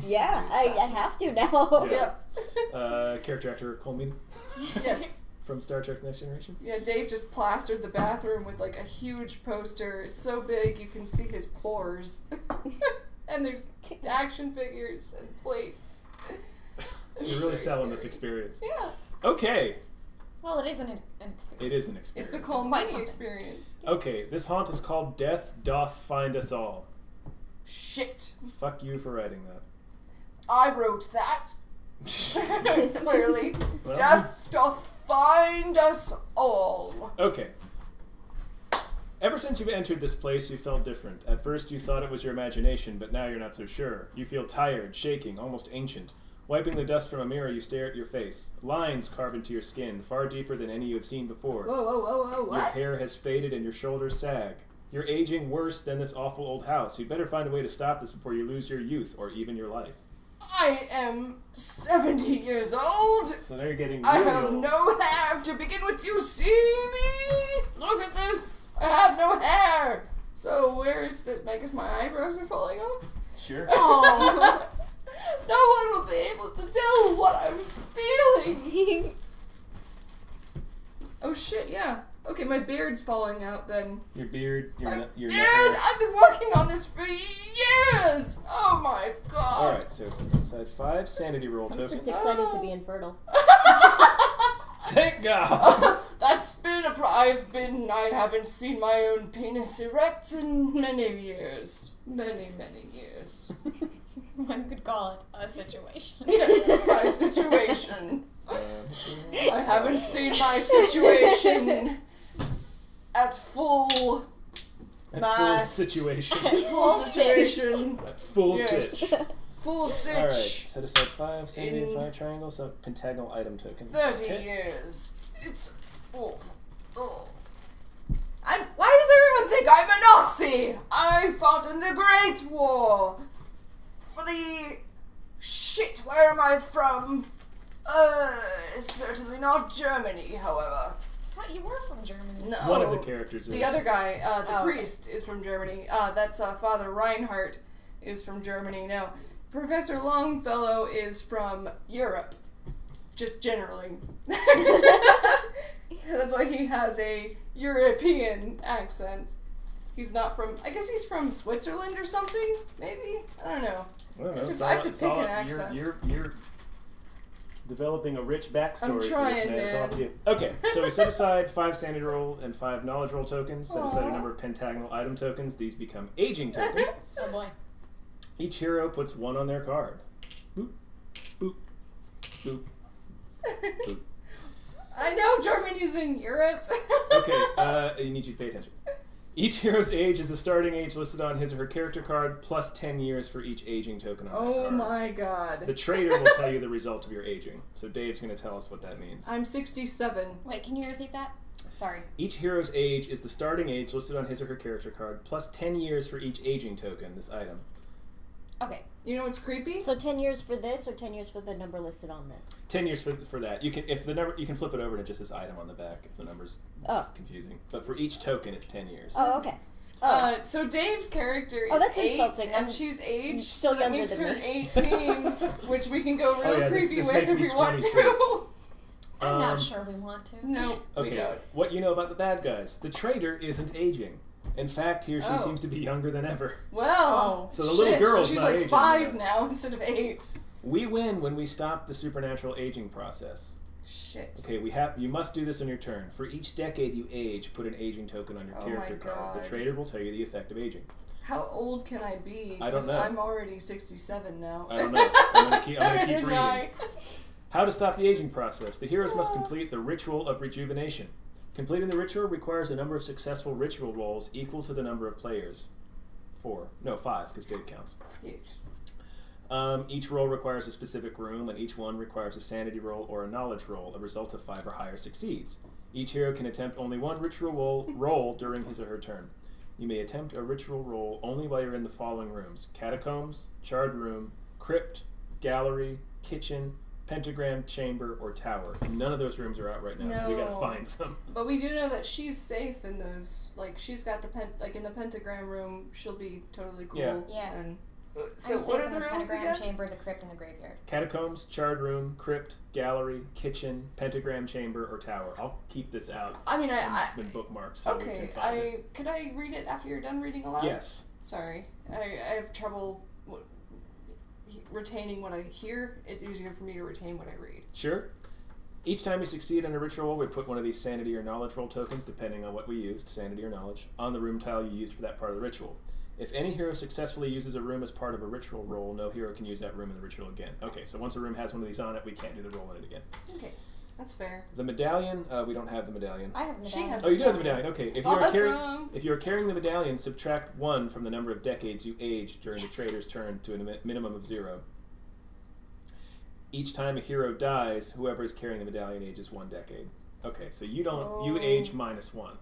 Yeah, I have to now. Yeah. Character actor Coleman. Yes. From Star Trek Next Generation. Yeah, Dave just plastered the bathroom with like a huge poster. It's so big you can see his pores. And there's action figures and plates. You're really selling this experience. Yeah. Okay. Well, it isn't an experience. It is an It's experience. the cold meanie experience. Okay, this haunt is called Death Doth Find Us All. Shit. Fuck you for writing that. I wrote that. Clearly. Well. Death doth find us all. Okay. Ever since you've entered this place, you felt different. At first, you thought it was your imagination, but now you're not so sure. You feel tired, shaking, almost ancient. Wiping the dust from a mirror, you stare at your face. Lines carve into your skin, far deeper than any you have seen before. Whoa, whoa, whoa, whoa, Your what? hair has faded and your shoulders sag. You're aging worse than this awful old house. You'd better find a way to stop this before you lose your youth, or even your life. I am 70 years old. So now you're getting I really have old. no hair to begin with. You see me? Look at this. I have no hair. So where's the... I guess my eyebrows are falling off? Sure. Oh. No one will be able to tell what I'm feeling. Oh shit, yeah. Okay, my beard's falling out then. Your beard, your Beard! neck. I've been working on this for years! Oh my god. Alright, so side 5, sanity roll I'm tokens. just excited to be infertile. Thank God! That's been I haven't seen my own penis erect in many years. Many years. One could call it a situation. My situation. I haven't seen my situation at full mass. Full situation. Full situation. At full sit. Full sitch. Alright, set aside 5 sanity, 5 triangles, so pentagonal item tokens. 30 years. It's... Oh. Why does everyone think I'm a Nazi? I fought in the Great War. For the... Shit, where am I from? Certainly not Germany, however. I thought you were from Germany. No. One of the characters is. The other guy, the priest, is from Germany. That's Father Reinhardt is from Germany. Now, Professor Longfellow is from Europe. Just generally. That's why he has a European accent. He's not from... I guess he's from Switzerland or something, maybe? I don't know. I have to pick an accent. You're developing a rich backstory I'm trying, for this, man. It's all up to you. Okay, so we set aside 5 sanity roll and 5 knowledge roll tokens. Set aside a number of pentagonal item tokens. These become aging tokens. Oh boy. Each hero puts 1 on their card. Boop, boop, boop, boop. I know Germany's in Europe. Okay, I need you to pay attention. Each hero's age is the starting age listed on his or her character card, plus 10 years for each aging token on that card. Oh my god. The trader will tell you the result of your aging. So Dave's going to tell us what that means. I'm 67. Wait, can you repeat that? Sorry. Each hero's age is the starting age listed on his or her character card, plus 10 years for each aging token, this item. Okay. You know what's creepy? So 10 years for this, or 10 years for the number listed on this? 10 years for that. You can you can flip it over to just this item on the back if the number's confusing. But for each token, it's 10 years. Oh, okay. So Dave's character is that's 8, insulting. and she's aged, still so that younger makes than her me. 18, which we can go real creepy this with makes if me we want 23. to. I'm not sure we want to. No, we Okay, don't. what you know about the bad guys. The trader isn't aging. In fact, he or she seems to be younger than ever. Well, So the little shit, girl's so she's not like aging 5 yet. now instead of 8. We win when we stop the supernatural aging process. Shit. Okay, you must do this on your turn. For each decade you age, put an aging token on your Oh character my card. God. The trader will tell you the effect of aging. How old can I be? I don't 'Cause know. I'm already 67 now. I don't know. I'm gonna keep reading. Die. How to stop the aging process. The heroes must complete the ritual of rejuvenation. Completing the ritual requires a number of successful ritual rolls equal to the number of players. 5, because Dave counts. Each roll requires a specific room, and each one requires a sanity roll or a knowledge roll. A result of 5 or higher succeeds. Each hero can attempt only 1 ritual roll during his or her turn. You may attempt a ritual roll only while you're in the following rooms: catacombs, charred room, crypt, gallery, kitchen, pentagram, chamber, or tower. None of those rooms are out right now, so we gotta find them. But we do know that she's safe in those. Like, she's got the in the pentagram room, she'll be totally cool. Yeah. And, so I'm safe what are in the the rooms pentagram again? chamber, the crypt, and the graveyard. Catacombs, charred room, crypt, gallery, kitchen, pentagram, chamber, or tower. I'll keep this out. I mean, It's been bookmarked, so we can find it. Could I read it after you're done reading aloud? Yes. Sorry, I have trouble retaining what I hear. It's easier for me to retain what I read. Sure. Each time we succeed on a ritual roll, we put one of these sanity or knowledge roll tokens, depending on what we used, sanity or knowledge, on the room tile you used for that part of the ritual. If any hero successfully uses a room as part of a ritual roll, no hero can use that room in the ritual again. Okay, so once a room has one of these on it, we can't do the roll in it again. Okay, that's fair. The medallion, we don't have the medallion. I have the medallion. She has Oh, you do have the medallion. Okay. It's awesome. If you are carrying the medallion, subtract 1 from the number of decades you aged during the trader's turn to a minimum of 0. Each time a hero dies, whoever is carrying the medallion ages 1 decade. Okay, so you age -1.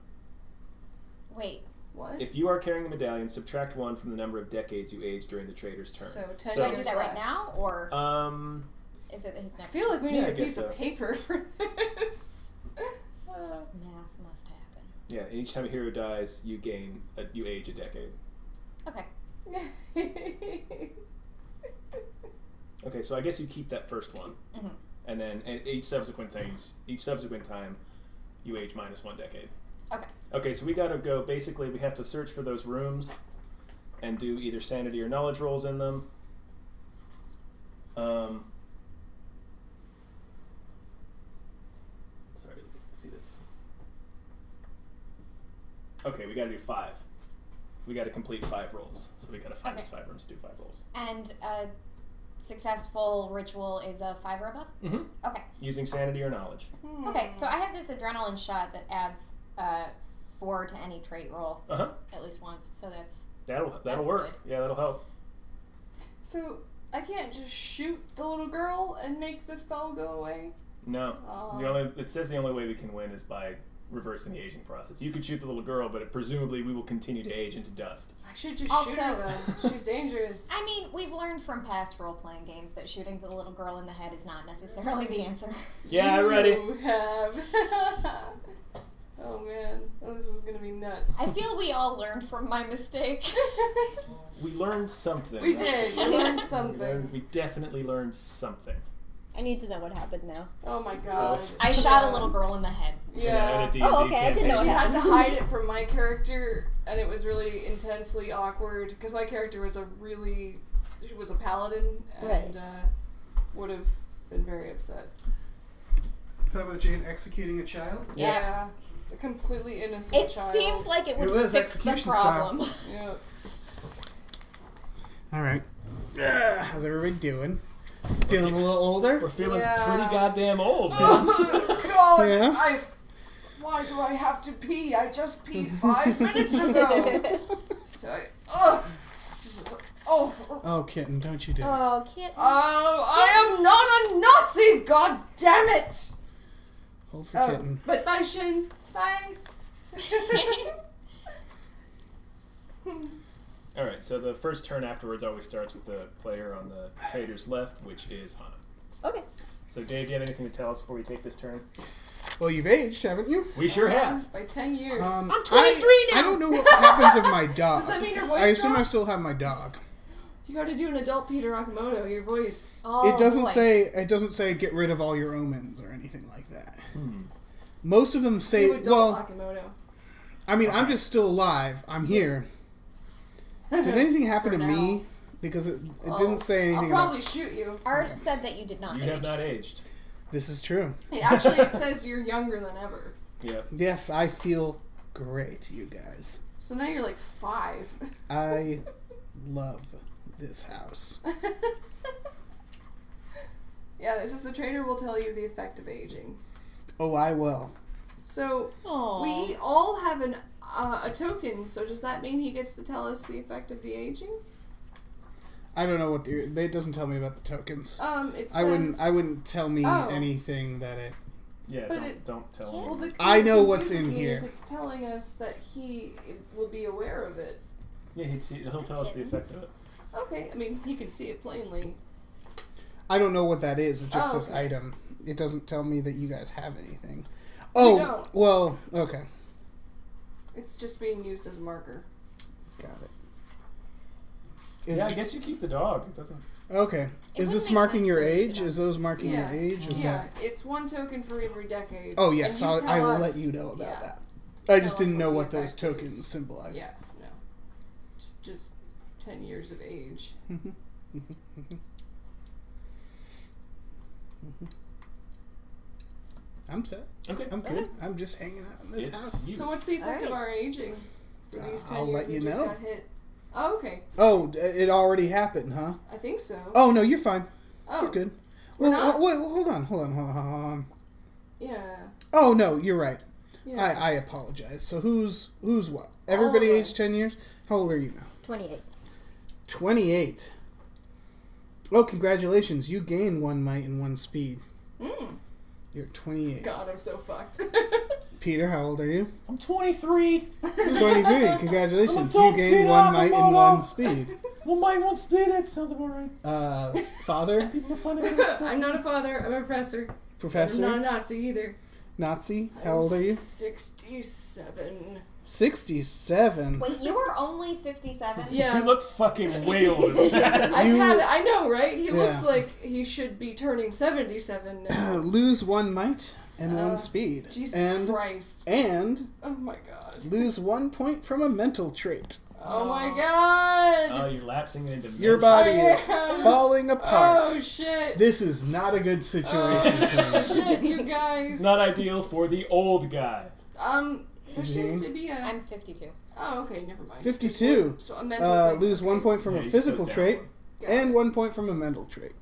Wait. What? If you are carrying the medallion, subtract 1 from the number of decades you age during the trader's turn. So 10 Do I years do that right less. now, or is it his I next? feel like we need Yeah, I a piece guess of so. paper for this. Math must happen. Yeah, and each time a hero dies, you age a decade. Okay. Okay, so I guess you keep that first one, and then each subsequent time, you age -1 decade. Okay. Okay, so we gotta go. Basically, we have to search for those rooms, and do either sanity or knowledge rolls in them. Sorry, see this. Okay, we gotta do 5. We gotta complete 5 rolls. So we gotta find these 5 rooms to do 5 rolls. And a successful ritual is a 5 or above? Mm-hmm. Okay. Using sanity or knowledge. Okay, so I have this adrenaline shot that adds 4 to any trait roll. Uh-huh. At least once, so that's That'll work. good. Yeah, that'll help. So I can't just shoot the little girl and make the spell go away? No. Oh. It says the only way we can win is by reversing the aging process. You could shoot the little girl, but presumably we will continue to age into dust. I should just shoot her, though. She's dangerous. I mean, we've learned from past role-playing games that shooting the little girl in the head is not necessarily the answer. Yeah, ready. You have. Oh, man. Oh, this is going to be nuts. I feel we all learned from my mistake. We learned something. We did. We learned something. We definitely learned something. I need to know what happened now. Oh my god. I shot a little girl in the head. Yeah. Oh, okay. I didn't know And what she had happened. to hide it from my character, and it was really intensely awkward because my character was she was a paladin, and would have been very upset. Talk about Jane executing a child? Yeah. A completely innocent It child. seemed like it would was fix the execution problem. style. Yeah. All right. How's everybody doing? Feeling a little older? We're feeling pretty goddamn old. Oh god! Yeah? Why do I have to pee? I just peed 5 minutes ago. So, this is awful. Oh, kitten, don't you dare. Oh, kitten. I am not a Nazi. God damn it! Hold for kitten. But bye, Shin. Bye. Alright, so the first turn afterwards always starts with the player on the trader's left, which is Hana. Okay. So Dave, do you have anything to tell us before we take this turn? Well, you've aged, haven't you? We sure have. By 10 years. I'm 23 now. I don't know what happens with my dog. Does that mean your voice I assume I drops? still have my dog. You got to do an adult Peter Akamoto. Your voice. It doesn't say get rid of all your omens or anything like that. Most of them say, Do adult Akamoto. I mean, I'm just still alive. I'm here. Did anything happen to me? Because it didn't say anything I'll probably about... shoot you. Ours said that you did not You age. have not aged. This is true. Hey, actually, it says you're younger than ever. Yeah. Yes, I feel great, you guys. So now you're like 5. I love this house. Yeah, this is the trader will tell you the effect of aging. Oh, I will. So we all have a token. So does that mean he gets to tell us the effect of the aging? I don't know what it doesn't tell me about the tokens. It says, I wouldn't tell me Oh. anything that it. Yeah, But don't tell Well, him. the I know thing what's confuses in me here. is It's telling us that he will be aware of it. Yeah, he'll tell us the effect of it. Okay, I mean he can see it plainly. I don't know what that is. It just Oh, says okay. item. It doesn't tell me that you guys have anything. We Oh, don't. well, okay. It's just being used as a marker. Got it. Yeah, I guess you keep the dog. It doesn't. Okay. It Is wouldn't this make marking sense your to use age? it on- Is those marking Yeah, your age? Is yeah. It's 1 token for every decade. Oh, yes. And you I tell will us- let you know about yeah. that. I Tell just us didn't what know the what those effect tokens is. symbolize. Yeah, no. Just 10 years of age. I'm set. Okay. I'm good. I'm just hanging out in this house. So what's the effect of Alright. our aging for these 10 I'll years let we you just know. got hit? Oh, okay. Oh, it already happened, huh? I think so. Oh, no, you're fine. Oh, You're good. We're Well, not? wait, hold on. Yeah. Oh, no, you're right. Yeah. I apologize. So who's what? Everybody All of aged us. 10 years? How old are you now? 28. 28. Oh, congratulations. You gain 1 might and 1 speed. You're 28. God, I'm so fucked. Peter, how old are you? I'm 23. 23. Congratulations. I'm a You gain dog, 1 might and 1 Peter. speed. Well, mine won't speed. That sounds about right. Father? People are finding it in I'm not a father, I'm a professor. Professor? I'm not a Nazi either. Nazi? How old are you? 67. 67. Wait, you were only 57? Yeah. You look fucking way older than that. I know, right? He Yeah. looks like he should be turning 77 now. Lose 1 might and 1 speed. Jesus Christ. And Oh my god. lose 1 point from a mental trait. Oh my god. Oh, you're lapsing into Your body is am. falling apart. Oh shit. This is not a good situation Oh for you. shit, you guys. It's not ideal for the old guy. There seems to be a... I'm 52. Oh, okay, never mind. 52. So a mental thing. Lose 1 point from Yeah, a he physical goes down trait, one. and 1 point from a mental trait.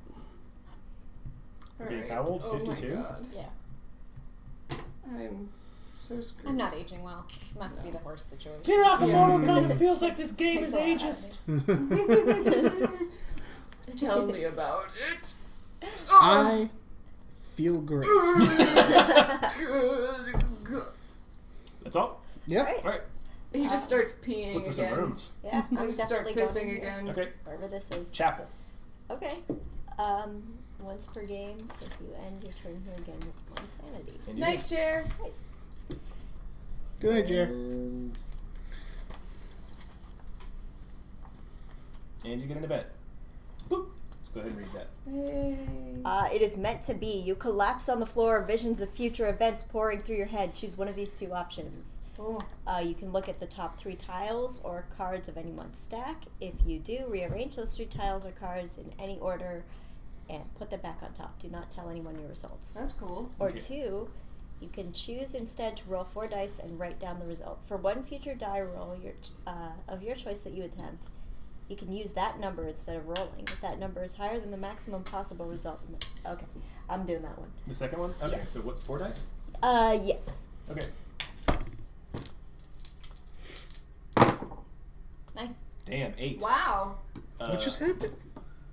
Okay, how old? 52? Oh my god. Yeah. I'm so screwed. I'm not aging well. Must be the horse situation. Peter Akamoto kind of feels like this game is Thanks a lot, ageist. Tell me about it. I feel great. Good. That's all? Yep. Alright. He just starts Let's peeing look for some again. rooms. Yeah, I'm I'm gonna start definitely pissing going here. again. Okay. Wherever this is. Chapel. Okay. Once per game, if you end your turn here again with 1 sanity. And you Night chair. Nice. Good night, Jer. And you get into bed. Boop. Let's go ahead and read that. Hey. It is meant to be. You collapse on the floor, visions of future events pouring through your head. Choose one of these 2 options. Oh. You can look at the top 3 tiles or cards of any one stack. If you do, rearrange those 3 tiles or cards in any order and put them back on top. Do not tell anyone your results. That's cool. Or Okay. 2, you can choose instead to roll 4 dice and write down the result. For one future die roll of your choice that you attempt, you can use that number instead of rolling. If that number is higher than the maximum possible result. Okay, I'm doing that one. The second one? Okay, Yes. so what's 4 dice? Yes. Okay. Nice. Damn, 8. Wow. What just happened?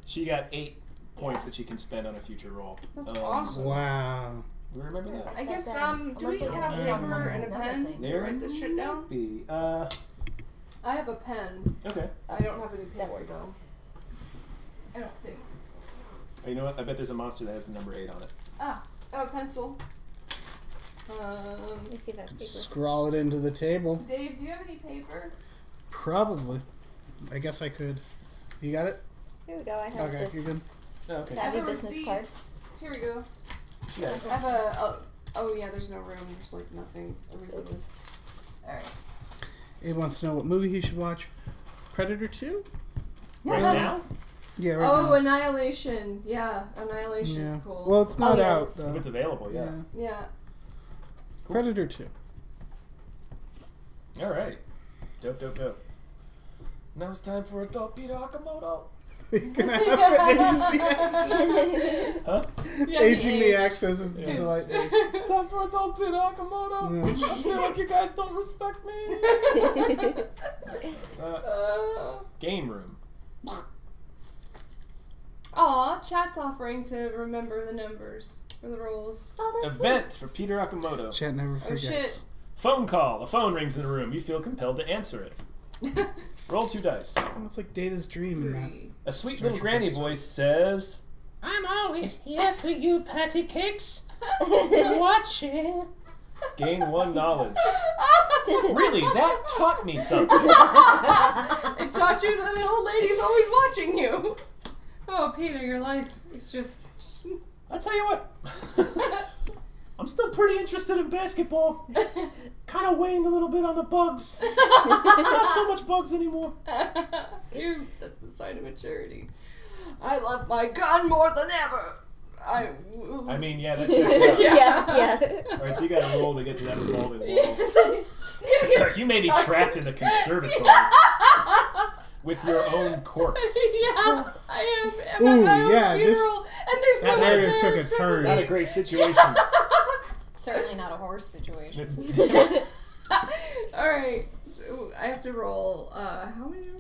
She got 8 points that she can spend on a future roll. That's awesome. Wow. We remember that? I guess, do Unless we it's have a pen on paper one of and a those other pen things. to write this shit down? Be. I have a pen. Okay. I don't have any paper, works. though. I don't think. Oh, you know what? I bet there's a monster that has the number 8 on it. Ah, a pencil. Let me see if I have paper. Scrawl it into the table. Dave, do you have any paper? Probably. I guess I could. You got it? Here we go. I have Okay, this you're good. Oh, okay. I savvy have a business receipt. card. Here we go. Yeah. I have a. Oh, yeah, there's no room. There's, like, nothing. Everything is. Alright. Abe wants to know what movie he should watch. Predator 2? Right now? Yeah, right Oh, now. Annihilation. Yeah, Annihilation's Yeah. cool. Well, it's not Oh, yeah, out, it's- though. If it's available, yeah. Yeah. Cool. Predator 2. Alright. Dope, dope, dope. Now it's time for adult Peter Akamoto. Can I have it? Huh? Yeah, Aging the age. accents is Yes. delightful. Time for adult Peter Akamoto. Yeah. I feel like you guys don't respect me. Game room. Aw, chat's offering to remember the numbers for the rolls. Oh, that's Event for Peter Akamoto. Chat never Oh, forgets. shit. Phone call. A phone rings in the room. You feel compelled to answer it. Roll 2 dice. Oh, it's like Data's dream in that. A sweet Star little Trek granny episode. voice says, I'm always here for you, patty cakes. Watching. gain 1 knowledge. Really, that taught me something. It taught you that an old lady's always watching you. Oh, Peter, your life is just... I'll tell you what. I'm still pretty interested in basketball. Kind of waned a little bit on the bugs. Not so much bugs anymore. That's a sign of maturity. I love my gun more than ever. I mean, yeah, that checks out. Yeah. Alright, so you gotta roll to get to that revolving wall. Yes, You may be trapped in the conservatory with your own corpse. Yeah, I am at Ooh, my own yeah, this- funeral, and there's that no one narrative there took a except for turn. me. Not a great situation. Certainly not a horse situation. It's- Alright, so I have to roll, how many are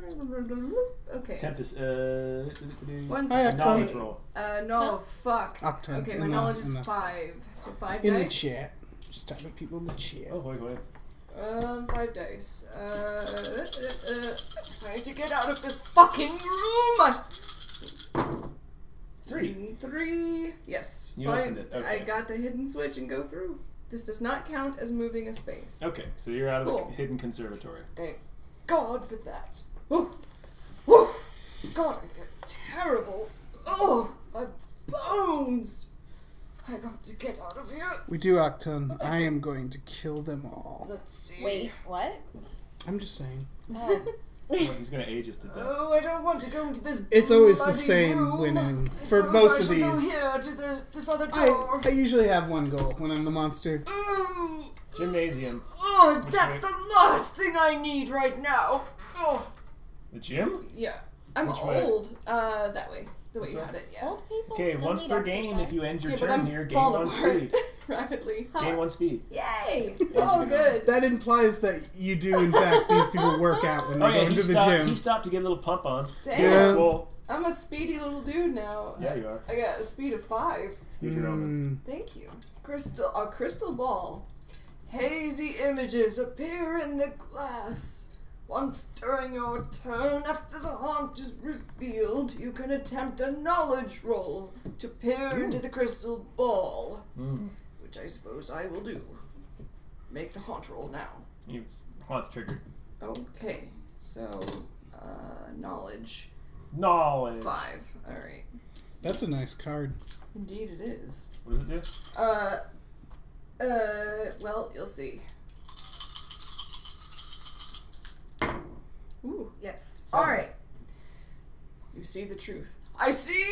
okay. Attempt One Hi, knowledge second. roll. No, fuck. Octane, Okay, in my the- knowledge in is the- 5. So 5 In the dice. chat. Just type in people in the chat. Oh, wait. 5 dice. Trying to get out of this fucking room! 3. 3. Yes. You 5. opened it, okay. I got the hidden switch and go through. This does not count as moving a space. Okay, so you're out of Cool. the hidden conservatory. Thank God for that. Woo. Woo. God, I feel terrible. Oh, my bones. I got to get out of here. We do, Octane. I am going to kill them all. Let's see. Wait, what? I'm just saying. Oh. Well, he's gonna age us to death. Oh, I don't want to go into this. It's always the bloody same room. winning I for suppose most I of shall go these. here to this other door. I usually have one goal when I'm the monster. Gymnasium. Oh, Which that's way? the last thing I need right now. Oh. The gym? Yeah. I'm Which way? old. That way. The way you So- had it, yeah. Old people Okay, still once need per game, exercise. if you end your Yeah, but turn I'm here, gain falling 1 apart speed. rapidly. Gain 1 speed. Yay! Oh, good. That implies that you do, in fact, these people work out when they go into the gym. He stopped to get a little pump on. Damn. Yeah. Swole. I'm a speedy little dude now. Yeah, you are. I got a speed of 5. Here's your omen. Thank you. A crystal ball. Hazy images appear in the glass. Once during your turn, after the haunt is revealed, you can attempt a knowledge roll to peer into the crystal ball, which I suppose I will do. Make the haunt roll now. Haunt's triggered. Okay, so knowledge. Knowledge. 5. All right. That's a nice card. Indeed, it is. What does it do? Well, you'll see. Ooh, yes. All right. You see the truth. I see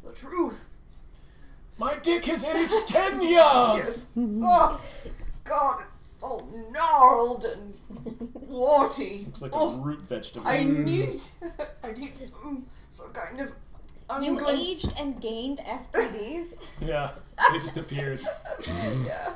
the truth. My dick has aged 10 years! Yes. Oh, God, it's all gnarled and warty. Looks like Oh, a root vegetable. I need some kind of You unguent. aged and gained STDs. Yeah, it just appeared. Yeah.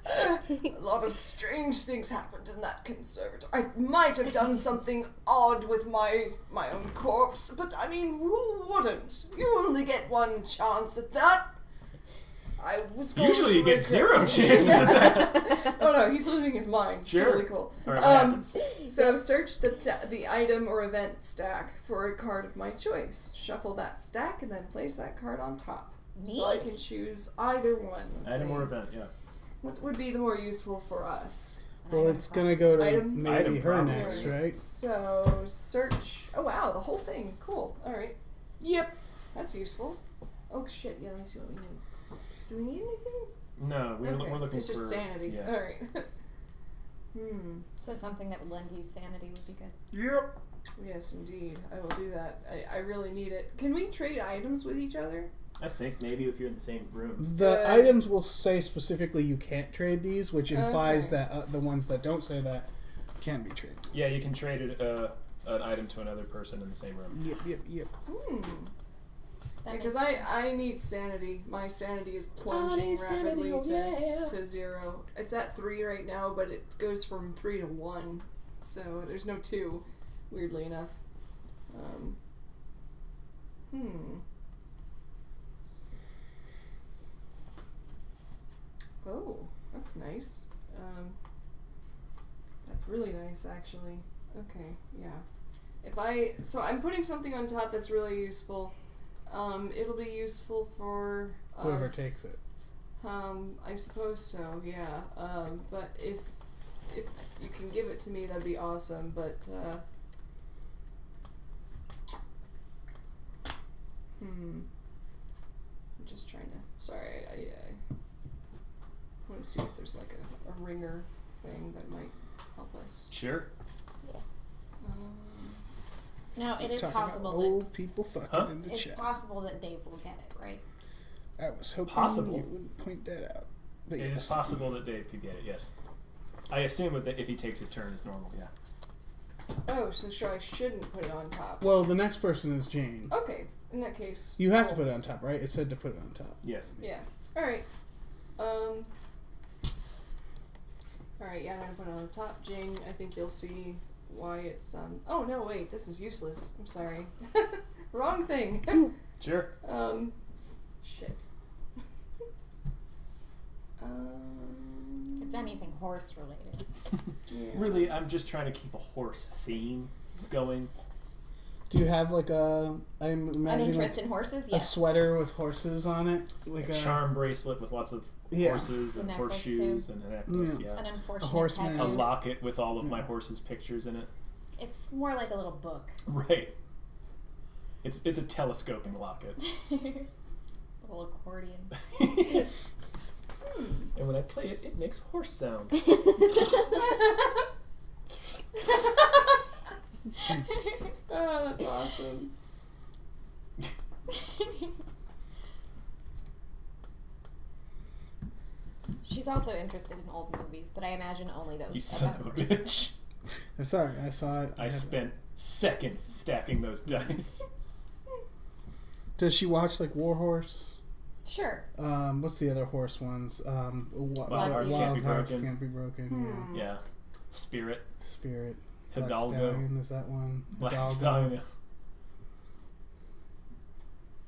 A lot of strange things happened in that conservatory. I might have done something odd with my own corpse, but I mean, who wouldn't? You only get one chance at that. I was going Usually to you get regret 0 it. chances at that. Oh no, he's losing his mind. Sure. Totally cool. Alright, what happens? So search the item or event stack for a card of my choice. Shuffle that stack and then place that card on top. So I can choose either one. Let's Item see. or event, yeah. What would be the more useful for us? Well, it's gonna go to Item? maybe Item, her probably. next, right? So search. Oh wow, the whole thing. Cool. All right. Yep. That's useful. Oh shit. Yeah. Let me see what we need. Do we need anything? No, we're looking It's just for sanity. Yeah. All right. So something that would lend you sanity would be good. Yep. Yes, indeed. I will do that. I really need it. Can we trade items with each other? I think maybe if you're in the same room. The items will say specifically you can't trade these, which implies Okay. that the ones that don't say that can be traded. Yeah, you can trade an item to another person in the same room. Yep. Because I need sanity. My sanity is plunging rapidly to 0. It's at 3 right now, but it goes from 3 to 1. So there's no 2, weirdly enough. Oh, that's nice. That's really nice, actually. Okay, yeah. So I'm putting something on top that's really useful. It'll be useful for Whoever us. takes it. I suppose so, yeah. But if you can give it to me, that'd be awesome. But I'm just trying to. Sorry, I want to see if there's like a ringer thing that might help us. Sure. Now, it is Talking possible about old people fucking in the it's chat. possible that Dave will get it, right? I was hoping Possible. you would point that out. But It is possible that Dave could get it, yes. I assume that if he takes his turn, it's normal, yeah. Oh, so sure, I shouldn't put it on top. Well, the next person is Jane. Okay, in that case. You have to put it on top, right? It said to put it on top. Yes. Yeah. Alright. Alright, yeah, I'm gonna put it on top. Jane, I think you'll see why it's, oh no, wait, this is useless. I'm sorry. Wrong thing. Sure. Shit. It's anything horse related. Yeah. Really, I'm just trying to keep a horse theme going. Do you have like I'm imagining An interest like in horses? a Yes. sweater with horses on it, like A a charm bracelet with lots of Yeah. horses A and necklace, horseshoes too. and a necklace, Yeah. yeah. An unfortunate horseman. A tattoo. locket with all of my horses' pictures in it. It's more like a little book. Right. It's a telescoping locket. Little accordion. And when I play it, it makes horse sounds. Oh, that's awesome. She She's also interested in old movies, but I imagine only those. You son of a bitch. I'm sorry, I saw it. I spent seconds stacking those dice. Does she watch like War Horse? Sure. What's the other horse ones? Wild Hearts Can't Be Broken. Can't Be Broken. Yeah. Spirit. Black Hidalgo. Stallion, is that one? Black Hidalgo. Stallion.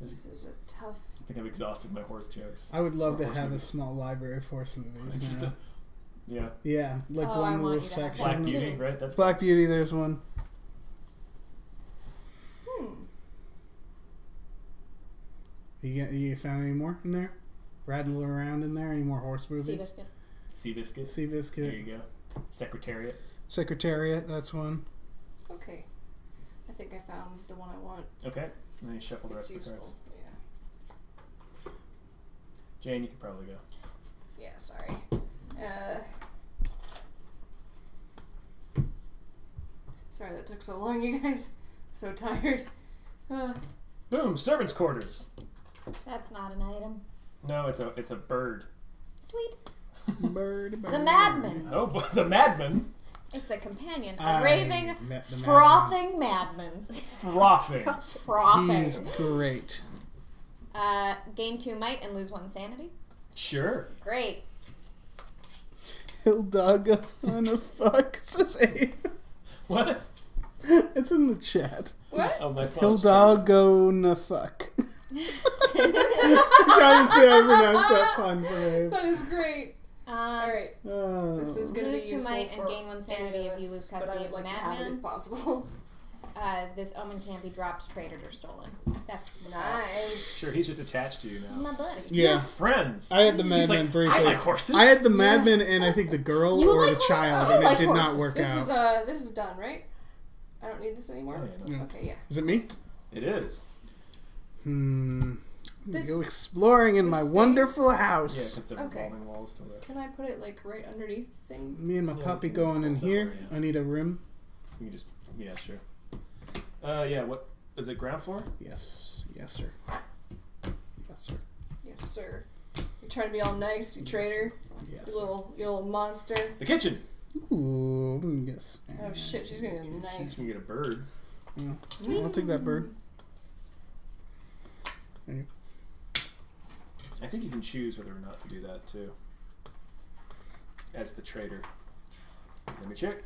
This is a tough. I think I've exhausted my horse jokes. I would love to horse have movies. a small library of horse movies. Just yeah. Yeah, like Oh, I one want little you to have section. Black Beauty, right? That's Black Beauty, there's one. You found any more in there? Rattling around in there? Any more horse movies? Seabiscuit. Seabiscuit. There you go. Secretariat, that's one. Okay. I think I found the one I want. Okay. And then you shuffle the rest of the cards. Yeah. Jane, you can probably go. Yeah, sorry. Sorry that took so long, you guys. So tired. Boom! Servants' quarters. That's not an item. No, it's a bird. Tweet. Bird. The Madman. Oh, the Madman. It's a companion. A I raving, met the frothing madman. Frothing. Frothing. He's great. Gain 2 might and lose 1 sanity. Sure. Great. Hildaga on a fuck, says Abe. What? It's in the chat. What? Oh, my phone's Hildago na fuck. I'm trying to see how I pronounce that pun for Abe. That is great. Alright. This is going to Lose be 2 useful might for and gain 1 sanity if you lose but I custody would of the like to have it madman. if possible. This omen can't be dropped, traded, or stolen. That's Nice. Sure, he's just attached to you now. my buddy. Yeah. You're friends. I had the He's madman like, briefly. I like horses. I had the madman and I think the girl You or like the horses? child, I and like it did not horses. work This out. is done, right? I don't need this anymore? Oh, yeah, no. Okay, yeah. Is it me? It is. This- Go exploring in my this wonderful Yeah, house. because the Okay. revolving wall is still there. Can I put it like right underneath thing? Me and my Yeah, puppy we can going in also, here. yeah. I need a room. You can just, yeah, sure. Yeah, what, is it ground floor? Yes. Yes, sir. Yes, sir. Yes, sir. You're trying to be all nice, you traitor. Yes. You little monster. The kitchen. Ooh, yes. Oh shit, she's gonna get a You knife. can get a bird. Yeah. I'll take that bird. There you I think you can choose whether or not to do that, too. As the trader. Let me check.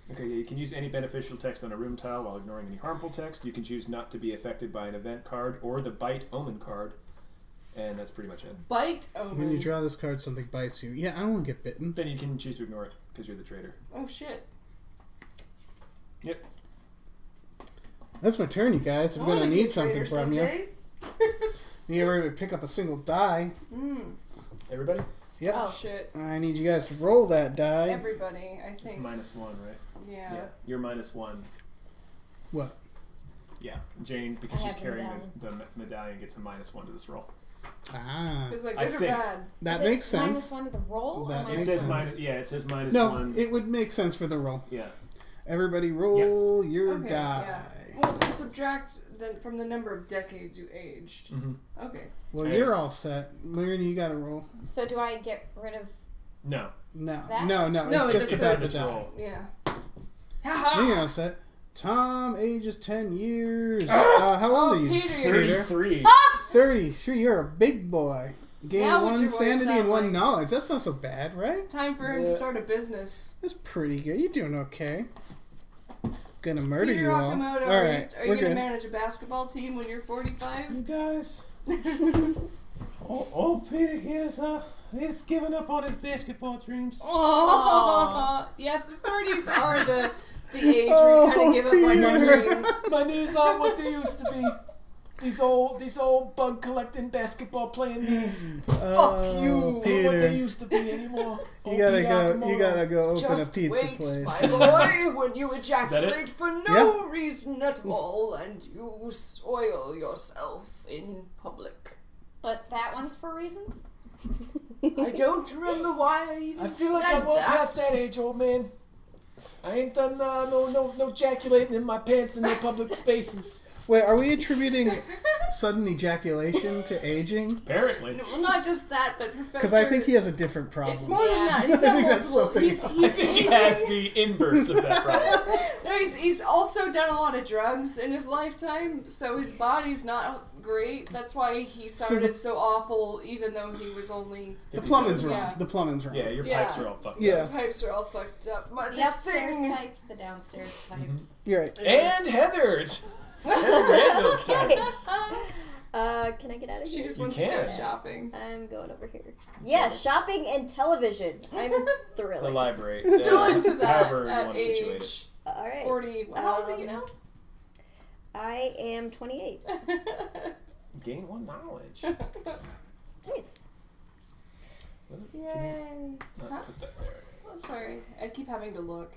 Okay, yeah, you can use any beneficial text on a room tile while ignoring any harmful text. You can choose not to be affected by an event card or the bite omen card. And that's pretty much it. Bite When you omen. draw this card, something bites you. Yeah, I don't want to get bitten. Then you can choose to ignore it because you're the trader. Oh shit. Yep. That's my turn, you guys. I'm I going to wanna need be something traitor from you. someday. Need everybody to pick up a single die. Everybody? Yep. Oh shit. I need you guys to roll that die. Everybody, I It's think. -1, right? Yeah. Yeah. You're -1. What? Yeah. Jane, because I she's have the carrying the medallion, gets a -1 to this roll. Ah. It's like I good or think. bad. That Is it makes sense. -1 to the roll? That or It makes says sense. minus. Yeah, it says -1. No, it would make sense for the roll. Yeah. Everybody roll your Okay, die. yeah. Well, to subtract from the number of decades you aged. Mm-hmm. Okay. Well, Hey. you're all set. Marina, you got to roll. So do I get rid of... No. No. That? No, No, it's just it's about this the die. roll. Yeah. You're all set. Tom, ages 10 years. How old are you? Peter, you're- 33. 33. You're a big boy. Gain Now what's 1 your voice sanity sound and 1 like? knowledge. That's not so bad, right? It's time for him to start a business. That's pretty good. You're doing okay. Gonna murder Peter you all. Okamoto, All right, are you we're going to good. manage a basketball team when you're 45? You guys. Old Peter he's given up on his basketball dreams. Oh, yeah, the 30s are the age where you kind of give up on your Peter. dreams. My knees aren't what they used to be. These old bug collecting basketball playing knees. Fuck you. Ain't what they Peter. used to be anymore. You Old gotta Peter go. Akamoto. You gotta go open Just a pizza wait, place. my boy, when you ejaculate it? for no reason at all and you soil yourself in public. But that one's for reasons? I don't remember why I even I feel like said I'm well that. past that age, old man. I ain't done no ejaculating in my pants in no public spaces. Wait, are we attributing sudden ejaculation to aging? Apparently. Well, not just that, but Professor... Because I think he has a different problem. It's more than that. He's I got think that's multiple... something He's else. I think he has the inverse of that problem. No, he's also done a lot of drugs in his lifetime, so his body's not great. That's why he sounded so awful, even though he was only... The plumbing's wrong. Yeah. The plumbing's wrong. Yeah, your pipes are all fucked Yeah. up. The pipes are all fucked up. But The this upstairs thing... pipes, the downstairs pipes. You're right. And Heather! It's Heather Granville's turn. Can I get out of She here? just You wants to go can. shopping. I'm going over here. Yeah, shopping and television. I'm thrilled. The library. Still into that However you at want to situate it. age All right. 40. How old are you now? I am 28. Gain 1 knowledge. Nice. Yay. Not put that there. Oh, sorry. I keep having to look.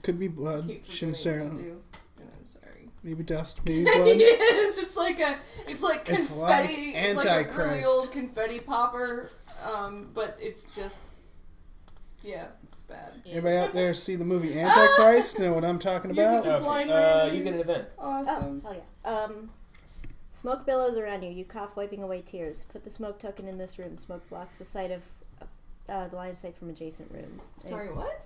Could be blood. Keep Shouldn't forgetting say. what to do. And I'm sorry. Maybe dust. Maybe blood. Yes, it's like confetti. It's like It's like a really Antichrist. old confetti popper. But it's just, yeah, it's bad. Everybody out there see the movie Antichrist? Know what I'm talking Use it about? to blind you get an event. Awesome. Oh, hell yeah. Smoke billows around you. You cough, wiping away tears. Put the smoke token in this room. Smoke blocks the sight of the line of sight from adjacent rooms. Sorry, what?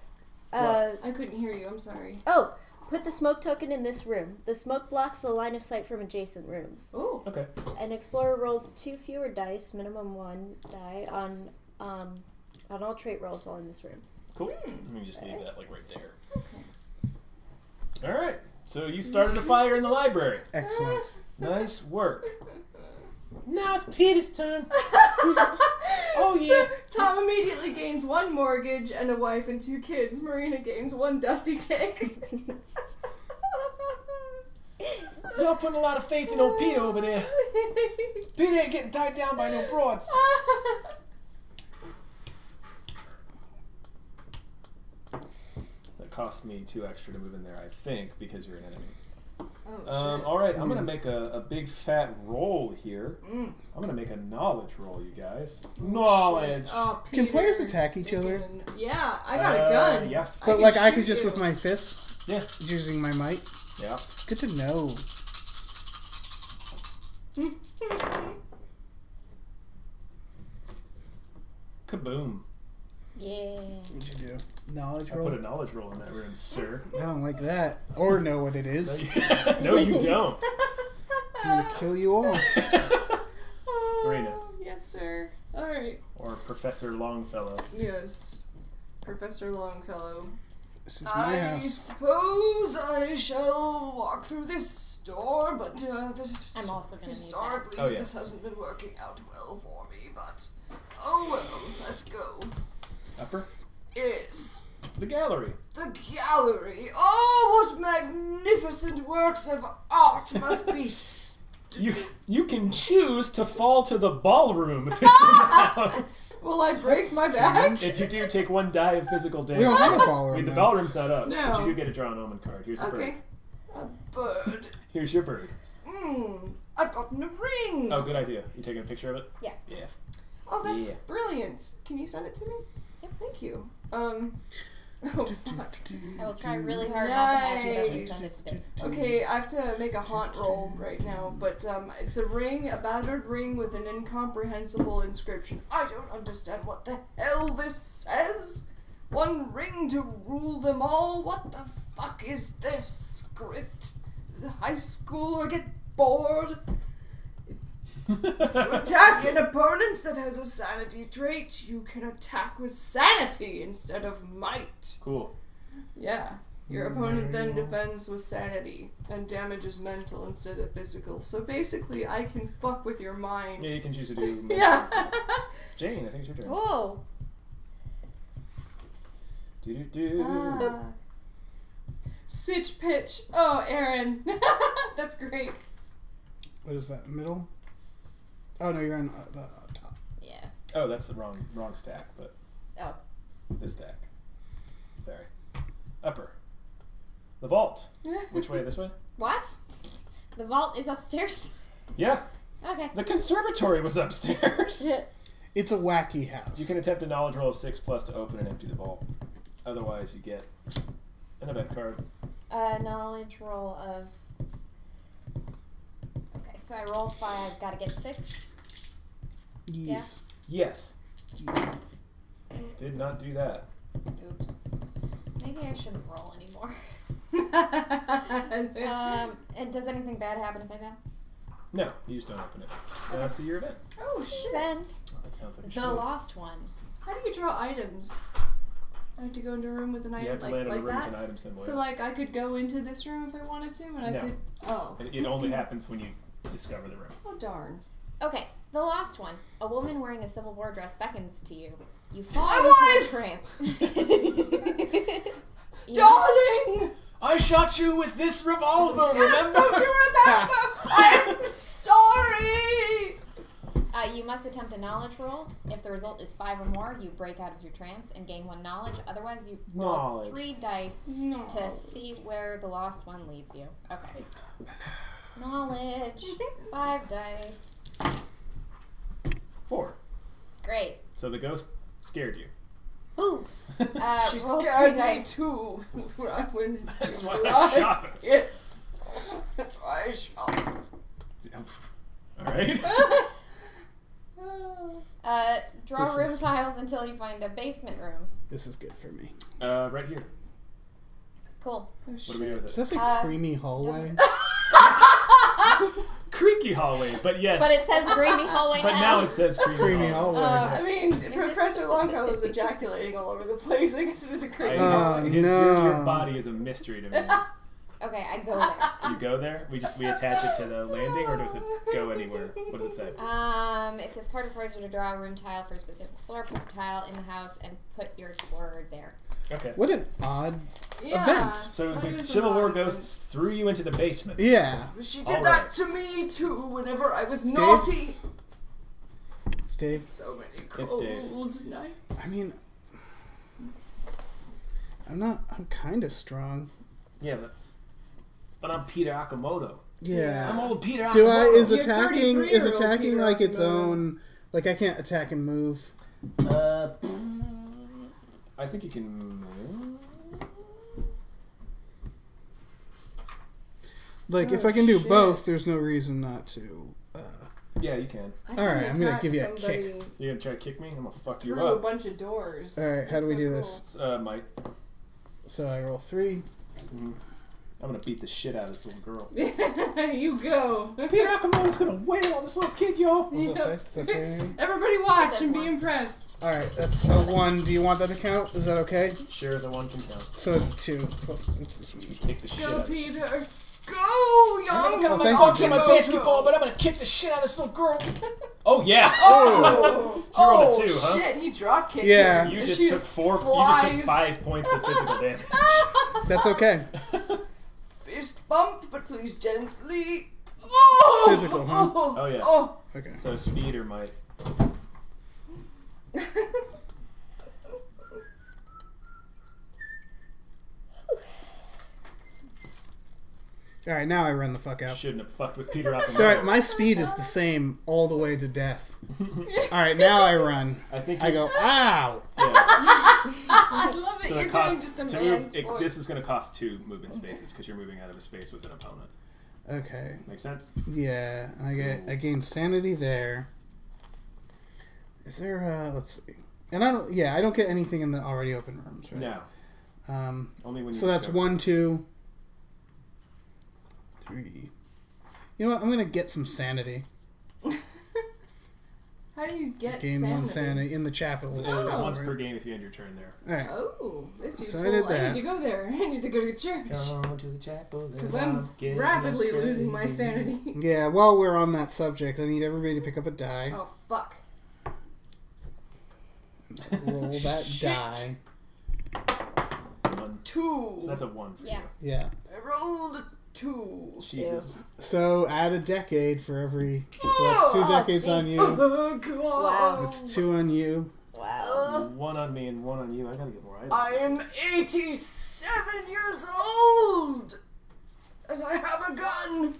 I couldn't hear you. I'm sorry. Oh, put the smoke token in this room. The smoke blocks the line of sight from adjacent rooms. Oh. Okay. An explorer rolls 2 fewer dice, minimum 1 die on all trait rolls while in this room. Cool. Let me just leave that like right there. Okay. All right. So you started a fire in the library. Excellent. Nice work. Now it's Peter's turn. Oh yeah. So Tom immediately gains 1 mortgage and a wife and 2 kids. Marina gains 1 dusty tank. Y'all putting a lot of faith in old Peter over there. Peter ain't getting tied down by no broads. That cost me 2 extra to move in there, I think, because you're an enemy. Oh, shit. All right, I'm going to make a big fat roll here. I'm going to make a knowledge roll, you guys. Knowledge. Oh, Can Peter players attack each is other? getting- Yeah, I got a gun. Yeah. But can I could shoot just you. with my fists? Yeah. Using my might? Yeah. Good to know. Kaboom. Yeah. What'd you do? Knowledge I roll? put a knowledge roll in that room, sir. I don't like that. Or know what it is. No, you don't. I'm gonna kill you all. Marina. Yes, sir. Alright. Or Professor Longfellow. Yes. Professor Longfellow. This is my I house. suppose I shall walk through this door, but this, I'm also gonna need historically that. Oh, yeah. this hasn't been working out well for me, but oh well, let's go. Upper? Yes. The gallery. The gallery. Oh, what magnificent works of art must be You can choose to fall to the ballroom if it's in the house. Will I break my back? If you do, take 1 die of physical damage. We don't have a I ballroom. mean, the though. ballroom's not up, No. but you do get to draw an omen card. Here's a Okay. bird. A bird. Here's your bird. I've gotten a ring. Oh, good idea. You taking a picture of it? Yeah. Yeah. Oh, that's Yeah. brilliant. Can you send it to me? Yep. Thank you. Oh, fuck. I will try really hard not to accidentally Nice. send it to them. Okay, I have to make a haunt roll right now, but it's a ring, a battered ring with an incomprehensible inscription. I don't understand what the hell this says. 1 ring to rule them all? What the fuck is this script? The high schooler get bored? If you attack an opponent that has a sanity trait, you can attack with sanity instead of might. Cool. Yeah. Your opponent then defends with sanity and damages mental instead of physical. So basically, I can fuck with your mind. Yeah, you can choose to do. Yeah. Jane, I think it's your turn. Whoa. Do. Sitch pitch. Oh, Aaron. That's great. What is that? Middle? Oh no, you're on the top. Yeah. Oh, that's the wrong stack, but Oh. this stack. Sorry. Upper. The vault. Which way? This way? What? The vault is upstairs? Yeah. Okay. The conservatory was upstairs. It's a wacky house. You can attempt a knowledge roll of 6+ to open and empty the vault. Otherwise, you get an event card. Knowledge roll of So I roll 5, gotta get 6. Yes. Yes. Did not do that. Oops. Maybe I shouldn't roll anymore. And does anything bad happen if I fail? No, you just don't open it. See your event. Oh, shit. Event. Oh, that sounds like a The shit. lost one. How do you draw items? I have to go into a room with an item You have to like, land in a like room that? with an item symbol. So, like, I could go into this room if I wanted to, and I No. could... Oh. It only happens when you discover the room. Oh, darn. Okay, the lost one. A woman wearing a Civil War dress beckons to you. You fall My into a wife! trance. Darling! I shot you with this revolver, Yes, remember? don't you remember? I'm sorry! You must attempt a knowledge roll. If the result is 5 or more, you break out of your trance and gain 1 knowledge. Otherwise, you roll Knowledge. 3 dice to see where the lost one leads you. Okay. Knowledge. 5 dice. 4. Great. So the ghost scared you. Boo! She roll scared 3 me dice. too. When I went into That's why life. I shot her. Yes. That's why I shot her. Alright. Draw This room is- tiles until you find a basement room. This is good for me. Right here. Cool. What do we do with Does it? that say creamy hallway? Creaky hallway, but yes. But it says creamy hallway But now it says creamy hallway. I mean, Professor Longfellow's ejaculating all over the place. I guess it is a crazy. Your body is a mystery to me. Okay, I go there. You go there? We attach it to the landing, or does it go anywhere? What does it say? If this card requires you to draw a room tile for a specific floor, put the tile in the house and put your explorer there. Okay. What an odd Yeah. event. So That the is Civil an War odd ghosts threw you into the basement. Yeah. She did All that right. to me too. Whenever I was Dave? naughty. It's Dave. So many It's Dave. cold nights. I mean, I'm kind of strong. Yeah, but I'm Peter Akamoto. Yeah. I'm old Peter Akamoto. Do I is You're attacking 33-year-old Peter like its Akamoto. own, like I can't attack and move. I think you can move. Like if Oh, I can do shit. both, there's no reason not to. Yeah, you can. All right, I'm gonna give you a kick. You gonna try to kick me? I'm gonna fuck you Through a up. bunch of doors. All right, how do we do this? Mike. So I roll 3. I'm gonna beat the shit out of this little girl. You go. Peter Akamoto's gonna wail on this little kid, y'all. What does that say? Does that say anything? Everybody watch It and says be 1. impressed. All right, that's a 1. Do you want that to count? Is that okay? Sure, the 1 can count. So it's 2. Plus, it's this one. You kick the shit Go, out of this. Peter. Go, young. Oh, I'm thank gonna you, box Jim. my basketball, but I'm gonna kick the shit out of this little girl. Oh yeah. Oh, You rolled a 2, huh? shit, he drop kicked Yeah. her. You And just she took just 4. You flies. just took 5 points of physical damage. That's okay. Fist bump, but please gently. Oh! Physical, huh? Oh yeah. Oh. Okay. So speed or might. All right, now I run the fuck out. Shouldn't have fucked with Peter Akamoto. It's all right. My speed is the same all the way to death. All right, now I run. I think I go, ow! I love it. So You're it doing costs just a to man's move. voice. This is going to cost 2 movement spaces because you're moving out of a space with an opponent. Okay. Make sense? Yeah, I gain sanity there. Is there? Let's see. And I don't. Yeah, I don't get anything in the already open rooms, right? No. Only when you. So that's discover. 1, 2, 3. You know what? I'm gonna get some sanity. How do you get Gain sanity? 1 sanity in the chapel. Once per game if you end your turn there. All right. Oh, that's So useful. I did I that. need to go there. I need to go to the church. Go to the chapel. Because I'm rapidly losing my sanity. Yeah. While we're on that subject, I need everybody to pick up a die. Oh, fuck. Roll that die. 1. 2. So that's a 1 for Yeah. Yeah. I rolled a 2. Jesus. So add a decade for every. So that's 2 decades on you. Oh, God. Wow. It's 2 on you. Wow. 1 on me and 1 on you. I gotta get more items. I am 87 years old. And I have a gun.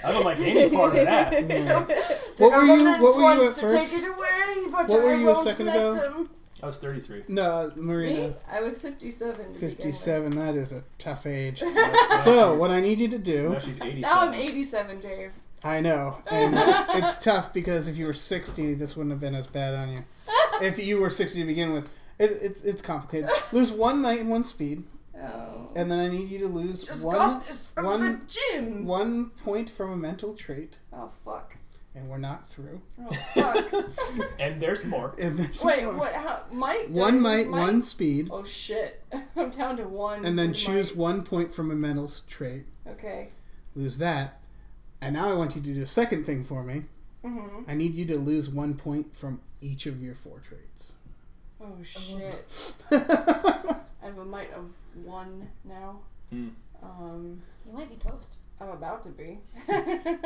I don't like any part of that. The What were you? government What were you wants at to first? take it away, but What were I you a won't second let ago? them. I was 33. No, Marina. Me? I was 57. to begin 57. That is a tough age. Now So what I need you to do. Now she's 87. Now I'm 87, Dave. I know, and it's tough because if you were 60, this wouldn't have been as bad on you. If you were 60 to begin with, it's complicated. Lose 1 night and 1 speed. Oh. And then I need you to lose Just got this from the gym. 1 point from a mental trait. Oh, fuck. And we're not through. Oh, fuck. And there's more. And there's Wait, more. what? How, might? 1 might, 1 speed. Oh, shit. I'm down to 1. And then choose 1 point from a mental trait. Okay. Lose that. And now I want you to do a second thing for me. Mm-hmm. I need you to lose 1 point from each of your 4 traits. Oh, shit. I have a might of 1 now. Hmm. You might be toast. I'm about to be.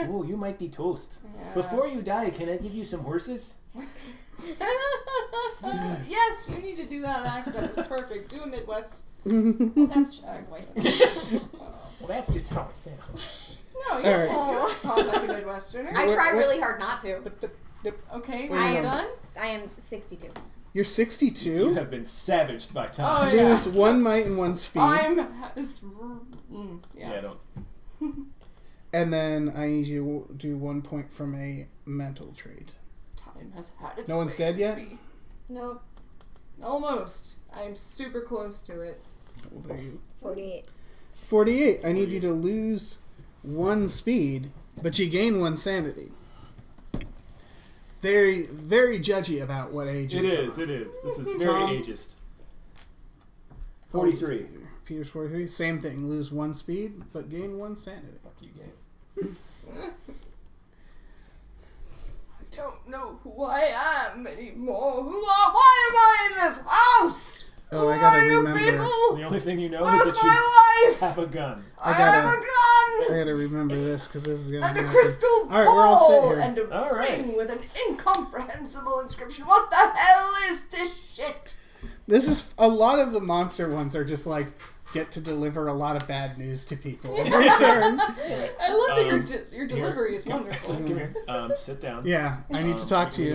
Ooh, you might be toast. Yeah. Before you die, can I give you some horses? Yes, you need to do that accent. It's perfect. Do a Midwest. That's just my voice. Well, that's just how it sounds. No, you don't talk like a Midwesterner. I try really hard not to. Okay, Where are you you going? done? I am 62. You're 62? You have been savaged by time. Oh, yeah. Lose 1 might and 1 speed. Yeah, don't. And then I need you to do 1 point from a mental trait. Time has had its No one's way dead with yet? me. Nope. Almost. I'm super close to it. How old are you? 48. 48. I need you to lose 1 speed, but you gain 1 sanity. Very, very judgy about what age It is. is. This is very Tom? ageist. 43. Peter's 43. Same thing. Lose 1 speed, but gain 1 sanity. Fuck you, game. I don't know who I am anymore. Why am I in this house? Oh, Who I gotta are you remember. people? The only thing you know Where's is that my you wife? have a gun. I have a gun! I gotta remember this because this is gonna And a happen. crystal All right, we're all ball set here. and a All right. ring with an incomprehensible inscription. What the hell is this shit? This is a lot of the monster ones are just like get to deliver a lot of bad news to people every turn. Right. I love that your delivery is Come wonderful. here. Sit down. Yeah, I need to talk to you.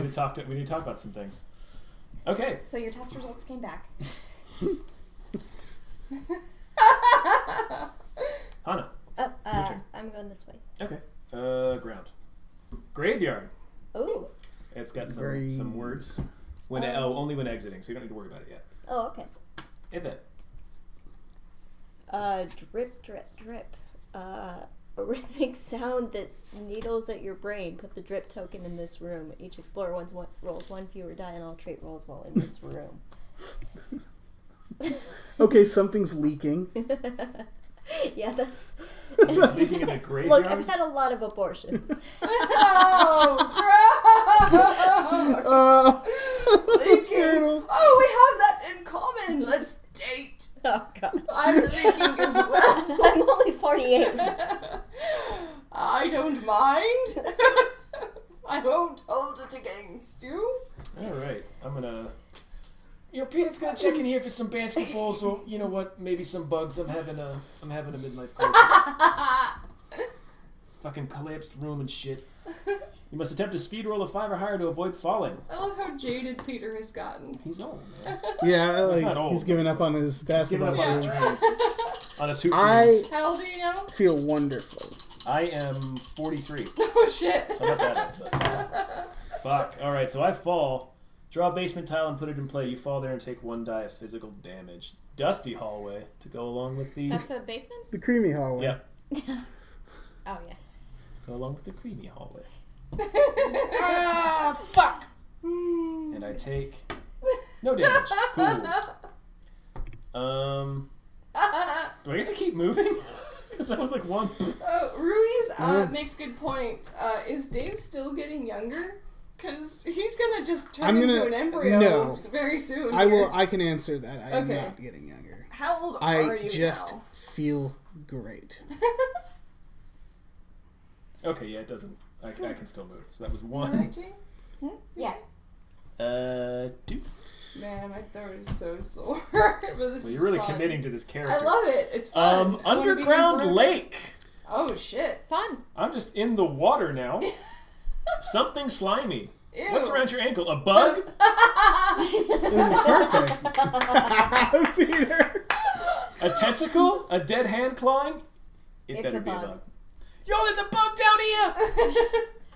We need to talk about some things. Okay. So your test results came back. Hannah. Oh, I'm going this way. Okay. Ground. Graveyard. Ooh. It's got some words. Only when exiting, so you don't need to worry about it yet. Oh, okay. Yvette. Drip, drip, drip. A rhythmic sound that needles at your brain. Put the drip token in this room. Each explorer rolls 1 fewer die on all trait rolls while in this room. Okay, something's leaking. Yeah, that's... It's leaking in the graveyard? Look, I've had a lot of abortions. Oh, gross! Leaking. Oh, we have that in common. Let's date. Oh, God. I'm leaking as well. I'm only 48. I don't mind. I won't hold it against you. Alright, I'm gonna... Pete's gonna check in here for some basketballs, or you know what? Maybe some bugs. I'm having a midlife crisis. Fucking collapsed room and shit. You must attempt a speed roll of 5 or higher to avoid falling. I love how jaded Peter has gotten. He's old, man. Yeah, He's not old. he's given up on his basketball. He's given up on his dreams. dreams. On his hoop I dreams. How old are you now? feel wonderful. I am 43. Oh, shit. So not that old. Fuck. Alright, so I fall. Draw a basement tile and put it in play. You fall there and take 1 die of physical damage. Dusty hallway to go along with the... That's a basement? The creamy hallway. Yep. Oh, yeah. Go along with the creamy hallway. Ah, fuck! And I take no damage. Cool. Do I get to keep moving? Because that was like 1. Ruiz makes good point. Is Dave still getting younger? Because he's gonna just turn into an embryo very soon. I can answer that. I'm Okay. not getting younger. How old are you I just now? feel great. Okay, yeah, it doesn't. I can still move. So that was 1. 19? Yeah. 2. Man, my throat is so sore. But this Well, is you're really fun. committing to this character. I love it. It's fun. I wanna be here Underground forever. lake. Oh, shit. Fun. I'm just in the water now. Something slimy. Ew. What's around your ankle? A bug? This is perfect. Peter. A tentacle? A dead hand clawing? It It's better a be a bug. bug. Yo, there's a bug down here!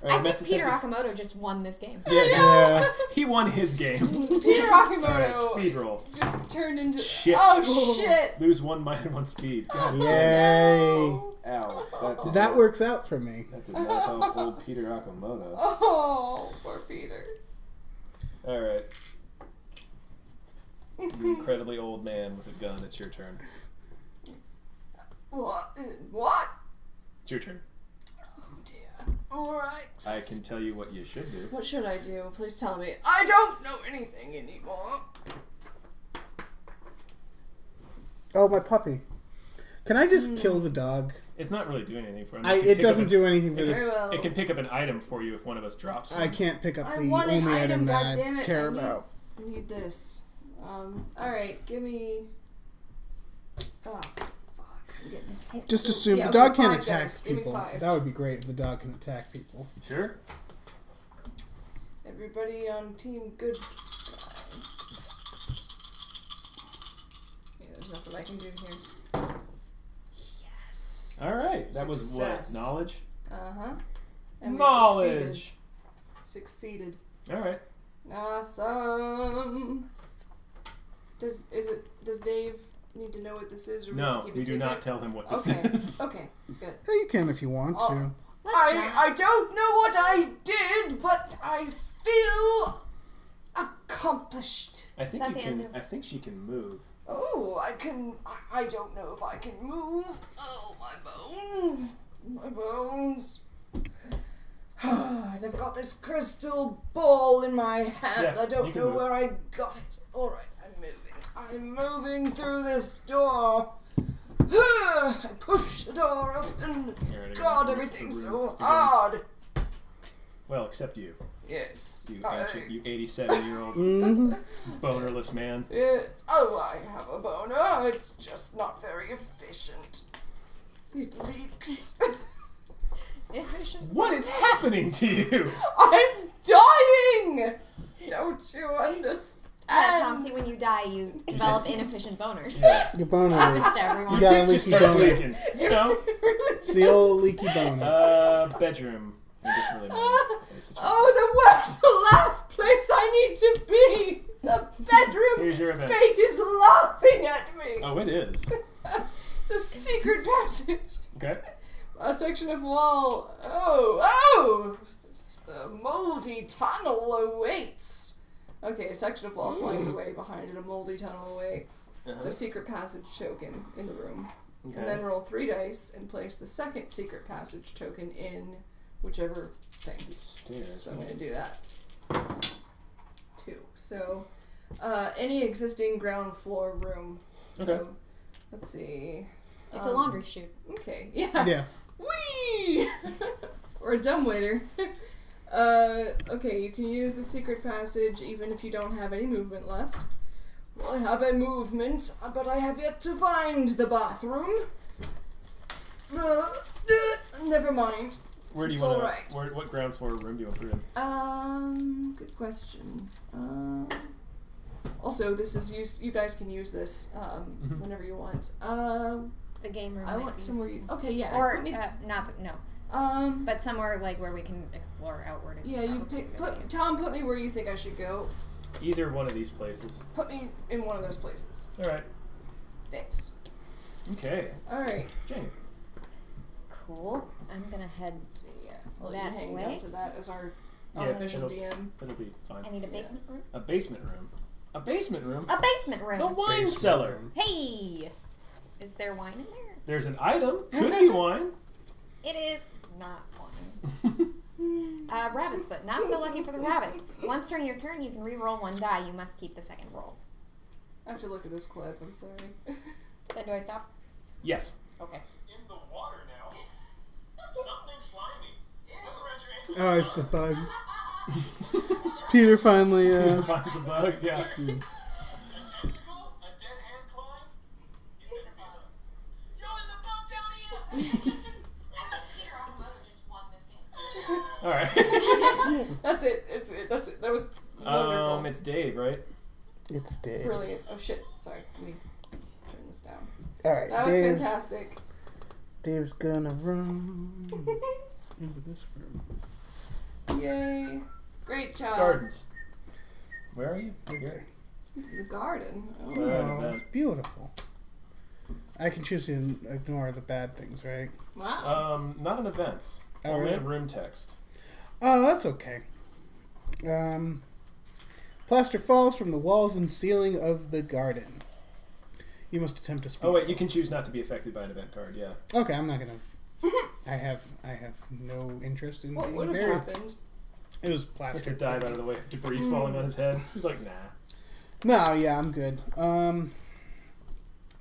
I think Peter Akamoto just won this game. Yeah. He won his game. Peter Akamoto Speed roll. just turned into... Shit. Oh, shit. Lose 1 mind and 1 speed. God Yay. damn. Ow. That works out for me. That did not help old Peter Akamoto. Oh, poor Peter. Alright. You incredibly old man with a gun, it's your turn. What? It's your turn. Alright. I can tell you what you should do. What should I do? Please tell me. I don't know anything anymore. Oh, my puppy. Can I just kill the dog? It's not really doing anything for him. It doesn't do anything for this. It can pick up an item for you if one of us drops one. I can't pick up the want an only item that I goddammit. care about. I need this. Alright, give me... Oh, fuck. I'm getting hit. Just assume Yeah, the dog okay, can't 5 attack dice. Give me people. 5. That would be great if the dog can attack people. Sure. Everybody on team good. Yeah, there's nothing I can do here. Yes. Alright, that was Success. what? Knowledge? Uh-huh. And we Knowledge! Succeeded. Alright. Awesome. Does Dave need to know what this is? Or No, keep we it do secret? not tell him what this Okay. is. Okay, good. Yeah, you can if you want to. I don't know what I did, but I feel accomplished. I think you can. I think she can move. Oh, I can. I don't know if I can move. Oh, my bones. My bones. I've got this crystal ball in my hand. Yeah, I don't you can know move. where I got it. Alright, I'm moving. I'm moving through this door. I push the door open. God, everything's so hard. Well, except you. Yes. You 87-year-old bonerless man. Oh, I have a boner. It's just not very efficient. It leaks. Efficient. What is happening to you? I'm dying! Don't you understand? Yeah, Tom, see, when you die, you develop inefficient boners. Your boner Happens leaks. to everyone. You got a Just leaky starts boner. leaking. You know? It's the old leaky boner. Bedroom. It doesn't really matter. Oh, where's the last place I need to be? The bedroom. Here's your event. Fate is laughing at me. Oh, it is. It's a secret passage. Okay. A section of wall. Oh! A moldy tunnel awaits. Okay, a section of wall slides away. Behind it, a moldy tunnel awaits. Uh-huh. So, secret passage token in the room. Okay. And then roll 3 dice and place the second secret passage token in whichever thing. Stairs. So I'm going to do that. 2. So, any existing ground floor room. So, Okay. let's see. It's a laundry chute. Okay, yeah. Yeah. Whee! Or a dumbwaiter. Okay, you can use the secret passage even if you don't have any movement left. Well, I have a movement, but I have yet to find the bathroom. Never mind. Where do you It's want alright. What ground floor room do you want to put in? Good question. Also, this is used. You guys can use this whenever you want. The game room. I might want be somewhere. useful. Okay, yeah. Or put me- but somewhere like where we can explore outward. Is Yeah, you probably pick. a good idea. Tom, put me where you think I should go. Either one of these places. Put me in one of those places. All right. Thanks. Okay. All right. Jane. Cool. I'm gonna head I'll that hang way. down to that as our Yeah, unofficial it'll- DM. It'll be fine. I need a basement room. A basement room. A basement room. A basement room. The wine cellar. Hey, is there wine in there? There's an item. Could be wine. It is not wine. Rabbit's foot. Not so lucky for the rabbit. Once during your turn, you can re-roll 1 die. You must keep the second roll. I have to look at this clip. I'm sorry. Then do I stop? Yes. Okay. In the water now. Something slimy. What's around your ankle? Oh, it's the bugs. It's Peter finally. Finds a bug. Yeah. A tentacle? A dead hand clawing? It better be a bug. Yo, there's a bug down here! All right. That's it. It's it. That's it. That was wonderful. It's Dave, right? It's Dave. Brilliant. Oh shit. Sorry. Let me turn this down. All right. That was fantastic. Dave's gonna run into this room. Yay! Great job. Gardens. Where are you? Okay. The garden. Oh, it's beautiful. I can choose to ignore the bad things, right? Wow. Not in events. Only really? in room text. Oh, that's okay. Plaster falls from the walls and ceiling of the garden. You must attempt to speak. Oh wait, you can choose not to be affected by an event card. Yeah. Okay, I'm not gonna. I have no interest in What being would have buried. happened? It was He has plaster. to dive out of the way of debris falling on his head. He's like, nah. No, yeah, I'm good.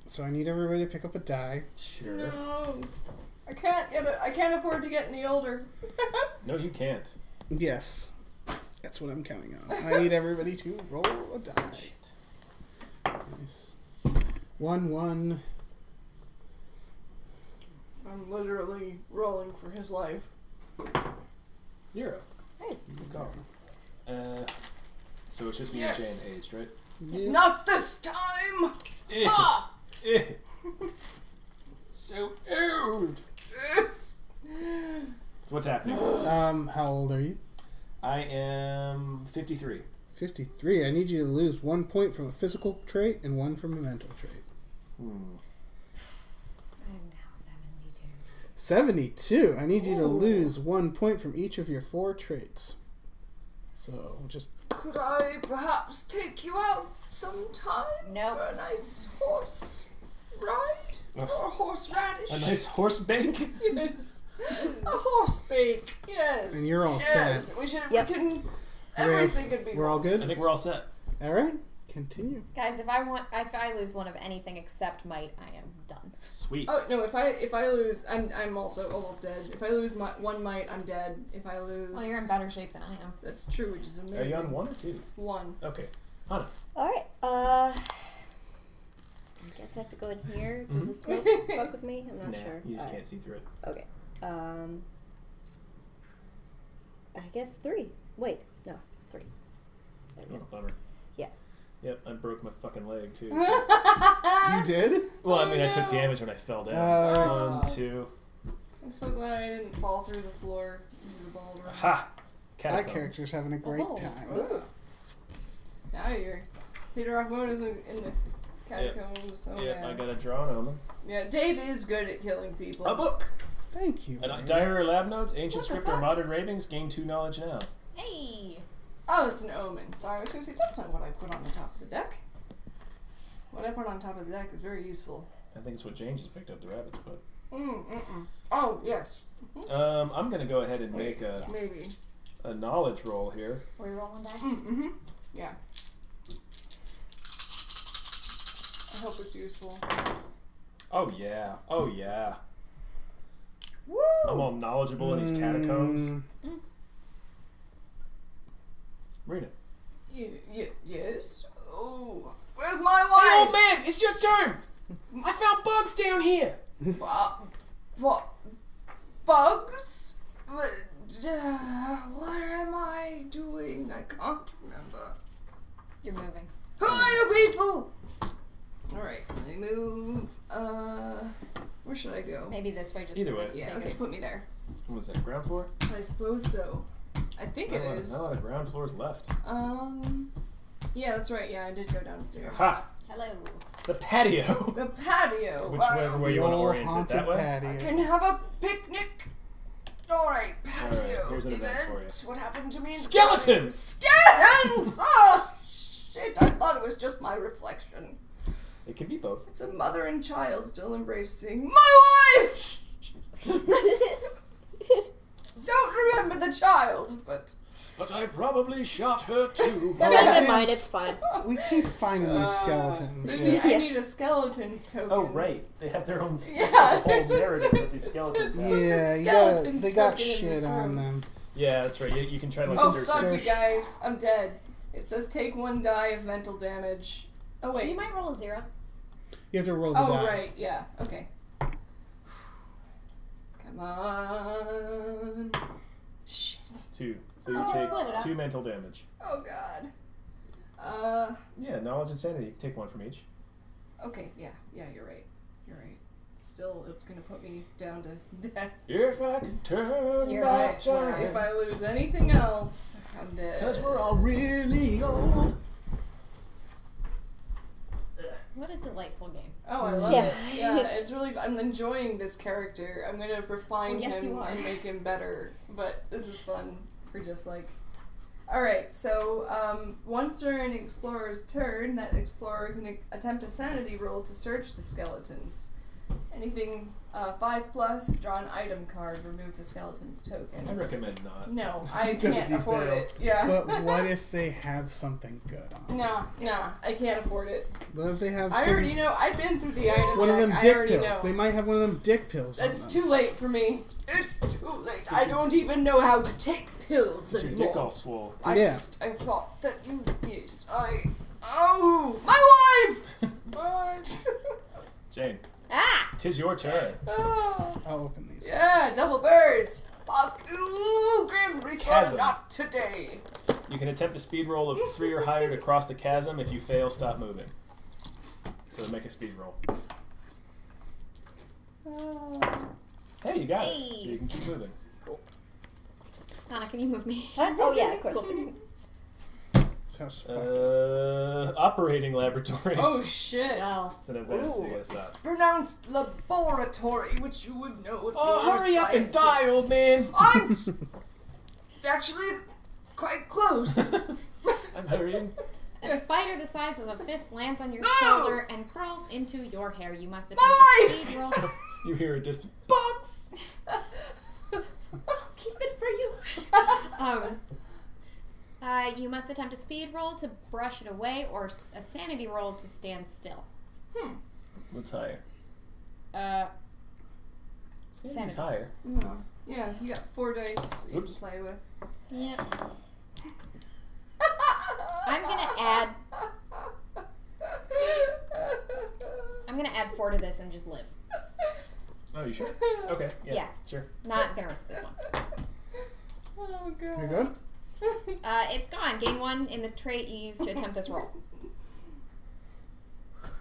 So I need everybody to pick up a die. Sure. No, I can't get it. I can't afford to get any older. No, you can't. Yes, that's what I'm counting on. I need everybody to roll a die. Nice. 1, 1. I'm literally rolling for his life. 0. Nice. Go. So it's just me Yes. and Jane aged, right? Yeah. Not this time! Eh. Ah! Eh. So old. Yes. So what's happening? How old are you? I am 53. 53. I need you to lose 1 point from a physical trait and 1 from a mental trait. I'm now 72. 72. I need you to Ooh. lose 1 point from each of your 4 traits. So just Could I perhaps take you out sometime? Nope. For a nice horse ride? Ugh. Or a horse radish? A nice horse bake? Yes. A horse bake, yes. And you're all yes. set. We should, Yep. we can, everything could be We're all good? I think we're all set. All right. Continue. Guys, if I lose one of anything except might, I am done. Sweet. Oh no! If I lose, I'm also almost dead. If I lose one might, I'm dead. If I lose, Well, you're in better shape than I am. That's true, which is amazing. Are you on 1 or 2? 1. Okay. Hana. Alright, I guess I have to go in here. Does the smoke fuck with me? I'm not Nah, sure. you just Alright. can't see through it. Okay. I guess 3. Wait, no, 3. There we Oh, go. bummer. Yeah. Yep, I broke my fucking leg too. So. You did? Well, I mean, I took damage when I fell down. 1, 2. I'm so glad I didn't fall through the floor into the ballroom. Ha! My Catacombs. character's having a great time. Ooh. Now you're Peter Rockmona's in the catacombs. Oh Yep, yeah. I got a draw on them. Yeah, Dave is good at killing people. A book! Thank you. And diary or lab notes, ancient What the script or fuck? modern ravings, gain 2 knowledge now. Hey! Oh, it's an omen. Sorry, I was gonna say that's not what I put on the top of the deck. What I put on top of the deck is very useful. I think it's what Jane just picked up, the rabbit's foot. Oh, yes. I'm gonna go ahead and make Maybe. a knowledge roll here. Were you rolling die? Yeah. I hope it's useful. Oh yeah, oh yeah. Woo! I'm all knowledgeable in these catacombs. Read it. Yes. Oh, where's my wife? Hey, old man, it's your turn. I found bugs down here. What? Bugs? What am I doing? I can't remember. You're moving. Who are you people? Alright, let me move. Where should I go? Maybe this way. Just Either for way. the Yeah, sake okay, of- put me there. What was that, ground floor? I suppose so. I think it is. Not a lot of ground floors left. Yeah, that's right. Yeah, I did go downstairs. Ha! Hello. The patio. The patio. Whichever way you want to Old orient it. haunted That way? patio. I can have a picnic. Alright, patio. here's an event for you. What happened to me? in Skeletons! Skeletons! Oh, shit. I thought it was just my reflection. It can be both. It's a mother and child still embracing my wife! Don't remember the child, but... But I probably shot her too. Never mind, it's fine. We keep finding these skeletons. Maybe Yeah. I need a skeletons token. Oh, right. They have their own Yeah. whole narrative with these skeletons. Yeah, you Skeletons they got token in shit this on room. them. Yeah, that's right. You can try like Oh, search. fuck you Search. guys. I'm dead. It says take 1 die of mental damage. Oh, wait. You might roll a 0. You have to roll the Oh, die. right. Yeah. Okay. Come on. Shit. 2. So you Oh, take split it up. 2 mental damage. Oh god. Yeah, knowledge and sanity. Take 1 from each. Okay, yeah, you're right. Still, it's gonna put me down to death. If I can turn You're back right. time. If I lose anything else, I'm dead. Because we're all really old. What a delightful game. Oh, I love it. Yeah, it's really. I'm enjoying this character. I'm gonna refine Yes, him you are. and make him better. But this is fun for just like. All right, so once during an explorer's turn, that explorer can attempt a sanity roll to search the skeletons. Anything 5+, draw an item card, remove the skeleton's token. I recommend not. No, I Because can't if you afford fail. it. Yeah. But what if they have something good on? Nah, I can't afford it. What if they have I some, already know. I've been through the item one of them deck. I dick already pills? know. They might have one of them dick pills on It's them. too late for me. It's too late. I don't even know how to take pills Get your anymore. dick all swole. I Yeah. thought that you. Yes, Oh, my wife! Jane, Ah! 'tis your turn. Oh. I'll open these. Yeah, double birds. Fuck you, Grim Reaper. Chasm. Not today. You can attempt a speed roll of 3 or higher to cross the chasm. If you fail, stop moving. So make a speed roll. Hey, you got it. So you can keep moving. Anna, can you move me? Oh, yeah, of course. Sounds Operating laboratory. Oh shit. Well. It's an event, so you gotta It's stop. pronounced laboratory, which you would know if Oh, you were hurry a up and die, scientist. old man! I'm actually quite close. I'm hurrying. A spider the size of a fist lands on your No! shoulder and crawls into your hair. You must attempt My a life! speed roll. You hear a distant box. I'll keep it for you. You must attempt a speed roll to brush it away or a sanity roll to stand still. What's higher? Sanity. Sanity's higher. No. Yeah, you got 4 dice you can Oops. play with. Yep. I'm gonna add 4 to this and just live. Oh, you sure? Okay. Yeah. Sure. Not gonna risk this one. Oh god. You good? It's gone. Gain 1 in the trait you used to attempt this roll.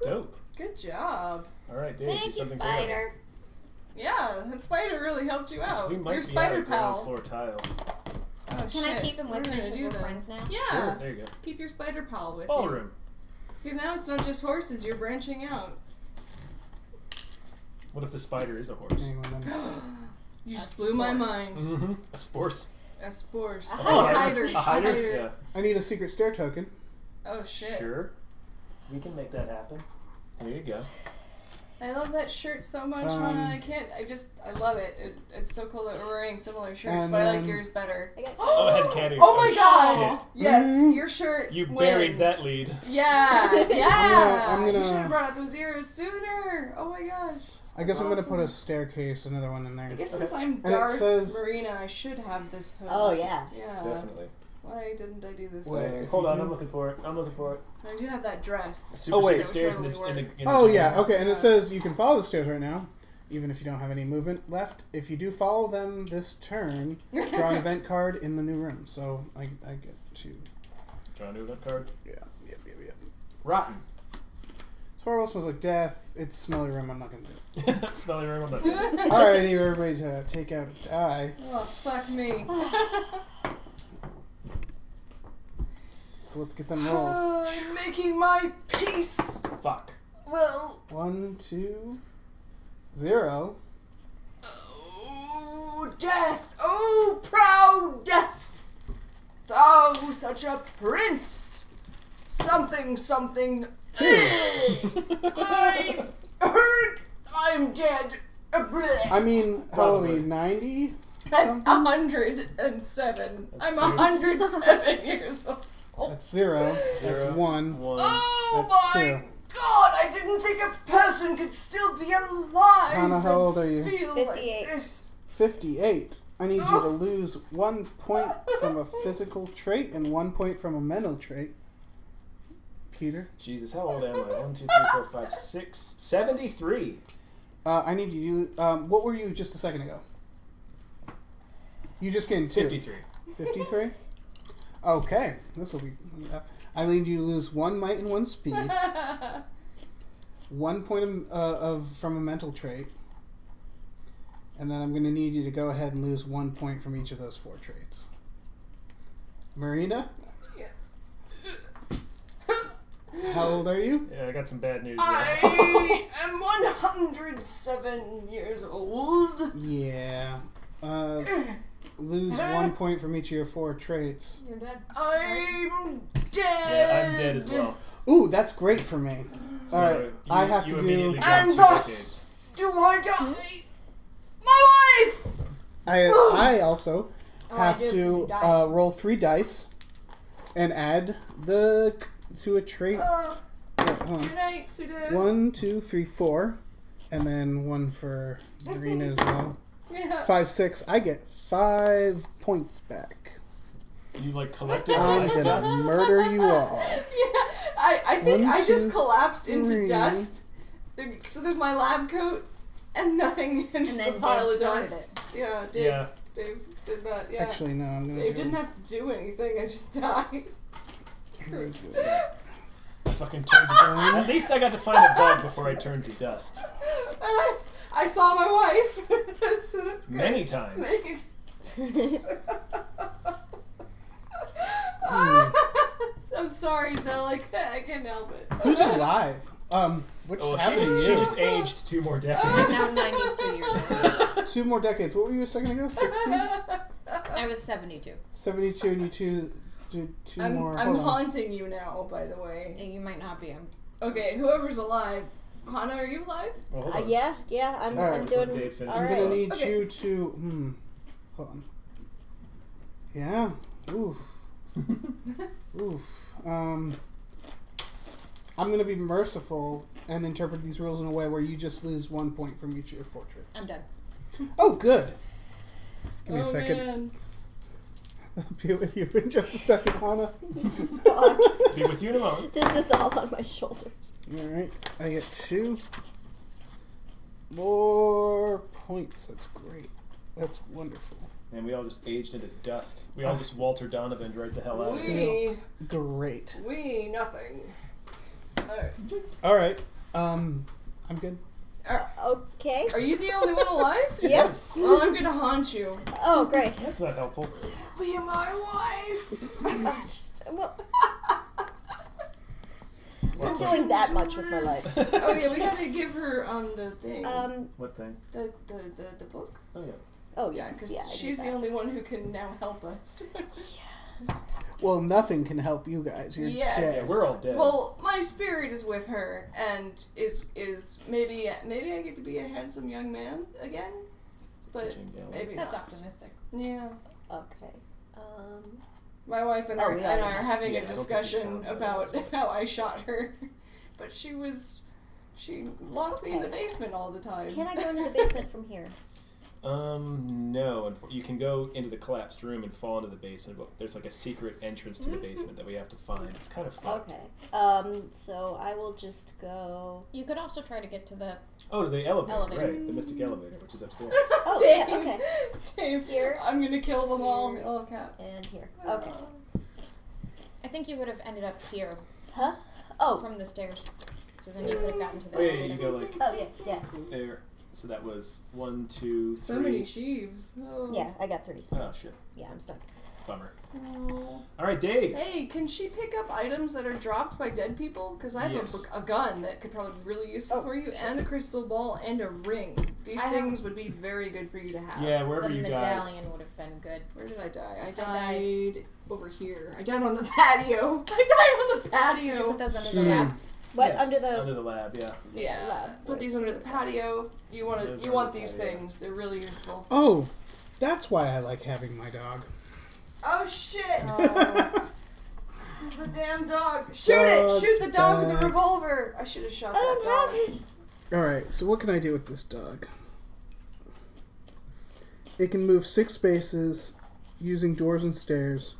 Dope. Good job. All right, Dave. Thank do you, something spider. Yeah, that spider really helped you out. We might Your be spider out of ground pal. floor tiles. Oh, Can I shit. keep him What with are me we gonna because do we're then? friends now? Yeah. Sure, there you go. Keep your spider pal with you. Ballroom. Because now it's not just horses, you're branching out. What if the spider is a horse? Hang on, then. You just blew my mind. Mm-hmm. A sporse. A spores. A A hider. hider. A hider? Yeah. I need a secret stair token. Oh shit. Sure. We can make that happen. There you go. I love that shirt so much, Hannah. I love it. It's so cool that we're wearing similar shirts, And but I like then- yours better. Oh, it has cat ears. Oh my god! Shit. Yes, your shirt You wins. buried that lead. Yeah, I'm You gonna- should have brought out those ears sooner. Oh my gosh. I guess I'm gonna Awesome. put a staircase, another one in there. I guess since I'm And it Darth says- Marina, I should have this hood. Oh, yeah. Yeah. Definitely. Why didn't I do this Wait, sooner? if Hold you on, do- I'm looking for it. I'm looking for it. I do have that dress. Super wait. secret stairs Totally in work. the Oh gym. yeah, okay, and it says you can follow the stairs right now, even if you don't have any movement left. If you do follow them this turn, draw an event card in the new room. So I get to Draw a new event card. Yep. Rotten. Horrible, smells like death. It's a smelly room. I'm not gonna do it. Smelly room. I'm not doing it. All right, I need everybody to take out a die. Oh, fuck me. So let's get them rolls. I'm making my peace. Fuck. Well, 1, 2, 0. oh, death. Oh, proud death. Thou such a prince. Something. I'm dead. I mean, how old are you? 90? I'm 107. I'm 107 years old. That's 0. That's 1. Oh That's my 2. god, I didn't think a person could still be alive. Hannah, how old are you? Feel 58. Like this. 58. I need you to lose 1 point from a physical trait and 1 point from a mental trait. Peter? Jesus, how old am I? 1, 2, 3, 4, 5, 6, 73. I need you. What were you just a second ago? You just gained 2. 53. 53? Okay. This will be... Eileen, you lose 1 might and 1 speed. 1 point from a mental trait. And then I'm going to need you to go ahead and lose 1 point from each of those 4 traits. Marina? Yeah. How old are you? Yeah, I got some bad news. I am 107 years old. Yeah. Lose 1 point from each of your 4 traits. You're dead. I'm dead. Yeah, I'm dead as well. Ooh, that's great for me. So Alright, I have you to immediately do... got And 2 thus do I die. My wife! I also have I do, 'cause to you died. roll 3 dice and add to a trait. Hold on. Good night, Suda. 1, 2, 3, 4, and then 1 for Marina as well. Yeah. 5, 6. I get 5 points back. You like collected I'm life gonna dust? murder you all. I think 1, I just 2, collapsed into 3. dust. So there's my lab coat and nothing, and just a then pile Dave of started dust. Yeah, Dave. Yeah. Dave did that. Yeah. Actually, no, I'm gonna Dave do... didn't have to do anything. I just died. I fucking turned to At least I got to find a bug before I turned to dust. And I saw my wife. So that's good. Many times. Many times. I'm sorry, Zell. I can't help it. Who's alive? What's Oh, happening to she you? just aged 2 more decades. I'm 92 years old. 2 more decades. What were you a second ago? 60? I was 72. 72, and you do 2 more. I'm Hold on. haunting you now, by the way. You might not be. Okay, whoever's alive. Hannah, are you alive? Well, hold on. Yeah, I'm Alright. doing Dave finished. all I'm right. gonna need Okay. you to. Hold on. Yeah. Oof. Oof. I'm gonna be merciful and interpret these rules in a way where you just lose 1 point from each of your 4 traits. I'm done. Oh, good. Give me a second. Man. I'll be with you in just a second, Hannah. Be with you in a moment. This is all on my shoulders. Alright, I get 2 more points. That's great. That's wonderful. And we all just aged into dust. We all just Walter Donovan right the hell out of here. We Great. nothing. Alright. Alright, I'm good. Okay. Are you the only one alive? Yes. Well, I'm gonna haunt you. Oh, great. That's not helpful. Be my wife. Well, I'm doing that much with my life. Oh yeah, we gotta give her the thing. What thing? The book. Oh yeah. Oh Yeah, yes, because yeah, I did she's the that. only one who can now help us. Well, nothing can help you guys. You're Yes. dead. Yeah, we're all dead. Well, my spirit is with her, and is maybe I get to be a handsome young man again, but maybe That's not. optimistic. Yeah. Okay. My wife and, Oh, I yeah. are having Yeah, a I don't think we discussion found about that. how I shot her, but she locked me in the basement all the time. Can I go into the basement from here? No. You can go into the collapsed room and fall into the basement, but there's like a secret entrance to the basement that we have to find. It's kind of fun. Okay. So I will just go. You could also try to get to the. Oh, to the elevator, Elevator. right? The mystic elevator, which is upstairs. Oh, Dave, yeah, okay. Dave, Here. I'm gonna kill them all in all caps. And here. Okay. I think you would have ended up here. Huh? Oh. From the stairs. So then you could have gotten to the Oh, yeah, elevator. you go like Oh yeah. there. So that was 1, 2, 3. So many sheaves. Oh. Yeah, I got 30. Oh shit. Yeah, I'm stuck. Bummer. Oh. All right, Dave. Hey, can she pick up items that are dropped by dead people? Because I have Yes. a gun that could probably be really useful for you, and a crystal ball, and a ring. These things would be very good for you to have. Yeah, wherever The you died. medallion would have been good. Where did I die? I died died over here. I died on the patio. I died on the patio. Did you put those under the lab? What Yeah, under the? Under the lab, yeah. Yeah. Lab. Put these under the patio. You want Those you are want the these patio. things. They're really useful. Oh, that's why I like having my dog. Oh shit! It's the damn dog. Shoot it! Dog's Shoot the dog with back. the revolver. I should have shot I that don't dog. have this. Alright, so what can I do with this dog? It can move 6 spaces using doors and stairs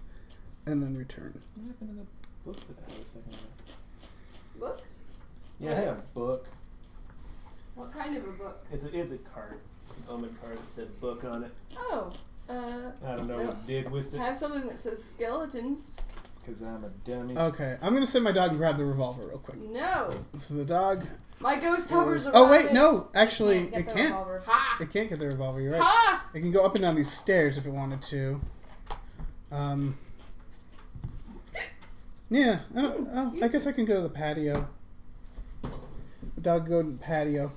and then return. What happened to the book that I had a second ago? Book? Yeah, I had a book. What kind of a book? It's a card. It's an omen card that said book on it. Oh. I don't know what it did with it. Have something that says skeletons. Because I'm a dummy. Okay, I'm gonna send my dog and grab the revolver real quick. No. So the dog. My ghost hovers around. Oh wait, no. Actually, it can't. Ha! It can't get the revolver. You're right. Ha! It can go up and down these stairs if it wanted to. Yeah. I guess I can go to the patio. The dog go to the patio.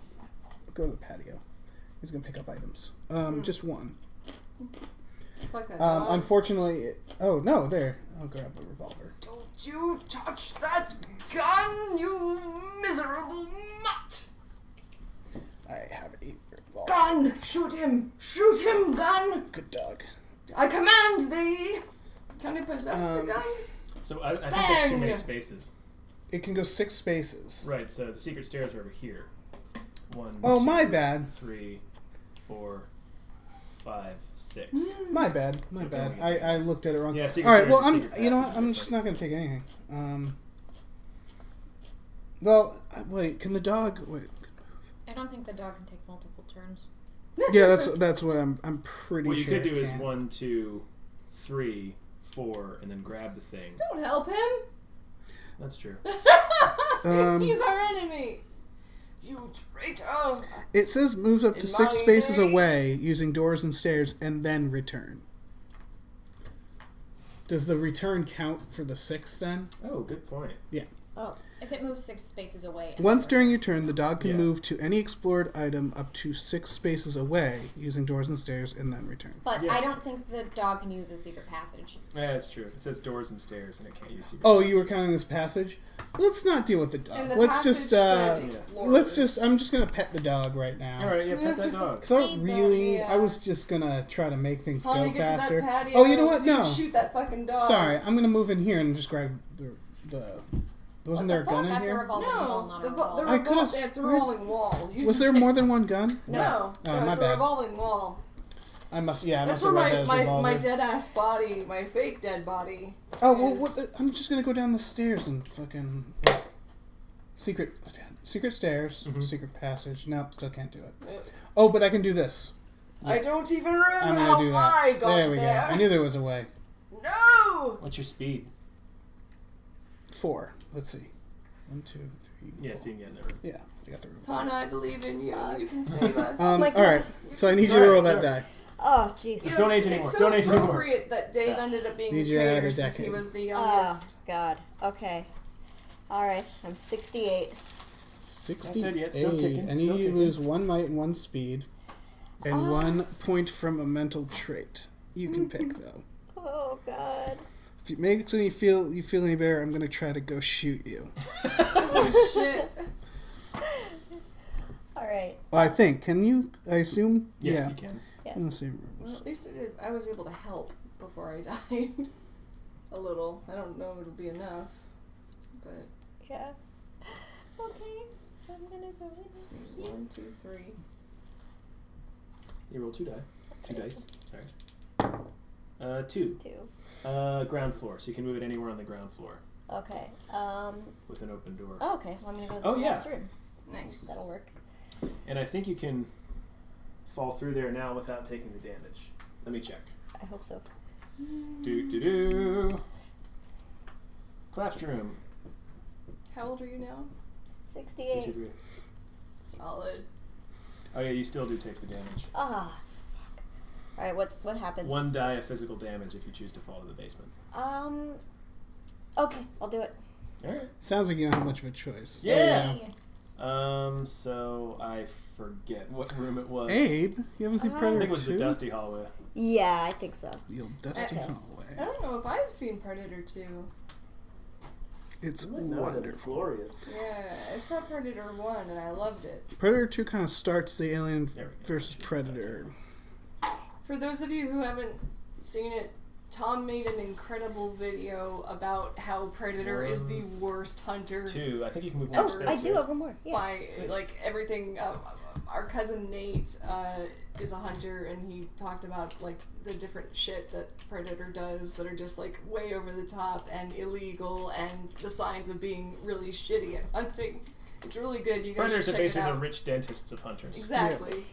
Go to the patio. He's gonna pick up items. Just one. Unfortunately, oh no, there. I'll grab the revolver. Don't you touch that gun, you miserable mutt! I have a revolver. Gun! Shoot him! Shoot him, gun! Good dog. I command thee! Can I possess the gun? So I think there's too many spaces. It can go 6 spaces. Right, so the secret stairs are over here. 1, Oh, 2, my bad. 3, 4, 5, 6. My bad. My bad. I looked at it wrong. Yeah, all right. Well, you know what? I'm just not going to take anything. Well, wait. Can the dog? Wait. I don't think the dog can take multiple turns. Yeah, that's what I'm pretty sure. What you could do it is can. 1, 2, 3, 4, and then grab the thing. Don't help him! That's true. He's our enemy! You traitor! It says moves up to In 6 my spaces day. away using doors and stairs and then return. Does the return count for the 6 then? Oh, good point. Yeah. Oh. If it moves 6 spaces away. Once during your turn, the dog can Yeah. move to any explored item up to 6 spaces away using doors and stairs and then return. But Yeah. I don't think the dog can use a secret passage. Yeah, that's true. It says doors and stairs, and it can't use secret Oh, you were counting this passage? Let's not deal with the dog. And the Let's passage just said explorers. let's just I'm just going to pet the dog right now. All right, yeah, pet that dog. Cuz I don't really Yeah. I was just going to try to make things Honey, go get faster. to that patio Oh, you know what? so you No. can shoot that fucking dog. Sorry, I'm going to move in here and just grab the wasn't there a gun in That's a here? revolving wall, No, not the a revolver. I could've it's a revolving wall. You Was can there take- more than one gun? No, Oh, my it's a bad. revolving wall. I must That's have where read that as my revolver. dead ass body, my fake dead body. Oh, well, is. I'm just gonna go down the stairs and fucking secret stairs, secret passage. Nope, still can't do it. Oh, but I can do this. I don't even remember I'm how gonna do that. I got There we there. go. I knew there was a way. No. What's your speed? 4. Let's see. 1, 2, 3. Yeah, 4. so you can get there. Yeah, I got the room. Hana, I believe in you. You can save us. All right. So I need you to roll that die. Oh, Jesus. Don't age anymore. It's so Don't age anymore. appropriate that Dave ended up being Need the you to add traitor a since he decade. was the Oh, youngest. God. Okay. All right. I'm 68. 68. Not dead yet, still kicking, I need still you to kicking. lose 1 might and 1 speed, and 1 point from a mental trait. You can pick though. Oh, God. If it makes you feel any better, I'm gonna try to go shoot you. Oh, shit. All right. Well, I think. Can you? I assume. Yes, yeah. you can. Yes. Let's see. Well, at least I was able to help before I died. A little. I don't know if it'll be enough. But Yeah. Okay. I'm gonna go in. let's see. 1, 2, 3. You roll 2 die. 2 dice. Sorry. 2. 2. Ground floor. So you can move it anywhere on the ground floor Okay. with an open door. Oh, okay. Well, I'm gonna go to the Oh, yeah. next room. Nice. That'll work. And I think you can fall through there now without taking the damage. Let me check. I hope so. Do. Clapstroom. How old are you now? 68. 2, 3. Solid. Oh yeah, you still do take the damage. Ah. Fuck. All right. What happens? 1 die of physical damage if you choose to fall to the basement. Okay. I'll do it. All right. Sounds like you don't have much of a choice. Yeah. So I forget what room it was. Abe, you haven't seen I Predator think it was 2? the dusty hallway. Yeah, I think so. The old dusty Okay. hallway. I don't know if I've seen Predator 2. It's It's wonderful. glorious. Yeah, I saw Predator 1 and I loved it. Predator 2 kind of starts the Alien There we go. versus Predator. For those of you who haven't seen it, Tom made an incredible video about how Predator is the worst hunter 2. I think you can move Oh, more I space, do right? over more. Yeah. by like everything. Our cousin Nate is a hunter, and he talked about like the different shit that Predator does that are just like way over the top and illegal, and the signs of being really shitty at hunting. It's really good. You guys Predators should are check it basically the out. rich dentists of hunters. Exactly.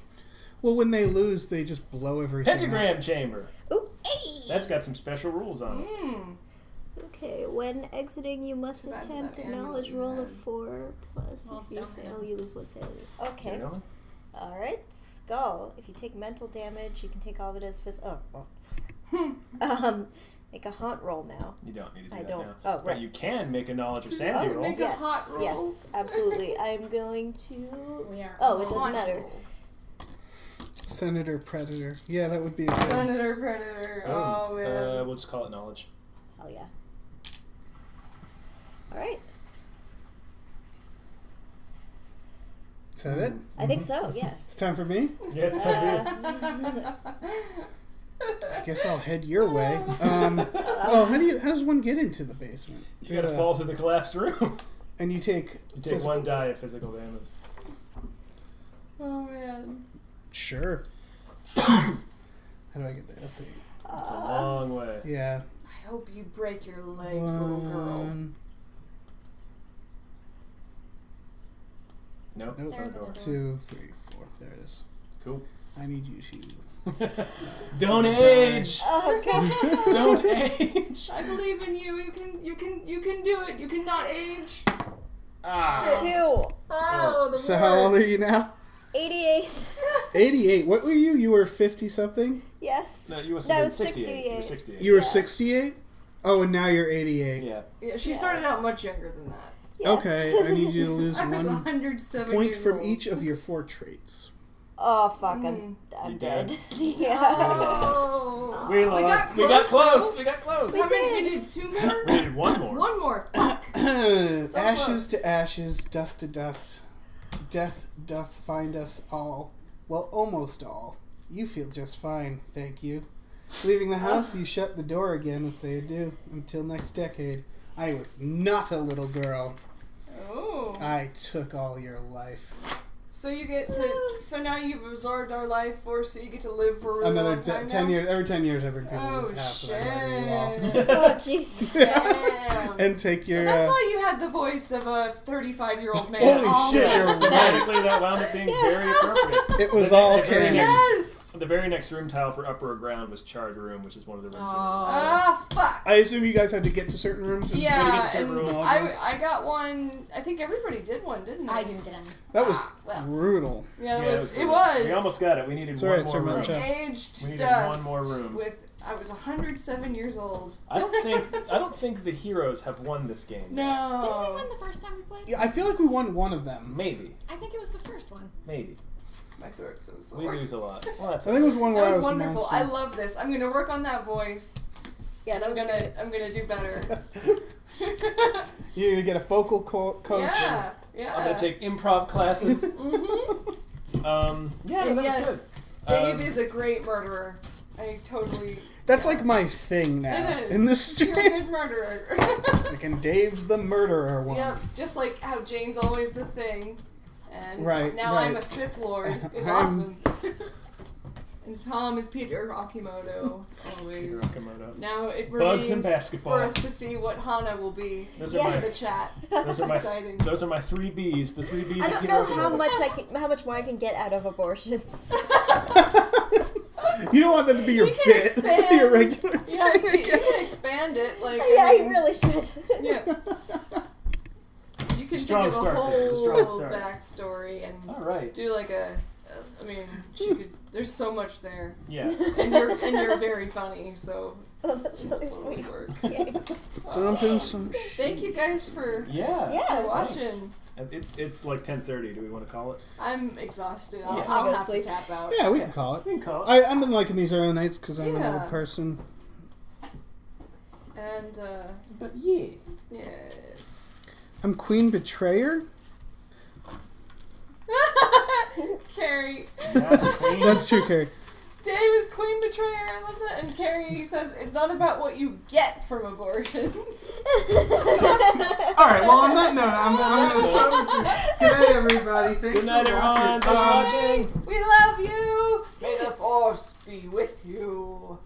Well, when they lose, they just blow everything Pentagram up. chamber. Ooh, hey. That's got some special rules on it. Okay, when exiting, you must attempt a knowledge roll of 4 plus. Well, If you it's fail, you lose 1 sanity. Okay. You know? Alright, skull. If you take mental damage, you can take all of it as physical. Oh, well. Make a haunt roll now. You don't need to do I that don't. now. Oh, right. But you can make a knowledge or sanity roll. Make a hot roll. Yes, absolutely. I'm going to. We are Oh, it doesn't matter. Senator Predator. Yeah, that would be a good. Senator Predator. Oh, man. We'll just call it knowledge. Hell yeah. Alright. Is that it? I think so, yeah. It's time for me? Yeah, it's time for you. I guess I'll head your way. How does one get into the basement? You gotta fall through the collapsed room. And you take... You take 1 die of physical damage. Oh, man. Sure. How do I get there? Let's see. It's a long way. Yeah. I hope you break your legs, little girl. Nope. Nope. 2, 3, 4. There it is. Cool. I need you to... Don't age. Oh god. Don't age. I believe in you. You can do it. You cannot age. Ah. 2. Oh, the So how old are you now? 88. 88. What were you? You were 50-something? Yes. No, you were 68. You were 68. You were 68? Oh, and now you're 88. Yeah. Yeah, she started out much younger than that. Yes. Okay, I need you to lose I was 1 107 point years from old. each of your 4 traits. Oh, fuck. I'm You dead. dead? Yeah. Oh. We lost. We got close. We got close. We How many? did. We did 2 more? We did 1 more. 1 more. Fuck. Ashes close. to ashes, dust to dust. Death doth find us all. Well, almost all. You feel just fine, thank you. Leaving the house, you shut the door again and say adieu. Until next decade. I was not a little girl. Oh. I took all your life. So you get to. So now you've absorbed our life force, so you get to live for a really Another long time 10 now? years. Every 10 years, I bring people Oh, to this house shit. and I murder you all. Oh, jeez. Damn. And take your. So that's why you had the voice of a 35-year-old man. Holy All shit, that You're sense. radically that wound up being very appropriate. It was all the very canon. next- Yes. The very next room tile for upper ground was charred room, which is one of the rooms. Ah, fuck. I assume you guys had to get to certain rooms? Yeah, certain and rules. I got one. I think everybody did one, didn't they? I didn't get any. That was well. brutal. Yeah, Yeah, it was. We almost got it. We needed Sorry, one Sir more room. Mount Jeff. Aged We needed dust one more room. with. I was 107 years old. I don't think the heroes have won this game. No. Didn't we win the first time we played? Yeah, I feel like we won one of them. Maybe. I think it was the first one. Maybe. My throat's so We sore. lose a lot. Well, that's I think it was one That where was I was wonderful. monster. I love this. I'm gonna work on that voice. Yeah, that was good. I'm gonna do better. You're gonna get a vocal coach. Yeah. Yeah. I'm gonna take improv classes. Yeah, And that yes, was Dave good. is a great murderer. I totally. That's like my thing now It is. in this You're a stream. good murderer. Like, and Dave's the murderer one. Yep, just like how Jane's always the thing. And Right, now right. I'm a Sith Lord. It's I'm- awesome. And Tom is Peter Akimoto, always. Peter Akimoto. Now it Bugs remains and basketball. for us to see what Hana will be Those in are my- the chat. Those are my exciting. Those are my 3 Bs. The 3 Bs. I of don't Peter know Akimoto. how much more I can get out of abortions. You don't want that to be your You can bit, expand. your regular Yeah, thing, you I can guess. expand it. Like Yeah, I I really should. Yeah. You can Strong think of a start there, whole strong start. backstory and All right. do like I mean, she could. There's so much there. Yeah. And you're very funny, so. Oh, that's really it'll sweet. work. Dumping some Thank you guys for Yeah. for watching. Thanks. It's like 10:30. Do we want to call it? I'm exhausted. I'll, Yeah. I'll Go have sleep. to tap out. Yeah, we can call it. We can call it. I've been liking these early nights because I'm an Yeah. old person. And But yeah. yes. I'm Queen Betrayer. Carrie. That's Queen. That's true, Carrie. Dave is Queen Betrayer. I love that. And Carrie says it's not about what you get from abortion. All right. Well, on that note, I'm going to stop this stream. Good night, everybody. Thanks Good night, for everyone. watching. Thanks for watching. We love you. May the force be with you.